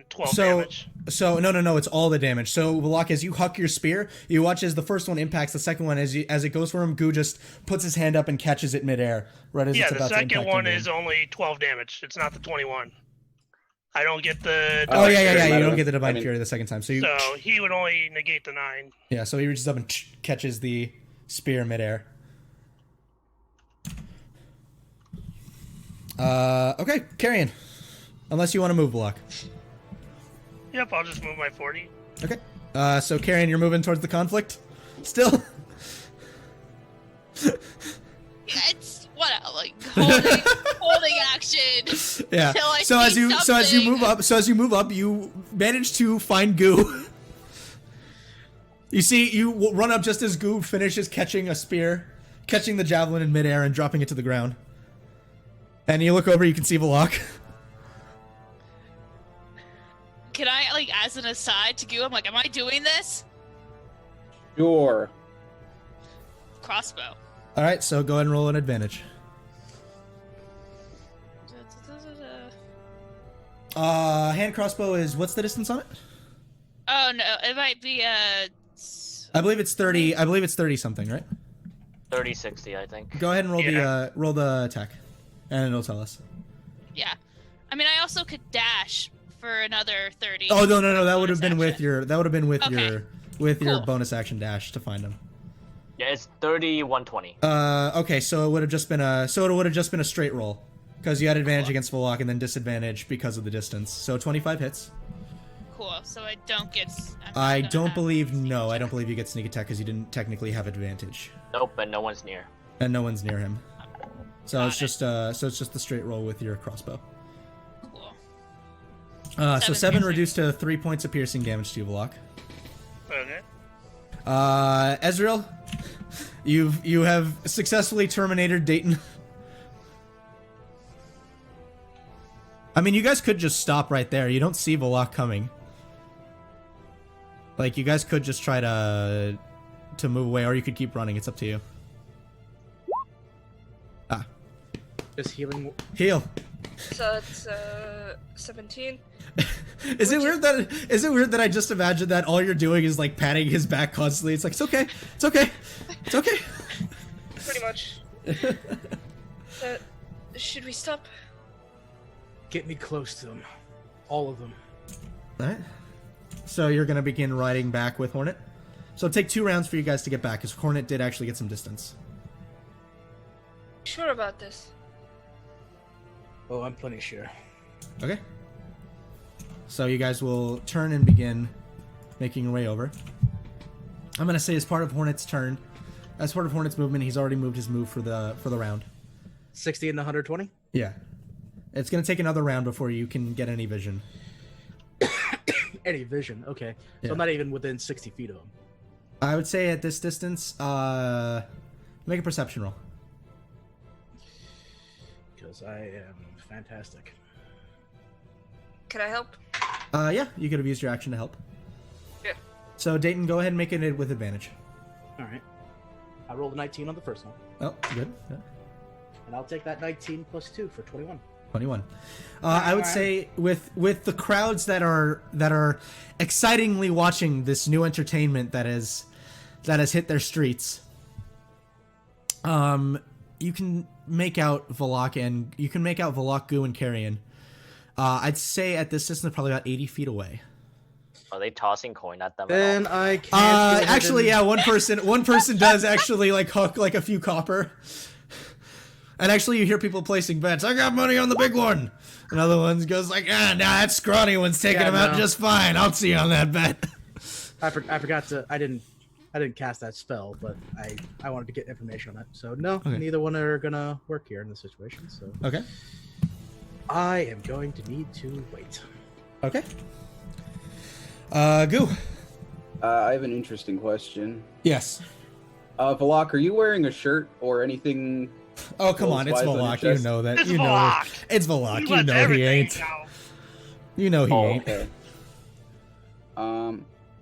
12 So- damage. So no, it's all the damage. So Valak, as you huck your spear, you watch as the first one impacts the second one. As it goes for him, Goo just puts his hand up and catches it midair, right as Yeah, it's the about to second impact one him. is only 12 damage. It's not the 21. I don't get the. Oh yeah. Doesn't You matter. don't get the divine I mean- fury the second time. So you, So he would only negate the 9. yeah. So he reaches up and catches the spear midair. Okay, Carrion. Unless you want to move, Valak. Yep, I'll just move my 40. Okay. So Carrion, you're moving towards the conflict. Still. It's whatever, like holding action. Yeah. Till I So as see you something. move up, you manage to find Goo. You see, you run up just as Goo finishes catching a spear, catching the javelin in midair and dropping it to the ground. And you look over, you can see Valak. Can I, like, as an aside to Goo, I'm like, am I doing this? Sure. Crossbow. All right, so go ahead and roll an advantage. Hand crossbow is what's the distance on it? Oh no, it might be I believe it's 30. I believe it's 30 something, right? 30-60, I think. Go ahead and roll Yeah. roll the attack, and it'll tell us. yeah. I mean, I also could dash for another 30. Oh no! That would bonus have been with action. your. That would have been with Okay. your Cool. bonus action dash to find him. Yeah, it's 30-120. Okay, so it would have just been a straight roll, because you had advantage against Volok and then disadvantage because of the distance. So 25 hits. Cool. So I don't get. I don't believe you get sneak attack because you didn't technically have advantage, Nope, and no one's near. and no one's near him. So Got it's just the straight roll with your crossbow. Cool. So 7 7 piercing. reduced to 3 points of piercing damage to you, Volok. Okay. Ezreal, you have successfully terminated Dayton. I mean, you guys could just stop right there. You don't see Volok coming. Like, you guys could just try to move away, or you could keep running. It's up to you. Ah, Just healing. heal. So it's 17. Is it weird that I just imagined that all you're doing is like patting his back constantly? It's like it's okay. Pretty much. Should we stop? Get me close to them. All of them. All right. So you're gonna begin riding back with Hornet. So it'll take 2 rounds for you guys to get back, because Hornet did actually get some distance. Sure about this? Oh, I'm plenty sure. Okay. So you guys will turn and begin making your way over. I'm gonna say as part of Hornet's turn, as part of Hornet's movement, he's already moved his move for the round. 60 and 120. Yeah. It's gonna take another round before you can get any vision. Any vision. Okay. So Yeah. I'm not even within 60 feet of him. I would say at this distance, make a perception roll. Because I am fantastic. Can I help? Yeah, you could have used your action to help. Yeah. So Dayton, go ahead and make it with advantage. All right. I rolled a 19 on the first one. Oh, good. Yeah. And I'll take that 19 plus 2 for 21. 21. I would say with the crowds that are excitingly watching this new entertainment that has hit their streets, You can make out Valak and you can make out Valak, Goo, and Carrion. I'd say at this distance, probably about 80 feet away. Are they tossing coin at them? Then at all? I can't. Actually, yeah, one person does actually like hook like a few copper. And actually, you hear people placing bets. I got money on the big one. Another one goes like, nah, that scrawny one's taking him out just fine. I'll see you on that bet. I forgot to. I didn't cast that spell, but I wanted to get information on it. So no, Okay. neither one are gonna work here in this situation. So Okay. I am going to need to wait. Okay. Goo. I have an interesting question. Yes. Valak, are you wearing a shirt or anything? Oh, come on, it's Clothes-wise on your Valak. You chest? know that. It's You know Valak. it's Valak. He You lets know he everything ain't. now. You know he Oh, ain't. Okay.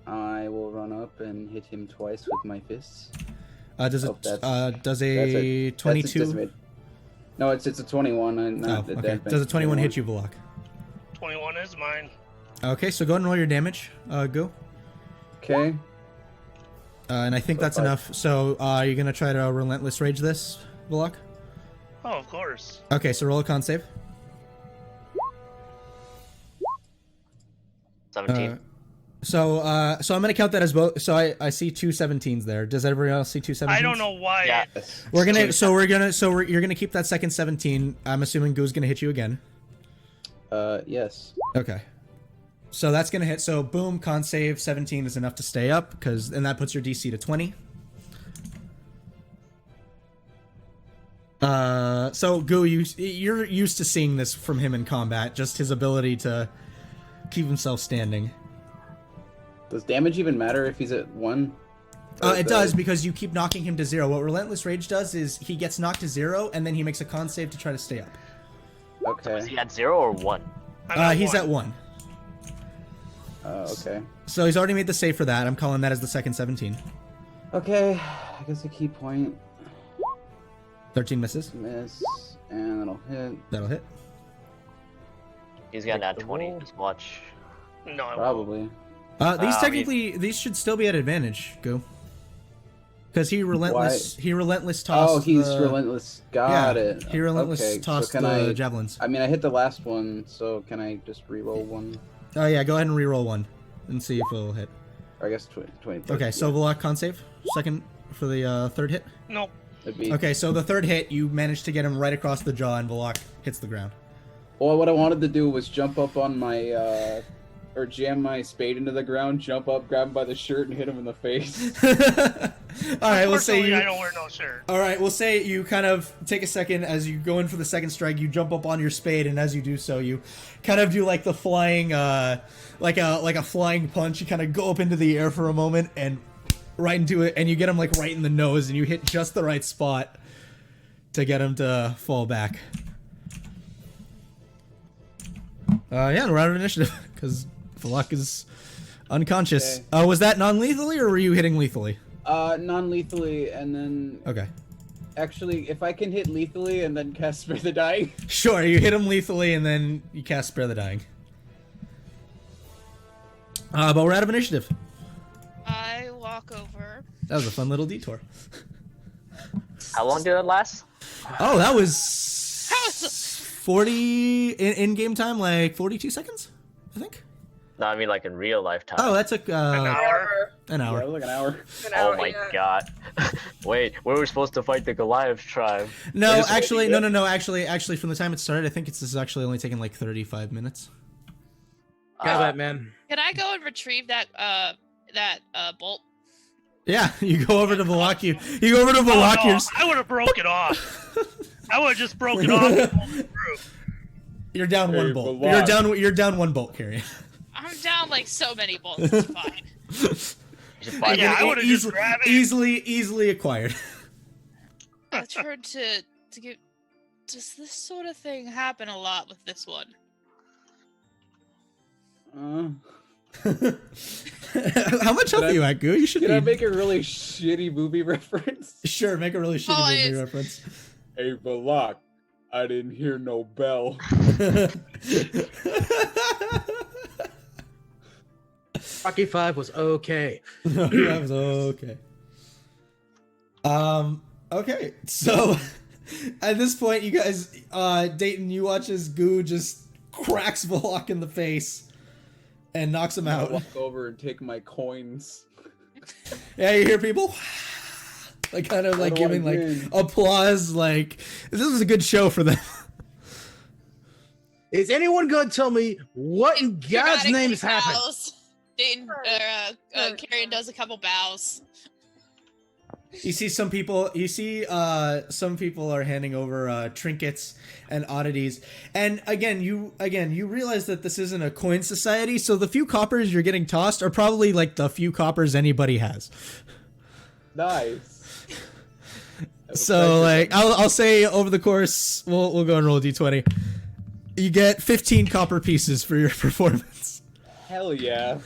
I will run up and hit him twice with my fists. Does Oh, it that's- does a 22? That's no, it's a 21. And Oh, not the okay. dead Does a bench 21 hit you, Valak? 21 is mine. Okay, so go ahead and roll your damage. Go. Okay. And I think that's Five. enough. So you're gonna try to relentless rage this, Valak? Oh, of course. Okay, so roll a con save. 17. So I'm gonna count that as both. So I see two 17s there. Does everybody else see two 17s? I don't know why. Yeah. You're gonna keep that second 17. I'm assuming Goo's gonna hit you again. Yes. Okay. So that's gonna hit. So boom, con save 17 is enough to stay up and that puts your DC to 20. So Goo, you're used to seeing this from him in combat, just his ability to keep himself standing. Does damage even matter if he's at 1? It does because you keep knocking him to 0. What Relentless Rage does is he gets knocked to 0 and then he makes a con save to try to stay up. Is Okay. he at 0 or 1? He's at 1. Okay. So he's already made the save for that. I'm calling that as the second 17. Okay. I guess a key point. 13 misses. Miss. And that'll hit. That'll hit. He's got nat the 20. roll. Just watch. No, I won't. Probably. These should still be at advantage, Go. Because he relentless tossed. Oh, he's the- relentless. Got yeah, it. He relentless Okay, tossed so can the I? javelins. I mean, I hit the last one, so can I just re-roll one? Oh yeah, go ahead and re-roll one and see if it'll hit. Or I guess 20. Okay, so Valak con save second for the third hit. Nope. It'd be, Okay, so the third hit, you managed to get him right across the jaw, and Valak hits the ground. Well, what I wanted to do was jump up on my, or jam my spade into the ground, jump up, grab him by the shirt, and hit him in the face. All right, we'll say Unfortunately, you. I don't wear no shirt. All right, we'll say you kind of take a second as you go in for the second strike. You jump up on your spade, and as you do so, you kind of do like the flying, like a flying punch. You kind of go up into the air for a moment and right into it, and you get him like right in the nose, and you hit just the right spot to get him to fall back. Yeah, round of initiative because Valak is unconscious. Okay. Was that non-lethally, or were you hitting lethally? Non-lethally, and then Okay. actually, if I can hit lethally and then cast Spare the Dying. Sure, you hit him lethally and then you cast Spare the Dying. But we're out of initiative. I walk over. That was a fun little detour. How long did it last? Oh, that was 40 in-game time, like 42 seconds, I think. No, I mean like in real life time. Oh, that took An hour. an Yeah, hour. like an hour. Oh my god. Wait, we were supposed to fight the Goliath tribe. No, Is it actually, really no. Actually, from the time it started, I think this is actually only taking like 35 minutes. Got that, man. Can I go and retrieve that bolt? Yeah, you go over to Valak. You go over to Oh, Valak. no, I would have broke it off. I would have just broke it off and pulled it through. You're down Hey, one bolt. Valak. You're down one bolt, Carrie. I'm down like so many bolts. It's fine. You should fight Yeah, the- I would've just grabbed it. Easily acquired. I tried to get. Does this sort of thing happen a lot with this one? How much health Can are you at, Goo? You should Can I be. make a really shitty movie reference? Sure, make a really shitty Oh, movie it's- reference. Hey, Valak, I didn't hear no bell. Rocky 5 was okay. That was okay. Okay, so at this point, you guys, Dayton, you watch as Goo just cracks Volok in the face and knocks him I out. walk over and take my coins. Yeah, you hear people like kind of like How do I giving like win? applause, like this was a good show for them. Is anyone going to tell me what in God's Dramatically name has happened? bows. Dayton, Carrion does a couple bows. You see some people. Some people are handing over trinkets and oddities. And again, you realize that this isn't a coin society. So the few coppers you're getting tossed are probably like the few coppers anybody has. Nice. So like, I'll say over the course, we'll go and roll a d20. You get 15 copper pieces for your performance. Hell yeah.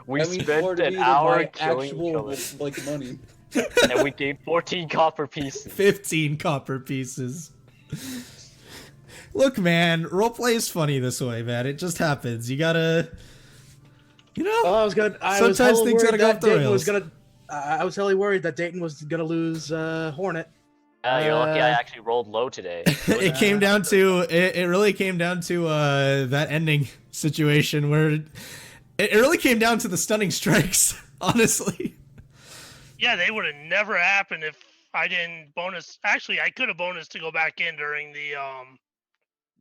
We That means spent more to me an than hour my killing each actual other, like money. and we gained 14 copper pieces. 15 copper pieces. Look, man, roleplay is funny this way, man. It just happens. You gotta, Well, I was good. Sometimes things gotta go off the rails. I was totally worried that Dayton was gonna lose Hornet. You're lucky I actually rolled low today. It came down to it really came down to that ending situation where it really came down to the stunning strikes, honestly. Yeah, they would have never happened if I didn't bonus. Actually, I could have bonus to go back in during the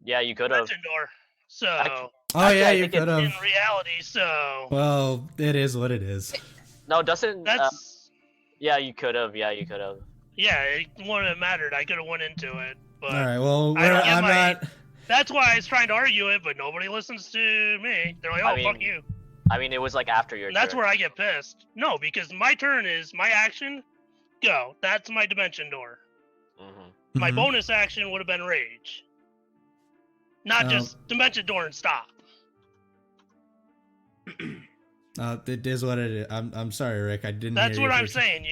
Yeah, you could have. legend door. So Oh Actually, yeah, I you think it- could in have. reality, so Well, it is what it is. No, doesn't. that's Yeah, you could have. Yeah, you could have. yeah, it wouldn't have mattered. I could have went into it, but All right. Well, I don't get I'm my- not. that's why I was trying to argue it, but nobody listens to me. They're like, "Oh, I mean, fuck you." I mean, it was like after your And that's turn. where I get pissed. No, because my turn is my action. Go. That's my dimension door. Mm-hmm. My Mhm. bonus action would have been rage. Not Oh. just dimension door and stop. It is what it is. I'm sorry, Rick. I didn't. That's hear what you I'm first. saying.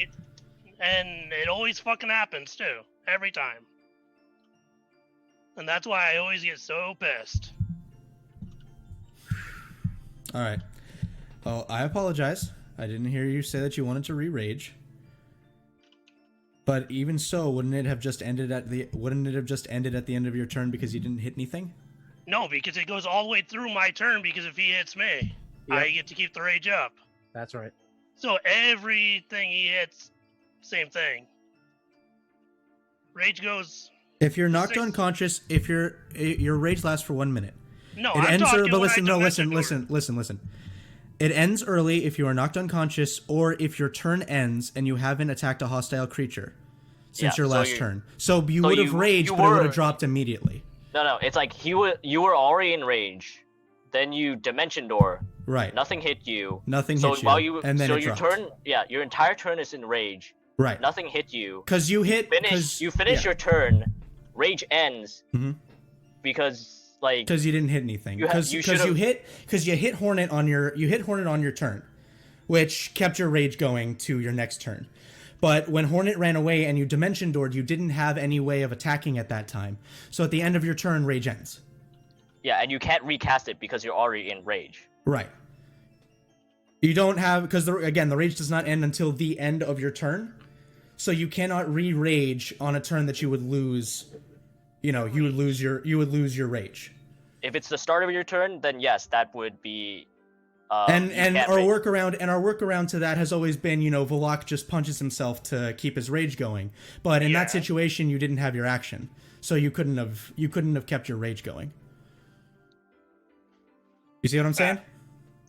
And it always fucking happens too. Every time. And that's why I always get so pissed. All right. Well, I apologize. I didn't hear you say that you wanted to re-rage. But even so, wouldn't it have just ended at the end of your turn because you didn't hit anything? No, because it goes all the way through my turn because if he hits me, Yep. I get to keep the rage up. That's right. So everything he hits, same thing. Rage goes. If you're knocked Six. unconscious, if your rage lasts for 1 minute. No, It I'm ends talking early, but when listen, I no, dimension listen. It ends early if you are knocked unconscious or if your turn ends and you haven't attacked a hostile creature since Yeah, your so last you- turn. So you so would have you- raged, you but it would were- have dropped immediately. No, it's like you were already in rage. Then you dimension door. Right. Nothing hit you. Nothing So hit you, while you and then so it your dropped. turn, your entire turn is in rage. Right. Nothing hit you. Because you hit. You finish your turn. Rage ends Mhm. because like Because you didn't hit anything. You Because you should've- hit Hornet on your turn, which kept your rage going to your next turn. But when Hornet ran away and you dimension doored, you didn't have any way of attacking at that time. So at the end of your turn, rage ends. yeah, and you can't recast it because you're already in rage. Right. You don't have because the rage does not end until the end of your turn, so you cannot re-rage on a turn that you would lose. You would lose your rage. If it's the start of your turn, then yes, that would be. And you can't our rage. workaround to that has always been, Volok just punches himself to keep his rage going. But in that Yeah. situation, you didn't have your action, so you couldn't have kept your rage going. You see what I'm saying?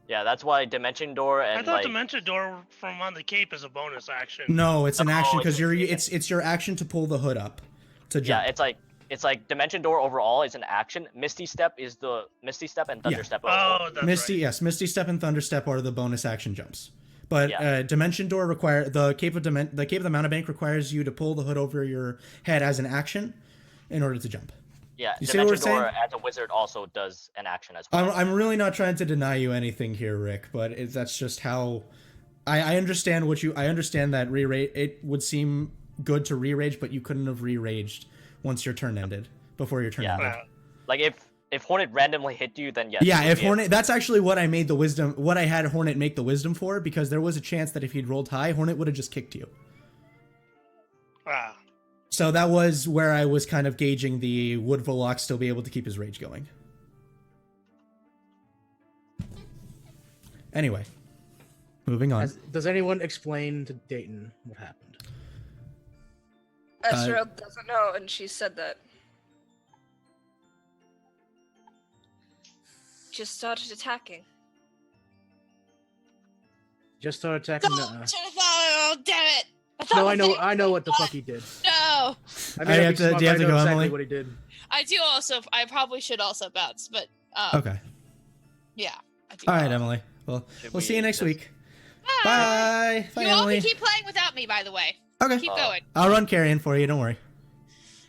Yeah, that's why dimension door I and thought like dimension door from on the cape is a bonus action. No, it's an Oh, action because it's- it's your action to pull the hood up, to jump. yeah, it's like dimension door overall is an action. Misty step and thunder step. Oh, that's Misty, right. yes, Misty Step and Thunder Step are the bonus action jumps. But Yeah. Dimension Door the Cape of the Mountebank requires you to pull the hood over your head as an action in order to jump. Yeah, You see what dimension we're door saying? as a wizard also does an action as well. I'm really not trying to deny you anything here, Rick, but that's just how I understand I understand that re-rage. It would seem good to re-rage, but you couldn't have re-raged once your turn ended, before your turn Yeah. ended. Like if Hornet randomly hit you, then yes. Yeah, you would if be Hornet, that's actually what I had Hornet make the wisdom for, because there was a chance that if he'd rolled high, Hornet would have just kicked you. Ah. So that was where I was kind of gauging the would Volok still be able to keep his rage going. Anyway, moving on. Does anyone explain to Dayton what happened? Ezreal doesn't know, and she said that. Just started attacking. Just started attacking. Oh, damn it! No, I know what the fuck he did. No. I Do you have to go, exactly Emily? what he did. I do also. I probably should also bounce, but Okay. yeah. I do All right, Emily. Well, we'll see you next week. Bye. Bye, You all Emily. can keep playing without me, by the way. Okay. Keep going. I'll run carrion for you. Don't worry.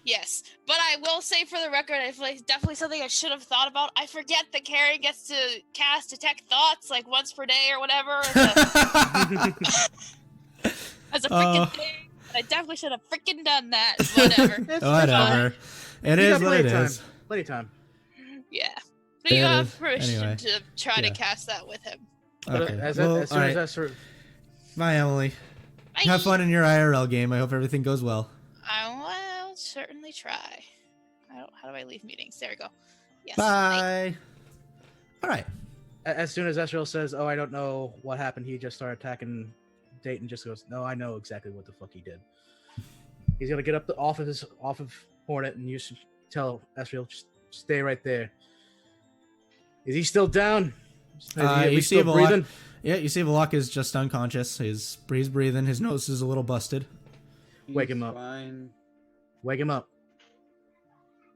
Yes, but I will say for the record, it's like definitely something I should have thought about. I forget that Carrion gets to cast Detect Thoughts like once per day or whatever. As a freaking thing. I definitely should have freaking done that. Whatever. Whatever. It is what it is. Plenty of time. Yeah. So you It have is. permission Anyway. to try Yeah. to cast that with him. Okay. As Well, soon all as right. that sort of, Bye, Emily. Bye. Have fun in your IRL game. I hope everything goes well. I will certainly try. How do I leave meetings? There we go. Yes. Bye. All right. as soon as Ezreal says, "Oh, I don't know what happened," he just started attacking. Dayton just goes, "No, I know exactly what the fuck he did." He's gonna get up off of Hornet, and you should tell Ezreal, just stay right there. Is he still down? Is he at You least see still breathing? Yeah, you see Volok is just unconscious. He's breathing. His nose is a little busted. Wake him up. Fine. Wake him up.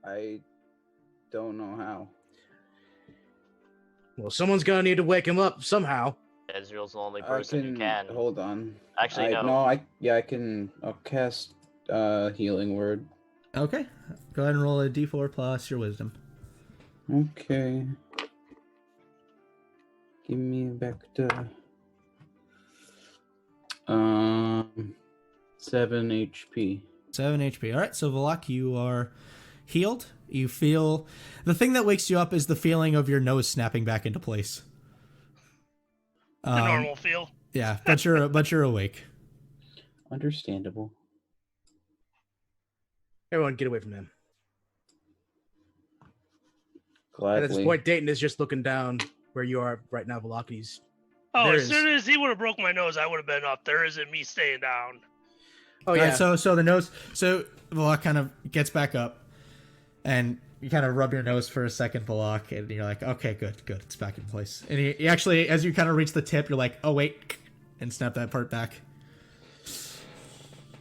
I don't know how. Well, someone's gonna need to wake him up somehow. Ezreal's the only person who can. Hold on. Actually, no. I can. I'll cast healing word. Okay. Go ahead and roll a d4 plus your wisdom. Okay. Give me back to 7 HP. 7 HP. All right, so Volok, you are healed. You feel the thing that wakes you up is the feeling of your nose snapping back into place. The normal feel. Yeah, but you're awake. Understandable. Everyone, get away from him. Gladly. And at this point, Dayton is just looking down where you are right now, Velocki's. Oh, There as is. soon as he would have broke my nose, I would have been up. There isn't me staying down. Oh All yeah. right, so the nose, so Volok kind of gets back up, and you kind of rub your nose for a second, Volok, and you're like, okay, good, it's back in place. And you actually, as you kind of reach the tip, you're like, oh wait, and snap that part back.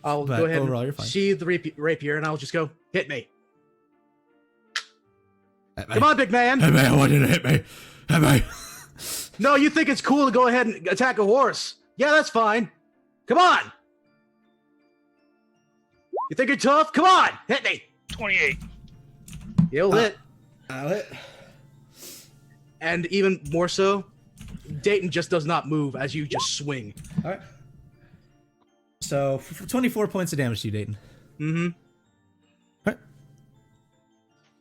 I'll But go ahead overall, you're and fine. sheathe the rapier, and I'll just go, hit me. Hit me. Come on, big man. Hit me, I want you to hit me. Hit me. No, you think it's cool to go ahead and attack a horse? Yeah, that's fine. Come on. You think you're tough? Come on, hit me. 28. You'll hit. I'll hit. And even more so, Dayton just does not move as you just swing. All right. So 24 points of damage to you, Dayton. Mm-hmm. All right.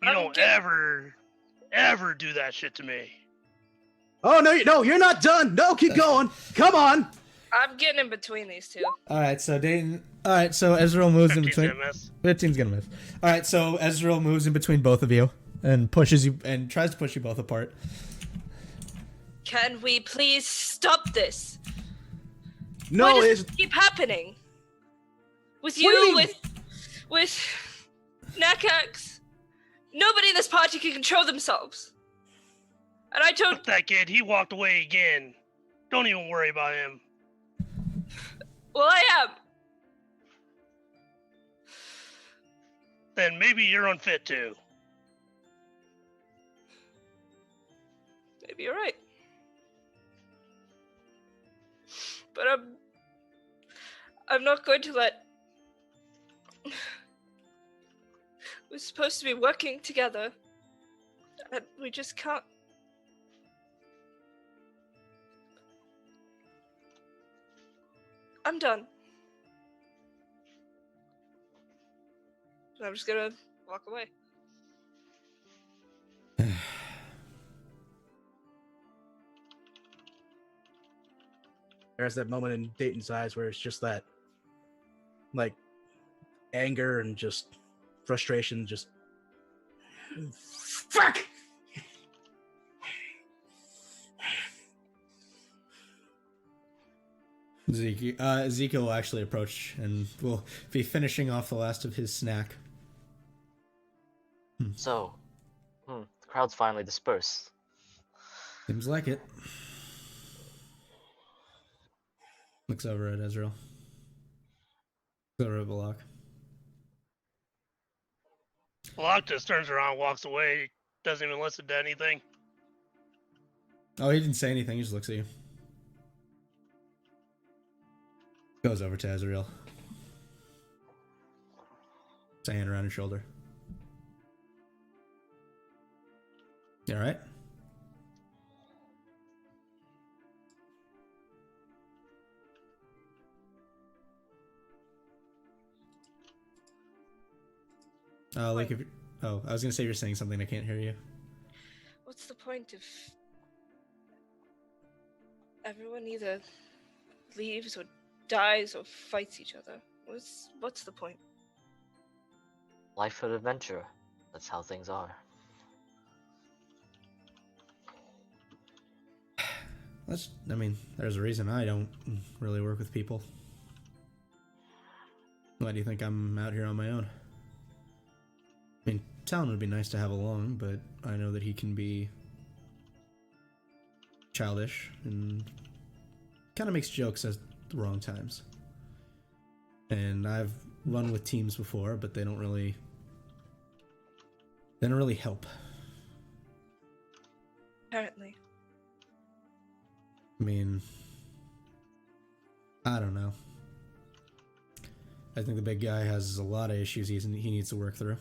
You don't ever do that shit to me. Oh no, you're not done. No, keep going. Come on. I'm getting in between these two. All right, so Dayton. All right, so Ezreal moves in 15's between. gonna miss. 15's gonna miss. All right, so Ezreal moves in between both of you and pushes you and tries to push you both apart. Can we please stop this? No, Why does it's it keep happening? With What do you you, mean? with Nakax. Nobody in this party can control themselves. And I don't. Fuck that kid. He walked away again. Don't even worry about him. Well, I am. Then maybe you're unfit too. Maybe you're right. But I'm not going to let. We're supposed to be working together, and we just can't. I'm done. So I'm just gonna walk away. there's that moment in Dayton's eyes where it's just that, like, anger and just frustration. Just fuck. Zeke will actually approach and will be finishing off the last of his snack. So, the crowd's finally dispersed. Seems like it. Looks over at Ezreal. Looks over at Balak. Block just turns around, walks away, doesn't even listen to anything. Oh, he didn't say anything. He just looks at you. Goes over to Ezreal. Puts a hand around his shoulder. You alright? Like if you, I was gonna say you're saying something. I can't hear you. What's the point if everyone either leaves or dies or fights each other? What's the point? Life of adventure. That's how things are. There's a reason I don't really work with people. Why do you think I'm out here on my own? I mean, Talon would be nice to have along, but I know that he can be childish and kind of makes jokes at the wrong times. And I've run with teams before, but they don't really help. Apparently. I mean, I don't know. I think the big guy has a lot of issues he needs to work through.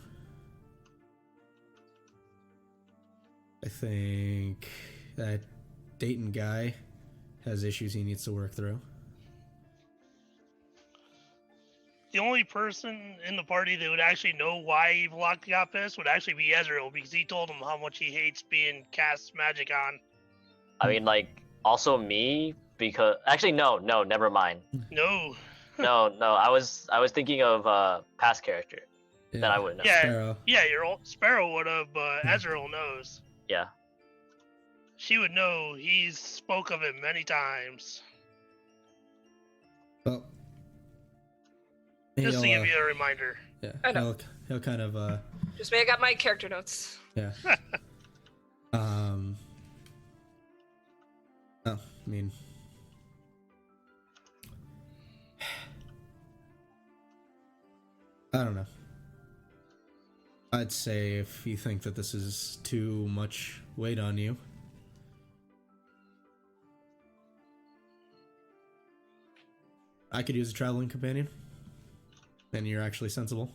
I think that Dayton guy has issues he needs to work through. The only person in the party that would actually know why Block got pissed would actually be Ezreal, because he told him how much he hates being cast magic on. I mean, like, also me, because... Actually, no, never mind. No. No, I was thinking of past character that I wouldn't know. Yeah, Sparrow. yeah, your old Sparrow would have, but Ezreal knows. Yeah. She would know. He's spoke of it many times. Well, Just to give you a reminder. Yeah, I know. he'll kind of Just me, I got my character notes. yeah. I mean, I don't know. I'd say if you think that this is too much weight on you, I could use a traveling companion. And you're actually sensible.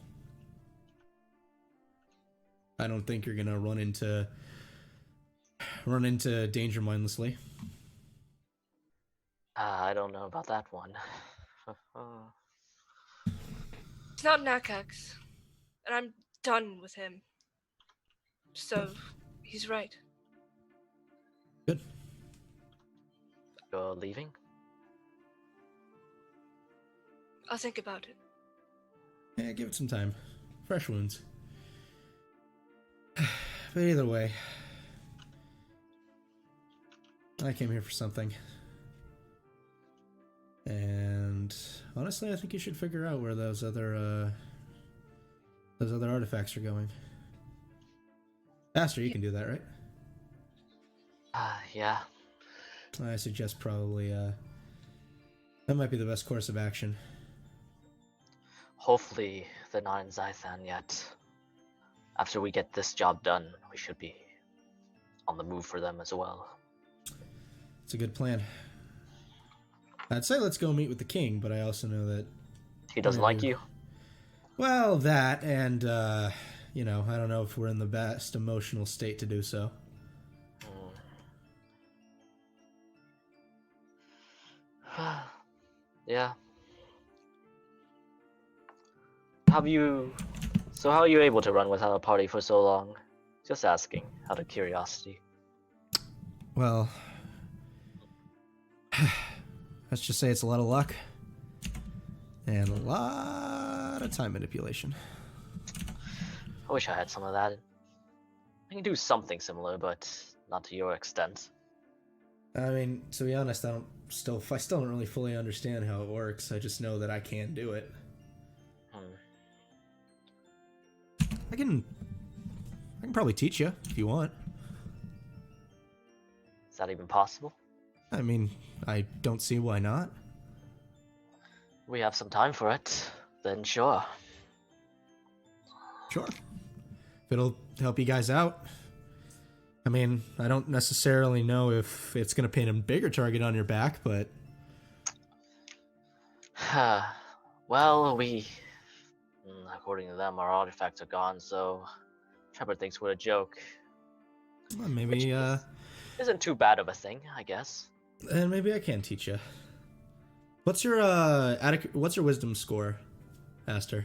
I don't think you're gonna run into danger mindlessly. I don't know about that one. It's not Nakax, and I'm done with him. So, he's right. Good. You're leaving? I'll think about it. Yeah, give it some time. Fresh wounds. But either way, I came here for something. And honestly, I think you should figure out where those other artifacts are going. Aster, you can do that, right? Yeah. I suggest probably that might be the best course of action. Hopefully they're not in Zythan yet. After we get this job done, we should be on the move for them as well. It's a good plan. I'd say let's go meet with the king, but I also know that He doesn't like you? well, that and I don't know if we're in the best emotional state to do so. Yeah. How are you able to run without a party for so long? Just asking, out of curiosity. Well, let's just say it's a lot of luck and a lot got a time manipulation. I wish I had some of that. I can do something similar, but not to your extent. I mean, to be honest, I still don't really fully understand how it works. I just know that I can do it. I can probably teach you if you want. Is that even possible? I mean, I don't see why not. We have some time for it, then sure. Sure. If it'll help you guys out. I mean, I don't necessarily know if it's going to paint a bigger target on your back, but... Well, according to them, our artifacts are gone, so Trevor thinks we're a joke. Well, maybe, Isn't too bad of a thing, I guess. And maybe I can teach you. What's your wisdom score, Aster?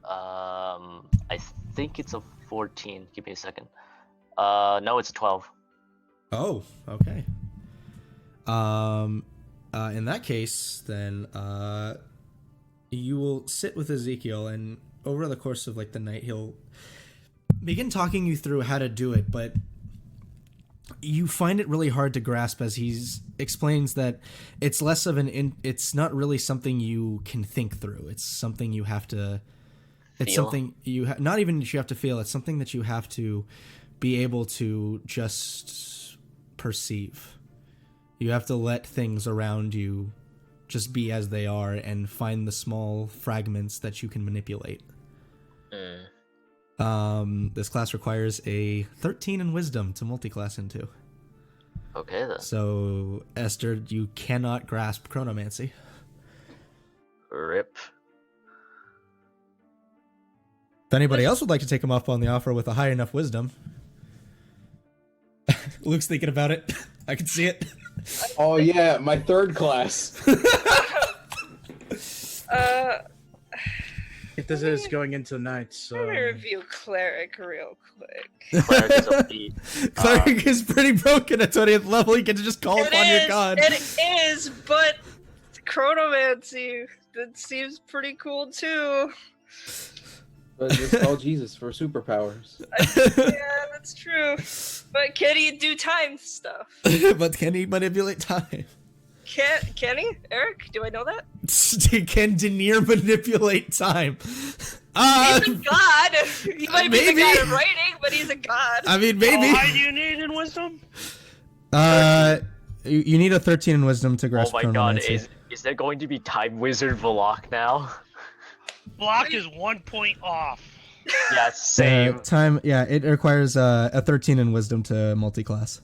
I think it's a 14. Give me a second. No, it's a 12. Oh, okay. In that case, then, you will sit with Ezekiel, and over the course of, like, the night, he'll begin talking you through how to do it, but you find it really hard to grasp as he explains that it's less of it's not really something you can think through. It's something you have to... It's feel? Something you not even that you have to feel. It's something that you have to be able to just perceive. You have to let things around you just be as they are and find the small fragments that you can manipulate. This class requires a 13 in wisdom to multi-class into. Okay, then. So, Esther, you cannot grasp chronomancy. Rip. If anybody else would like to take him up on the offer with a high enough wisdom. Luke's thinking about it. I can see it. Oh yeah, my third class. If this is going into the night, so... Let me review Cleric real quick. Cleric is a beat. Cleric is pretty broken at 20th level. You can just call upon your god. It is, but Chronomancy, that seems pretty cool too. But just call Jesus for superpowers. Yeah, that's true. But can he do time stuff? But can he manipulate time? Can he? Eric, do I know that? Can Denier manipulate time? He's a god. He might be the god in writing, but he's a god. I mean, maybe. Why do you need in wisdom? You need a 13 in wisdom to grasp. Oh my god, chronomancy. is there going to be Time Wizard Vlok now? Block is 1 point off. Yeah, same. Time, yeah, it requires a 13 in wisdom to multi-class.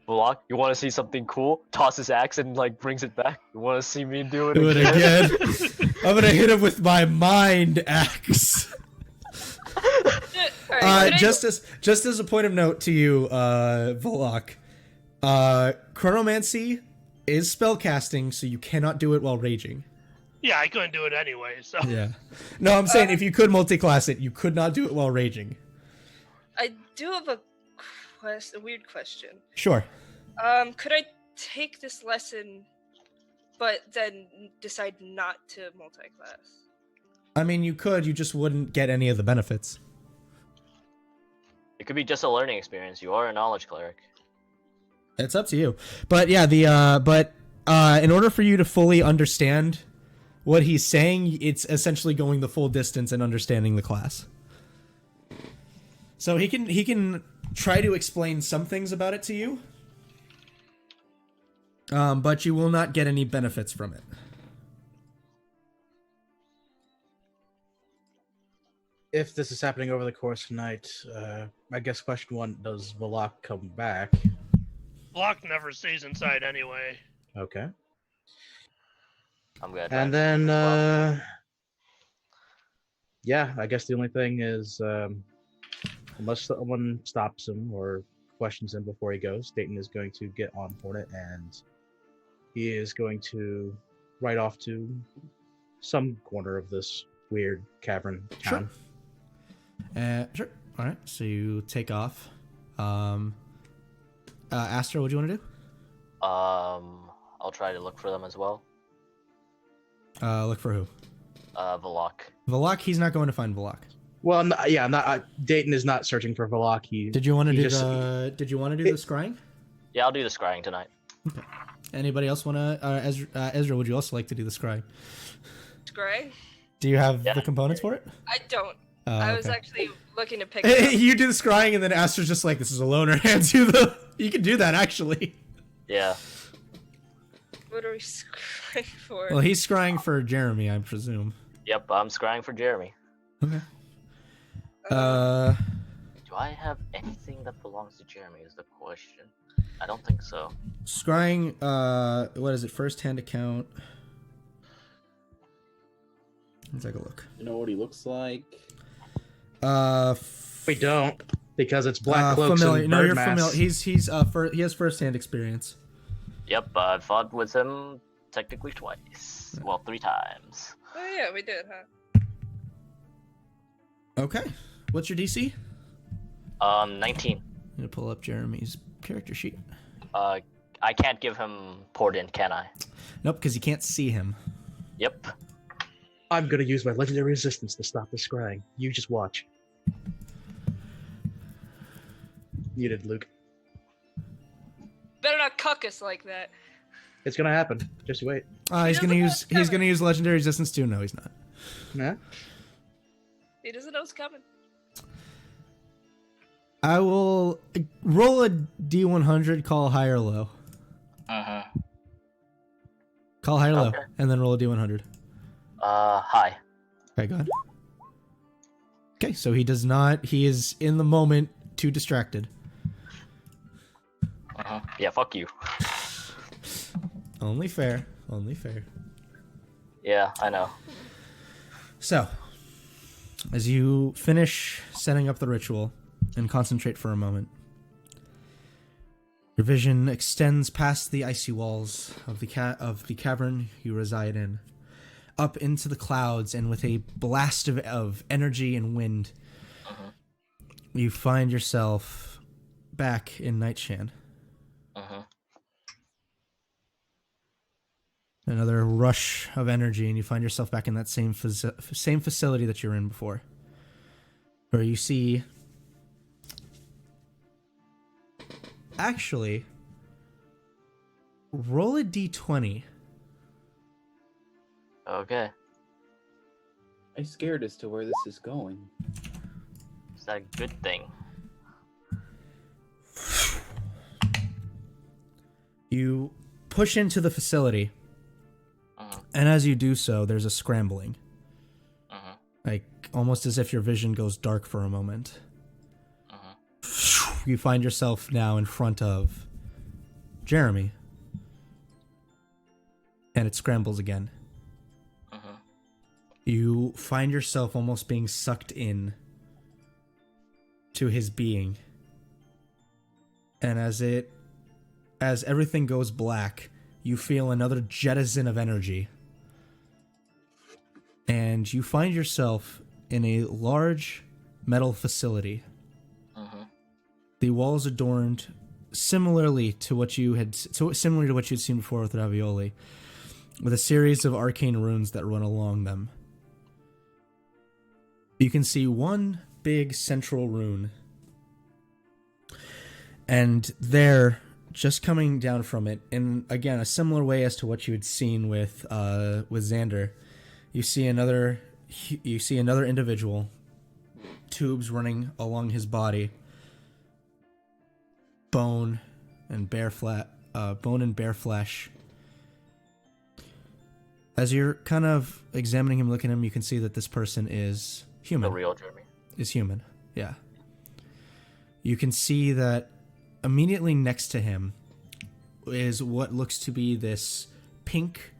Vlok, you want to see something cool? Toss his axe and like brings it back. You want to see me do it Do it again? I'm gonna hit him with my mind axe. Just as a point of note to you, Volok, chronomancy is spellcasting, so you cannot do it while raging. Yeah, I couldn't do it anyway, so. Yeah. No, I'm saying if you could multi-class it, you could not do it while raging. I do have a weird question. Sure. Could I take this lesson, but then decide not to multi-class? I mean, you could, you just wouldn't get any of the benefits. It could be just a learning experience. You are a knowledge cleric. It's up to you. But yeah, in order for you to fully understand what he's saying, it's essentially going the full distance and understanding the class. So he can try to explain some things about it to you, but you will not get any benefits from it. If this is happening over the course of the night, I guess question one, does Valak come back? Block never stays inside anyway. Okay. I'm good. And then, yeah, I guess the only thing is, unless someone stops him or questions him before he goes, Dayton is going to get on Hornet and he is going to ride off to some corner of this weird cavern town. Sure. Sure. All right. So you take off. Astra, what do you want to do? I'll try to look for them as well. Look for who? Valak. Valak, he's not going to find Valak. Well, I'm not. Dayton is not searching for Valak. Did you want to do the scrying? Yeah, I'll do the scrying tonight. Okay. Anybody else want to? Ezra, would you also like to do the scry? Scry? Do you have the components for it? I don't. Oh, I was okay. actually looking to pick it up. You do the scrying, and then Astra's just like, "This is a loner." Hands you the. You can do that actually. Yeah. What are we scrying for? Well, he's scrying for Jeremy, I presume. Yep, I'm scrying for Jeremy. Okay. Do I have anything that belongs to Jeremy is the question. I don't think so. Scrying, what is it? First hand account. Let's take a look. You know what he looks like? We don't, because it's black cloaks familiar. and No, bird you're masks. familiar. He has first hand experience. Yep, I fought with him technically twice. Well, 3 times. Oh yeah, we did, huh? Okay. What's your DC? 19. I'm gonna pull up Jeremy's character sheet. I can't give him port in, can I? Nope, because you can't see him. Yep. I'm gonna use my legendary resistance to stop the scrying. You just watch. Muted, Luke. Better not cuck us like that. It's gonna happen. Just wait. He's gonna use legendary resistance too. No, he's not. Nah. He doesn't know it's coming. I will roll a D100. Call high or low. Call high or low, and then roll a D100. Hi. Okay, go ahead. Okay, so he does not. He is in the moment too distracted. Yeah, fuck you. Only fair. Only fair. Yeah, I know. So, as you finish setting up the ritual and concentrate for a moment, your vision extends past the icy walls of the cavern you reside in, up into the clouds, and with a blast of energy and wind, you find yourself back in Nightshan. Another rush of energy, and you find yourself back in that same facility that you were in before, where you see. Actually, roll a d20. Okay. I'm scared as to where this is going. Is that a good thing? You push into the facility, and as you do so, there's a scrambling. Like, almost as if your vision goes dark for a moment. You find yourself now in front of Jeremy, and it scrambles again. You find yourself almost being sucked in to his being, and as everything goes black, you feel another jettison of energy, and you find yourself in a large metal facility. The walls adorned similarly to what you'd seen before with Ravioli, with a series of arcane runes that run along them. You can see one big central rune, and there, just coming down from it, in again a similar way as to what you had seen with Xander, you see another individual, tubes running along his body. Bone and bare flesh. As you're kind of examining him, looking at him, you can see that this person is human. The real Jeremy. Is human, yeah. You can see that immediately next to him is what looks to be this pinkish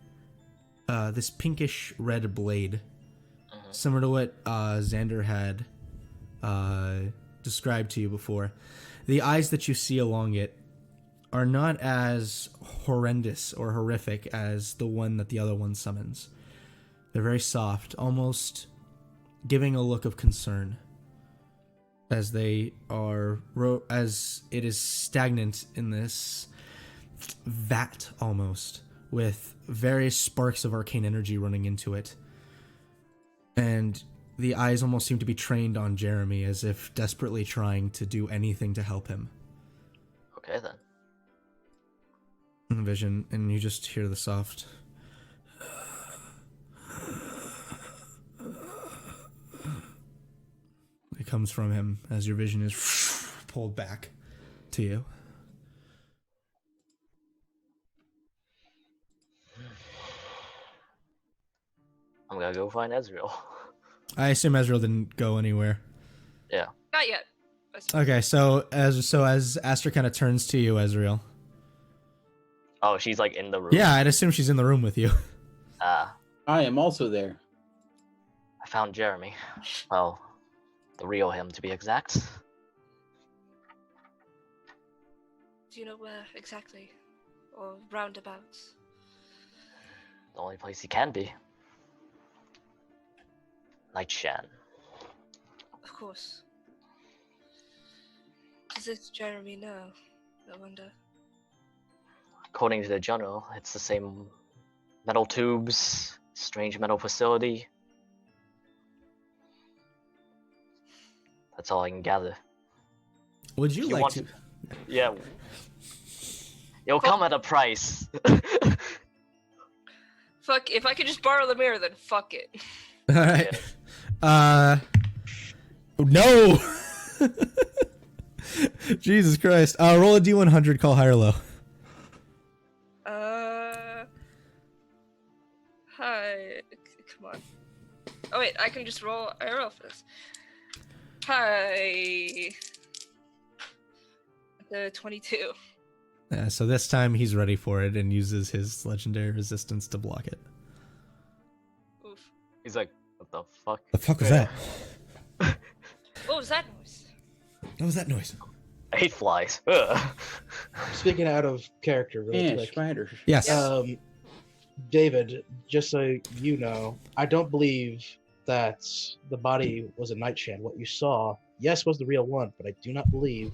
red blade, similar to what Xander had described to you before. The eyes that you see along it are not as horrendous or horrific as the one that the other one summons. They're very soft, almost giving a look of concern, as they are as it is stagnant in this vat almost, with various sparks of arcane energy running into it. And the eyes almost seem to be trained on Jeremy, as if desperately trying to do anything to help him. Okay then. In the vision, and you just hear the soft... It comes from him as your vision is pulled back to you. I'm gonna go find Ezreal. I assume Ezreal didn't go anywhere. Yeah. Not yet. Okay, so as Aster kind of turns to you, Ezreal. Oh, she's like in the room. Yeah, I'd assume she's in the room with you. Ah, I am also there. I found Jeremy. Well, the real him to be exact. Do you know where exactly? Or roundabouts? The only place he can be. Night Shan. Of course. Does this Jeremy know? I wonder. According to the journal, it's the same metal tubes, strange metal facility. That's all I can gather. Would you You like want to? Yeah. It'll come at a price. Fuck, if I could just borrow the mirror, then fuck it. All right. No. Jesus Christ. Roll a D100. Call high or low. Hi. Come on. Oh wait, I can just roll IRL for this. Hi. The 22. Yeah, so this time he's ready for it and uses his legendary resistance to block it. Oof. He's like, what the fuck? The fuck was that? What was that noise? What was that noise? I hate flies. Ugh. Speaking out of character, really Yeah, quick. spiders. Yes. David, just so you know, I don't believe that the body was a Night Shan. What you saw, yes, was the real one, but I do not believe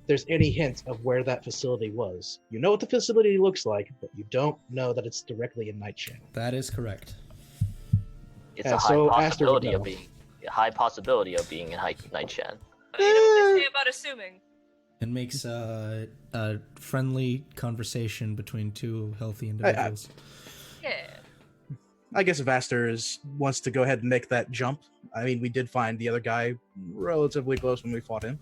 there's any hint of where that facility was. You know what the facility looks like, but you don't know that it's directly in Night Shan. That is correct. It's Yeah, a high so Aster would possibility of know. being a high possibility of being in Night Shan. You know what they say about assuming. It makes a friendly conversation between two healthy individuals. Yeah. I guess if Aster wants to go ahead and make that jump, I mean, we did find the other guy relatively close when we fought him.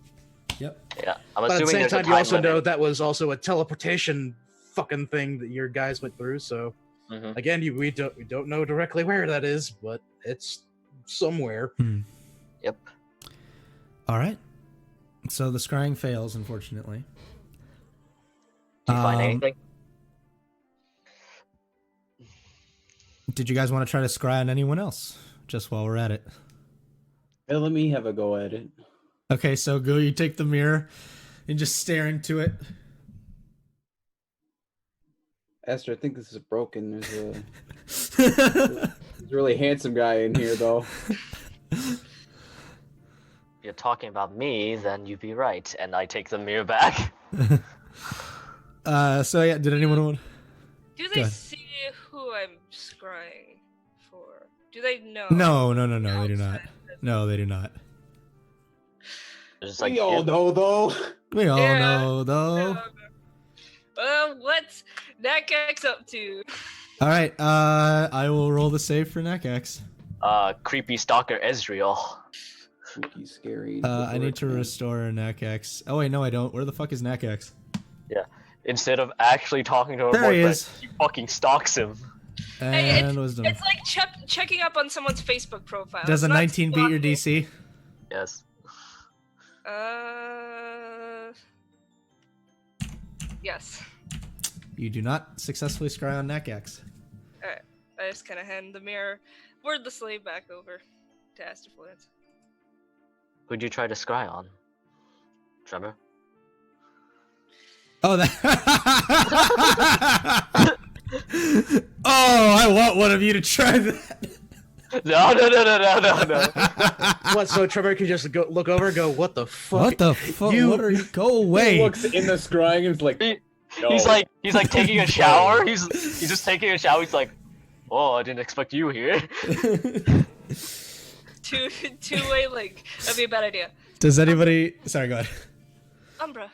Yep. Yeah, I'm But at the assuming same there's a time, time you also know limit. that was also a teleportation fucking thing that your guys went through. So Mhm. again, we don't know directly where that is, but it's somewhere. Yep. All right. So the scrying fails, unfortunately. Do you find anything? Did you guys want to try to scry on anyone else? Just while we're at it. Hey, let me have a go at it. Okay, so go. You take the mirror and just stare into it. Esther, I think this is broken. There's a really handsome guy in here, though. If you're talking about me, then you'd be right, and I take the mirror back. So yeah, did anyone want? Do Go they ahead. see who I'm scrying for? Do they know? No, they do not. No, they do not. It's just like, We all know, though. We all Yeah. know, though. What's NACX up to? All right, I will roll the save for NACX. creepy stalker Ezreal. Spooky, scary. I need to restore NACX. Oh wait, no, I don't. Where the fuck is NACX? Instead of actually talking to her There he boyfriend, is. she fucking stalks him. Hey, And wisdom. It's like checking up on someone's Facebook profile. Does a It's not 19 beat your stalking. DC? Yes. Yes. You do not successfully scry on NACX. Alright. I just kind of hand the mirror wordlessly back over to Aster Flint. Who'd you try to scry on? Trevor? Oh, that. Oh, I want one of you to try that. No. What? So Trevor can just go look over and go, "What the fuck? What the fuck? You- What are you? Go He away. looks in the scrying and is like, no. He's like taking a shower. He's just taking a shower. He's like, oh, I didn't expect you here. Two-way link. That'd be a bad idea. Does anybody? Sorry, go ahead. Umbra,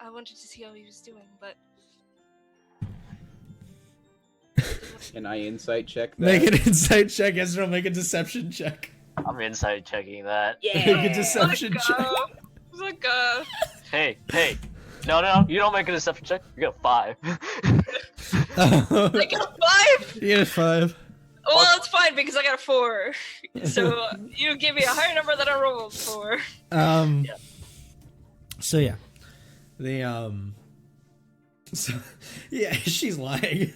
I wanted to see how he was doing, but Can I insight check that? Make an insight check, Ezra. Make a deception check. I'm inside checking that. Make a deception check. Look, Hey. No, you don't make a deception check. You get a 5. I got a 5. You get a 5. Well, it's fine because I got a 4. So you give me a higher number than I rolled for. So yeah, So yeah, she's lying.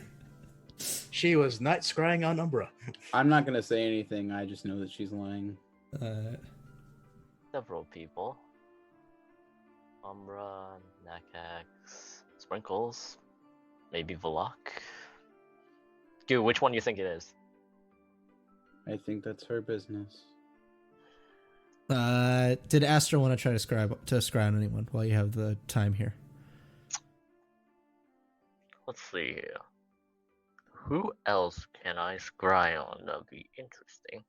She was night scrying on Umbra. I'm not gonna say anything. I just know that she's lying. Several people. Umbra, Nakax, Sprinkles, maybe Valak. Dude, which one do you think it is? I think that's her business. Did Astra want to try to scry on anyone while you have the time here? Let's see here. Who else can I scry on? That'd be interesting.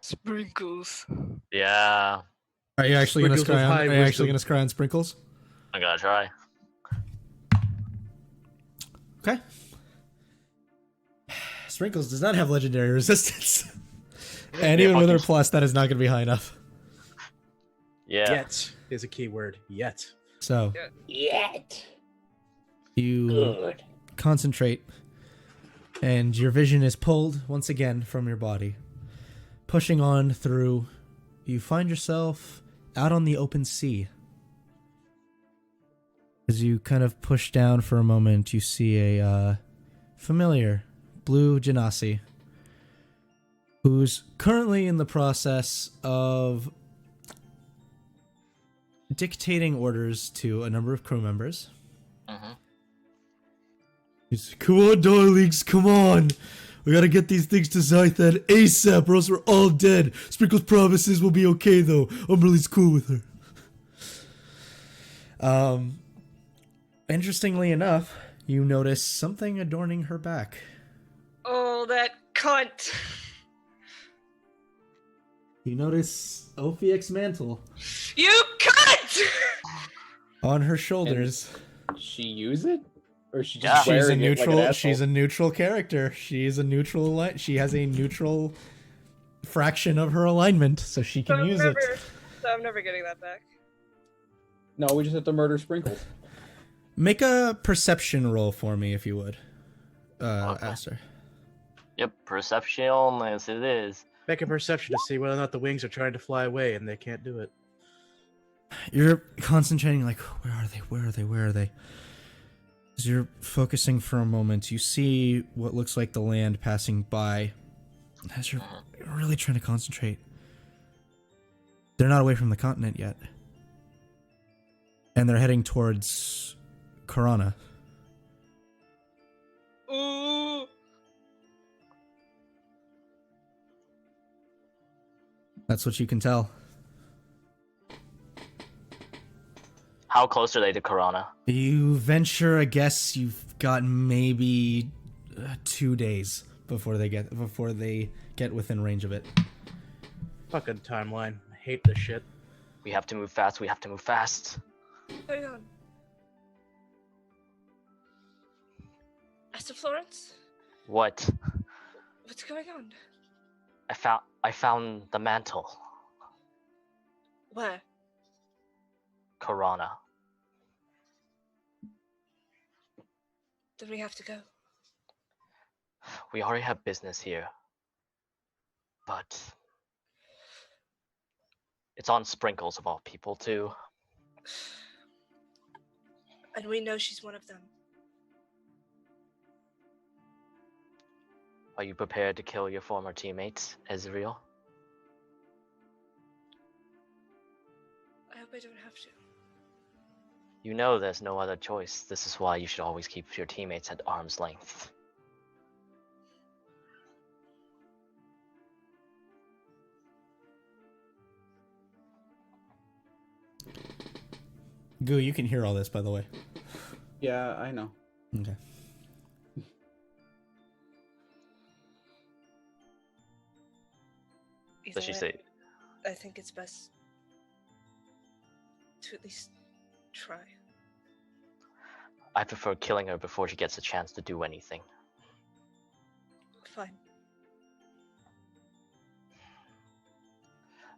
Sprinkles. Yeah, Are you actually going to Sprinkles scry with on? high Are you actually wisdom. going to scry on Sprinkles? I gotta try. Okay. Sprinkles does not have legendary resistance, and Yeah, even with her fucking- plus, that is not going to be high enough. Yeah. Yet is a key word. Yet. So Yet. you Good. concentrate, and your vision is pulled once again from your body. Pushing on through, you find yourself out on the open sea. As you kind of push down for a moment, you see a familiar blue genasi who's currently in the process of dictating orders to a number of crew members. Mhm. He's like, come on, darlings, come on. We gotta get these things to Zythan ASAP or else we're all dead. Sprinkles promises we'll be okay though. I'm really cool with her. Interestingly enough, you notice something adorning her back. Oh, that cunt. You notice Ophiac's mantle You cunt! on her shoulders. She use it, or she Yeah. just She's a wearing it like an neutral. asshole? She's a neutral character. She's a neutral. She has a neutral fraction of her alignment, so she can use it. So I'm never getting that back. No, we just have to murder Sprinkles. Make a perception roll for me, if you would, Okay. Aster. Yep, perception, yes it is. Make a perception to see whether or not the wings are trying to fly away and they can't do it. You're concentrating, like, where are they? Where are they? Where are they? As you're focusing for a moment, you see what looks like the land passing by. As you're really trying to concentrate, they're not away from the continent yet, and they're heading towards Corona. Ooh. That's what you can tell. How close are they to Corona? You venture a guess you've got maybe 2 days before they get within range of it. Fucking timeline. I hate this shit. We have to move fast, we have to move fast. Hang on. Master Florence? What? What's going on? I found the mantle. Where? Corona. Do we have to go? We already have business here. But it's on Sprinkles of all people too. And we know she's one of them. Are you prepared to kill your former teammates, Ezreal? I hope I don't have to. You know there's no other choice. This is why you should always keep your teammates at arm's length. Goo, you can hear all this, by the way. Yeah, I know. Okay. Does she say? I think it's best to at least try. I prefer killing her before she gets a chance to do anything. Fine.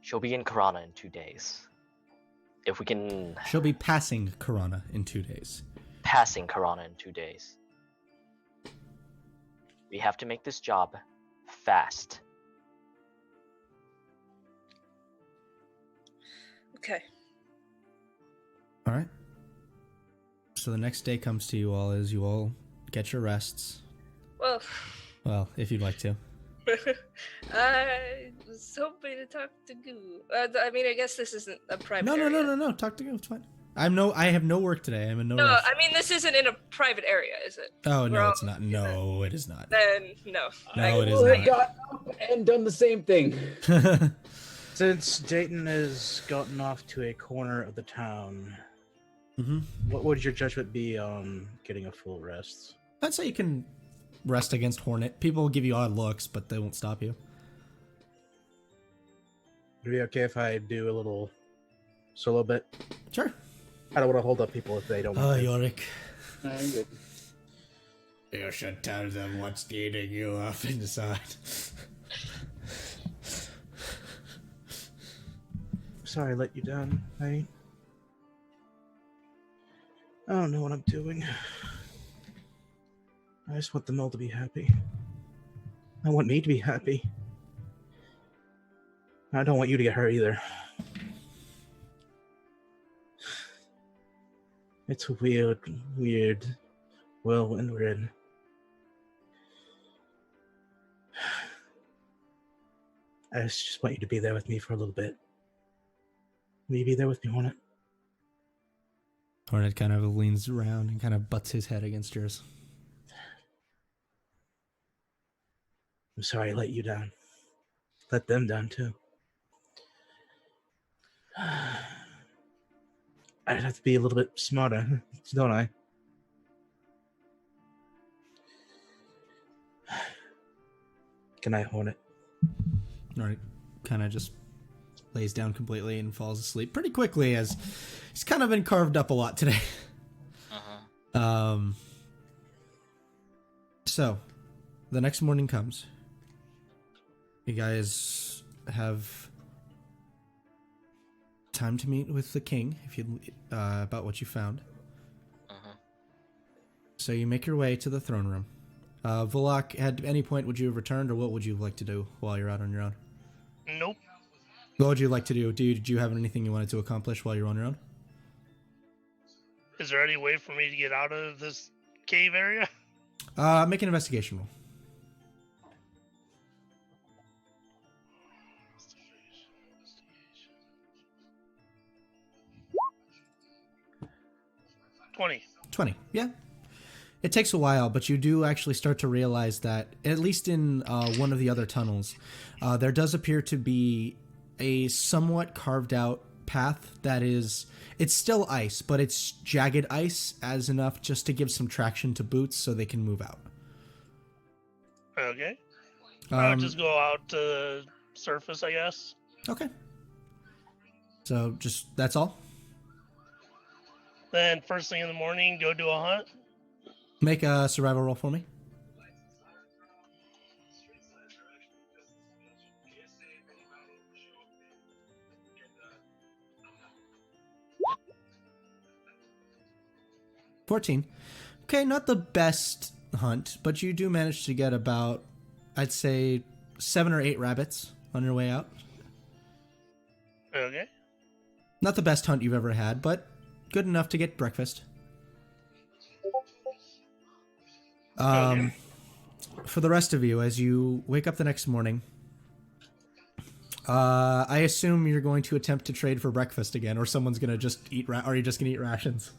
She'll be in Karana in 2 days. If we can... She'll be passing Karana in 2 days. Passing Karana in 2 days. We have to make this job fast. Okay. All right. So the next day comes to you all as you all get your rests. Well, if you'd like to. I was hoping to talk to Goo. I mean, I guess this isn't a private No. area. Talk to Goo. It's fine. I have no work today. I'm in no No, rush. I mean, this isn't in a private area, is it? Oh, no, We're it's not. No, it is not. Then, no. No, it is will have not. gotten up and done the same thing. Since Dayton has gotten off to a corner of the town, Mm-hmm. what would your judgment be on getting a full rest? I'd say you can rest against Hornet. People will give you odd looks, but they won't stop you. Would it be okay if I do a little solo bit? Sure. I don't want to hold up people if they don't Oh, want to. Yorick. I'm good. You should tell them what's eating you up inside. Sorry I let you down. I don't know what I'm doing. I just want them all to be happy. I want me to be happy. I don't want you to get hurt either. It's a weird whirlwind we're in. I just want you to be there with me for a little bit. Will you be there with me, Hornet? Hornet kind of leans around and kind of butts his head against yours. I'm sorry I let you down. Let them down, too. I'd have to be a little bit smarter, don't I? Good night, Hornet. Alright, kind of just lays down completely and falls asleep pretty quickly as he's kind of been carved up a lot today. So, the next morning comes. You guys have time to meet with the king if you about what you found. So you make your way to the throne room. Volok, at any point would you have returned, or what would you like to do while you're out on your own? Nope. What would you like to do? Did you have anything you wanted to accomplish while you're on your own? Is there any way for me to get out of this cave area? Make an investigation roll. $20. 20. Yeah. It takes a while, but you do actually start to realize that, at least in one of the other tunnels, there does appear to be a somewhat carved out path that is, it's still ice, but it's jagged ice as enough just to give some traction to boots so they can move out. Okay. I'll just go out to the surface, I guess. Okay. So just, that's all? Then first thing in the morning, go do a hunt. Make a survival roll for me. $14. Okay, not the best hunt, but you do manage to get about, I'd say, 7 or 8 rabbits on your way out. Okay. Not the best hunt you've ever had, but good enough to get breakfast. For the rest of you, as you wake up the next morning, I assume you're going to attempt to trade for breakfast again, or someone's going to just eat, or are you just going to eat rations?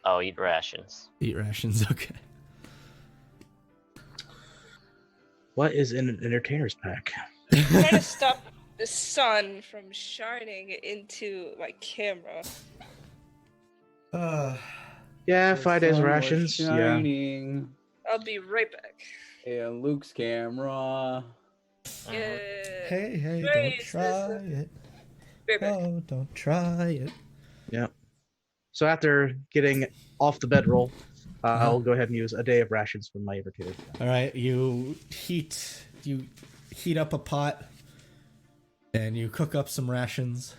Oh, eat rations. Eat rations, okay. What is in an entertainer's pack? Trying to stop the sun from shining into my camera. Yeah, 5 days Sun was rations. Yeah. shining. I'll be right back. Yeah, Luke's camera. Yeah. Hey, Where don't is try this? it. Right back. Oh, don't try it. Yeah. So after getting off the bedroll, I'll go ahead and use a day of rations from my inventory. All right, you heat up a pot, and you cook up some rations.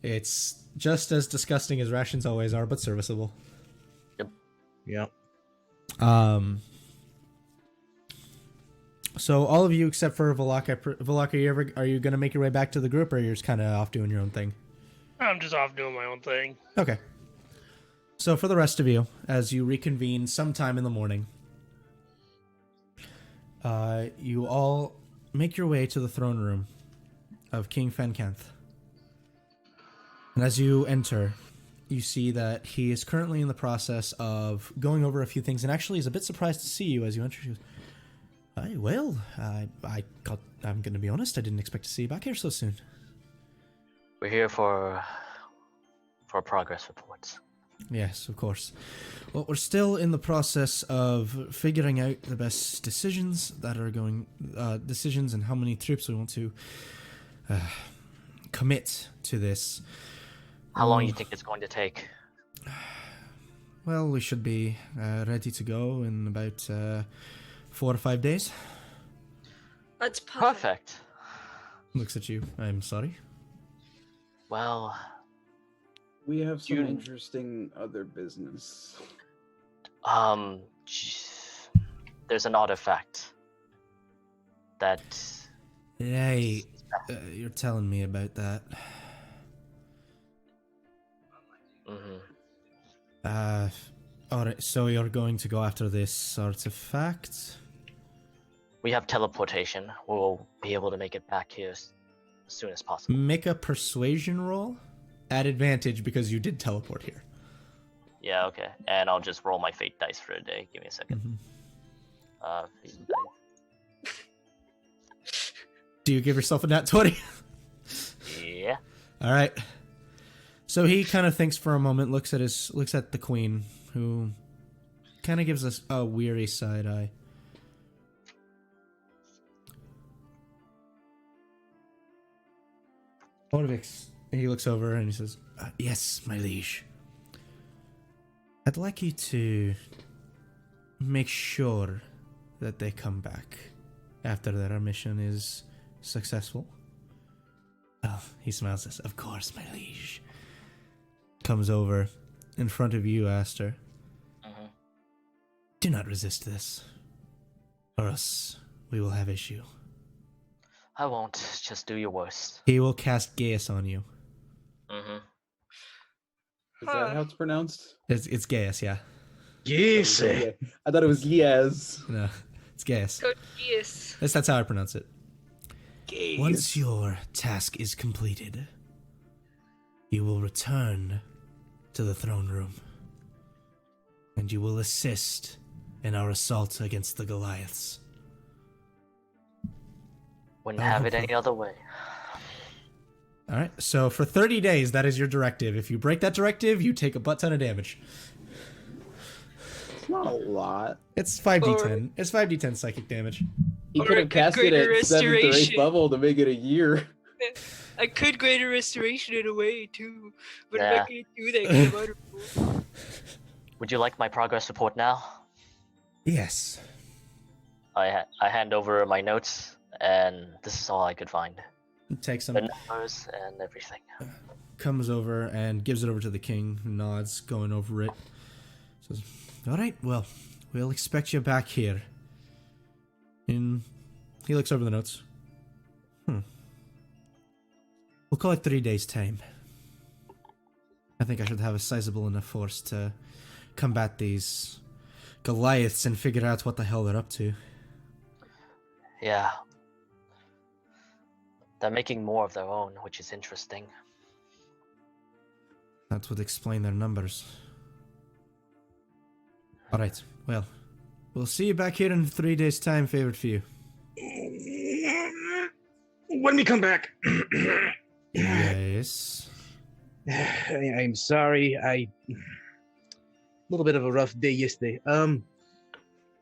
It's just as disgusting as rations always are, but serviceable. Yep. So all of you except for Valak, are you gonna make your way back to the group, or you're just kind of off doing your own thing? I'm just off doing my own thing. Okay. So for the rest of you, as you reconvene sometime in the morning, you all make your way to the throne room of King Fenkanth. And as you enter, you see that he is currently in the process of going over a few things, and actually is a bit surprised to see you as you enter. She goes, I'm going to be honest, I didn't expect to see you back here so soon. We're here for progress reports. Yes, of course. Well, we're still in the process of figuring out the best decisions that are going, decisions and how many troops we want to commit to this. How long do you think it's going to take? Well, we should be ready to go in about 4 or 5 days. That's perfect. Looks at you. I'm sorry. Well, We have some interesting other business. there's an artifact that... Hey, you're telling me about that. Alright, so you're going to go after this artifact? We have teleportation. We'll be able to make it back here as soon as possible. Make a persuasion roll at advantage because you did teleport here. Yeah, okay. And I'll just roll my fate dice for a day. Give me a second. Fate dice. Do you give yourself a nat 20? Yeah. Alright. So he kind of thinks for a moment, looks at the queen, who kind of gives us a weary side eye. Orvix. He looks over and he says, yes, my liege. I'd like you to make sure that they come back after that our mission is successful. Oh, he smiles at us. Of course, my liege. Comes over in front of you, Aster. Do not resist this, or else we will have issue. I won't. Just do your worst. He will cast Gaius on you. Is that how it's pronounced? It's Gaius, yeah. Yes. I thought it was Giaz. No, it's Gaius. Good yes. That's how I pronounce it. Once your task is completed, you will return to the throne room, and you will assist in our assault against the Goliaths. Wouldn't have it any other way. Alright, so for 30 days, that is your directive. If you break that directive, you take a butt ton of damage. It's not a lot. It's 5d10. It's 5d10 psychic damage. He Or could a have cast it greater at 7th or 8th restoration. level to make it a year. I could greater restoration in a way too, but I'm Yeah. not gonna do that 'cause I'm out of roll. Would you like my progress report now? Yes. I hand over my notes, and this is all I could find. Takes some... The numbers and everything. Comes over and gives it over to the king, nods, going over it. Says, alright, well, we'll expect you back here. He looks over the notes. We'll call it 3 days' time. I think I should have a sizable enough force to combat these Goliaths and figure out what the hell they're up to. Yeah. They're making more of their own, which is interesting. That would explain their numbers. Alright, well, we'll see you back here in 3 days' time, favored for you. When we come back. Yes. I'm sorry. A little bit of a rough day yesterday.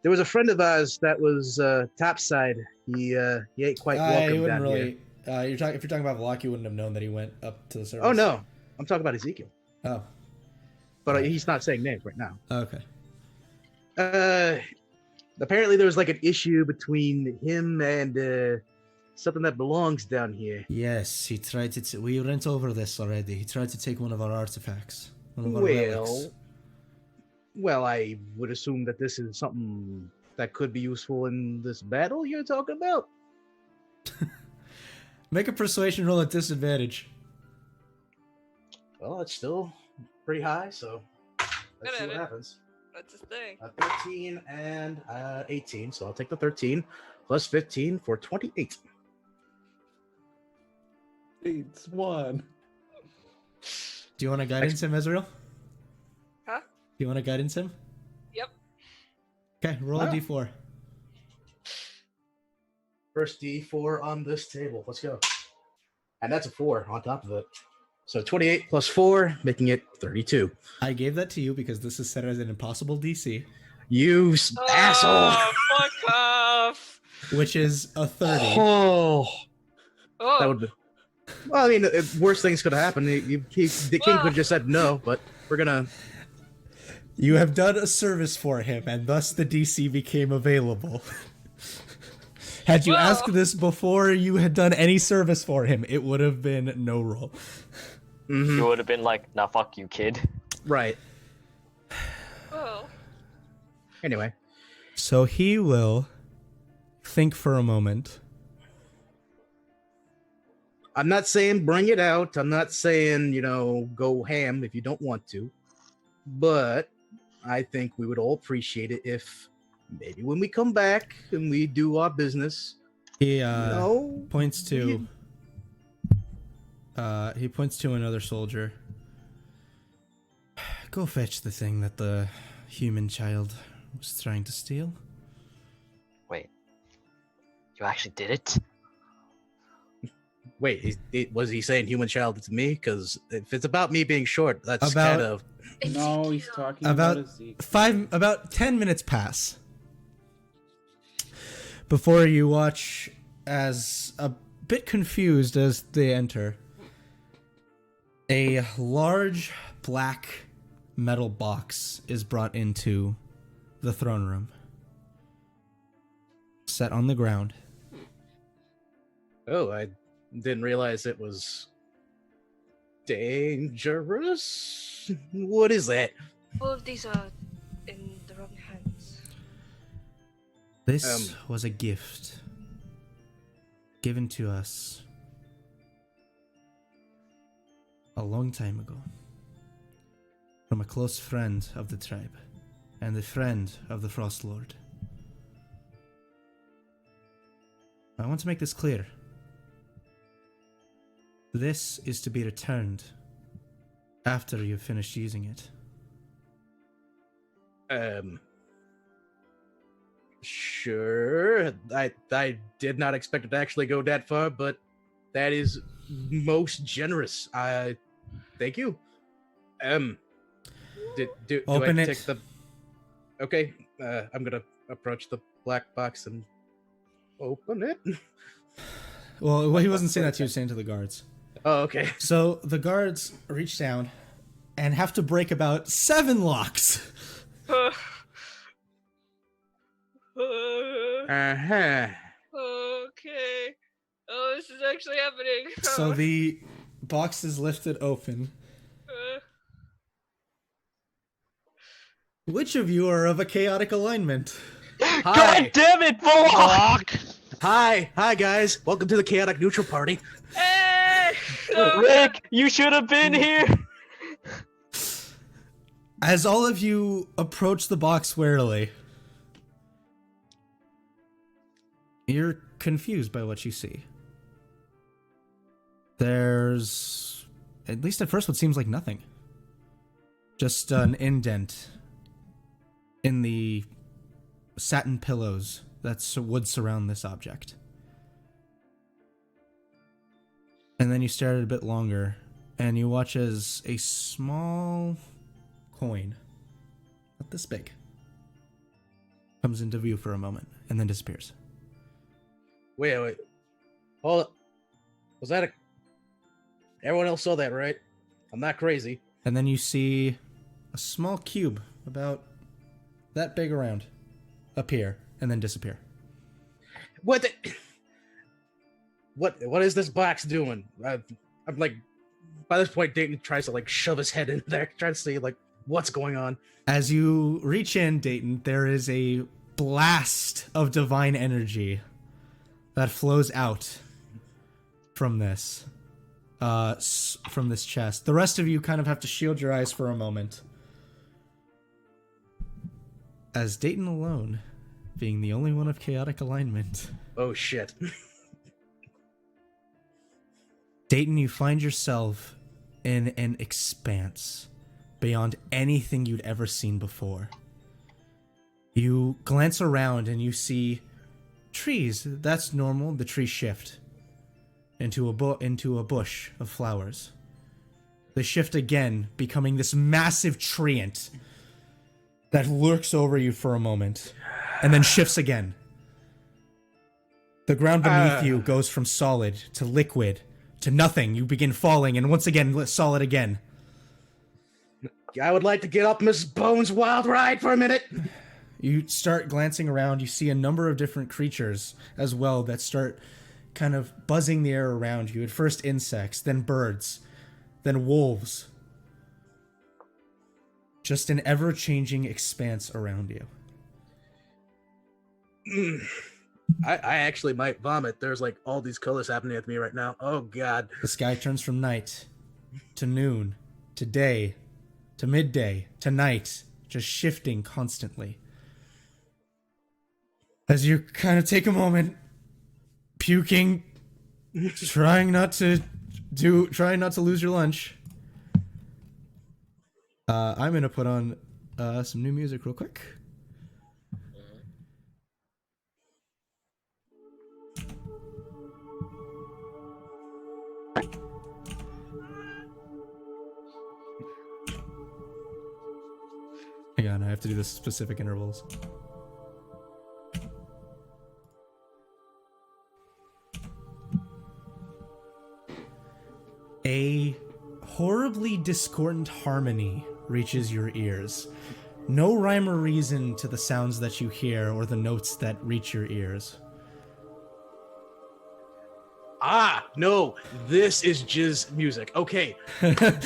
There was a friend of ours that was topside. He ain't quite welcome He wouldn't down here. really. If you're talking about Vlad, you wouldn't have known that he went up to the surface. Oh no, I'm talking about Ezekiel. Oh, But he's not saying names right now. okay. Apparently there was like an issue between him and something that belongs down here. Yes, he tried to. We went over this already. He tried to take one of our artifacts, one of our Well, relics. well, I would assume that this is something that could be useful in this battle you're talking about. Make a persuasion roll at disadvantage. Well, it's still pretty high, so let's see what happens. That's his thing. 13 and 18, so I'll take the 13 plus 15 for 28. It's one. Do you want to guidance him, Ezreal? Huh? Do you want to guidance him? Yep. Okay, roll a d4. First D4 on this table. Let's go. And that's a 4 on top of it. So 28 plus 4, making it 32. I gave that to you because this is set as an impossible DC, You asshole! Fuck off! which is a 30. Oh, Oh, that would be. Well, I mean, worse things could have happened. The king could have just said no, but we're gonna. You have done a service for him, and thus the DC became available. Had you Well- asked this before you had done any service for him, it would have been no roll. You would have been like, nah, fuck you, kid. Right. well. Anyway, So he will think for a moment. I'm not saying bring it out. I'm not saying, go ham if you don't want to. But I think we would all appreciate it if maybe when we come back and we do our business, He no, points to another soldier. Go fetch the thing that the human child was trying to steal. Wait. You actually did it? Wait, was he saying human child to me? Because if it's about me being short, that's About- kind of. No, he's talking About Ezekiel. about 10 minutes pass before you watch as, a bit confused as they enter, a large black metal box is brought into the throne room, set on the ground. Oh, I didn't realize it was dangerous. What is that? All of these are in the wrong hands. This was a gift given to us a long time ago from a close friend of the tribe and a friend of the Frost Lord. I want to make this clear. This is to be returned after you've finished using it. Sure. I did not expect it to actually go that far, but that is most generous. Thank you. Do Open I it. take the? Okay. I'm gonna approach the black box and open it. Well, he wasn't saying that to you, he was saying to the guards. Oh, okay. So the guards reach down and have to break about 7 locks. Uh-huh. Okay. Oh, this is actually happening. So the box is lifted open. Which of you are of a chaotic alignment? Hi. God damn it, Bullock! Hi, guys. Welcome to the Chaotic Neutral Party. Hey! Rick, you should have been here! As all of you approach the box warily, you're confused by what you see. There's, at least at first, what seems like nothing. Just an indent in the satin pillows that would surround this object. And then you stare at it a bit longer, and you watch as a small coin, not this big, comes into view for a moment and then disappears. Wait. Hold up. Was that a... Everyone else saw that, right? I'm not crazy. And then you see a small cube about that big around appear and then disappear. What the... What is this box doing? I'm like... By this point, Dayton tries to like shove his head in there, trying to see like what's going on. As you reach in, Dayton, there is a blast of divine energy that flows out from this chest. The rest of you kind of have to shield your eyes for a moment. As Dayton alone, being the only one of chaotic alignment. Oh shit. Dayton, you find yourself in an expanse beyond anything you'd ever seen before. You glance around and you see trees. That's normal. The trees shift into a bush of flowers. They shift again, becoming this massive treant that lurks over you for a moment and then shifts again. The ground beneath you goes from solid to liquid to nothing. You begin falling, and once again, solid again. I would like to get up Miss Bones' wild ride for a minute. You start glancing around. You see a number of different creatures as well that start kind of buzzing the air around you. At first insects, then birds, then wolves. Just an ever-changing expanse around you. I actually might vomit. There's like all these colors happening with me right now. Oh god. The sky turns from night to noon to day to midday to night, just shifting constantly. As you kind of take a moment, puking, trying not to lose your lunch. I'm gonna put on some new music real quick. Hang on, I have to do this specific intervals. A horribly discordant harmony reaches your ears. No rhyme or reason to the sounds that you hear or the notes that reach your ears. Ah, no, this is jizz music. Okay,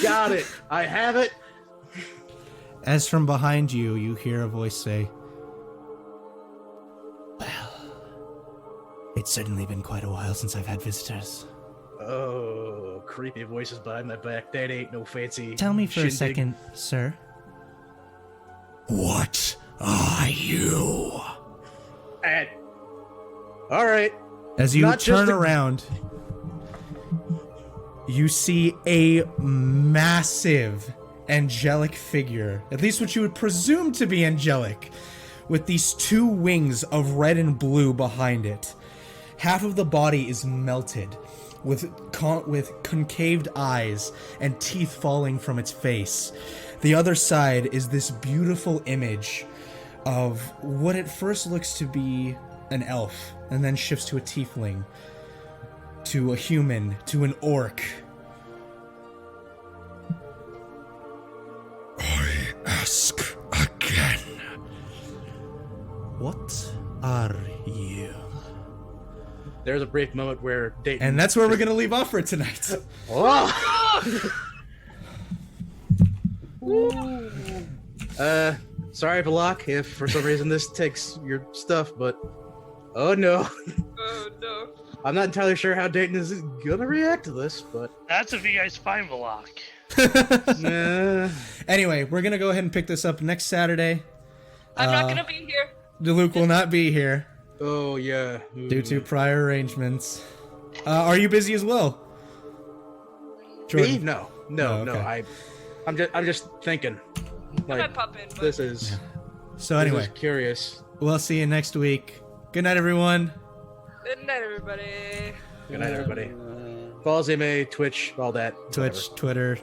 got it. I have it. As from behind you, you hear a voice say, "Well, it's certainly been quite a while since I've had visitors." Oh, creepy voices behind my back. That ain't no fancy. Tell me for shindig. a second, sir. What are you? All right. As you Not turn just a- around, you see a massive angelic figure, at least what you would presume to be angelic, with these two wings of red and blue behind it. Half of the body is melted, with concaved eyes and teeth falling from its face. The other side is this beautiful image of what at first looks to be an elf, and then shifts to a tiefling, to a human, to an orc. I ask again. What are you? There's a brief moment where Dayton... And that's where we're gonna leave off for tonight. Sorry, Balak, if for some reason this takes your stuff, but... Oh no. Oh no. I'm not entirely sure how Dayton is gonna react to this, but... That's if you guys find Valak. Anyway, we're gonna go ahead and pick this up next Saturday. I'm not gonna be here. Luke will not be here Oh yeah. due to prior arrangements. Are you busy as well? Me? Jordan? No. Oh, No, okay. I'm just thinking. I Like, might pop in, but this is... So This anyway, is curious. we'll see you next week. Good night, everyone. good night, everybody. Good night, everybody. Follow ZMA, Twitch, all that. Twitch, whatever. Twitter,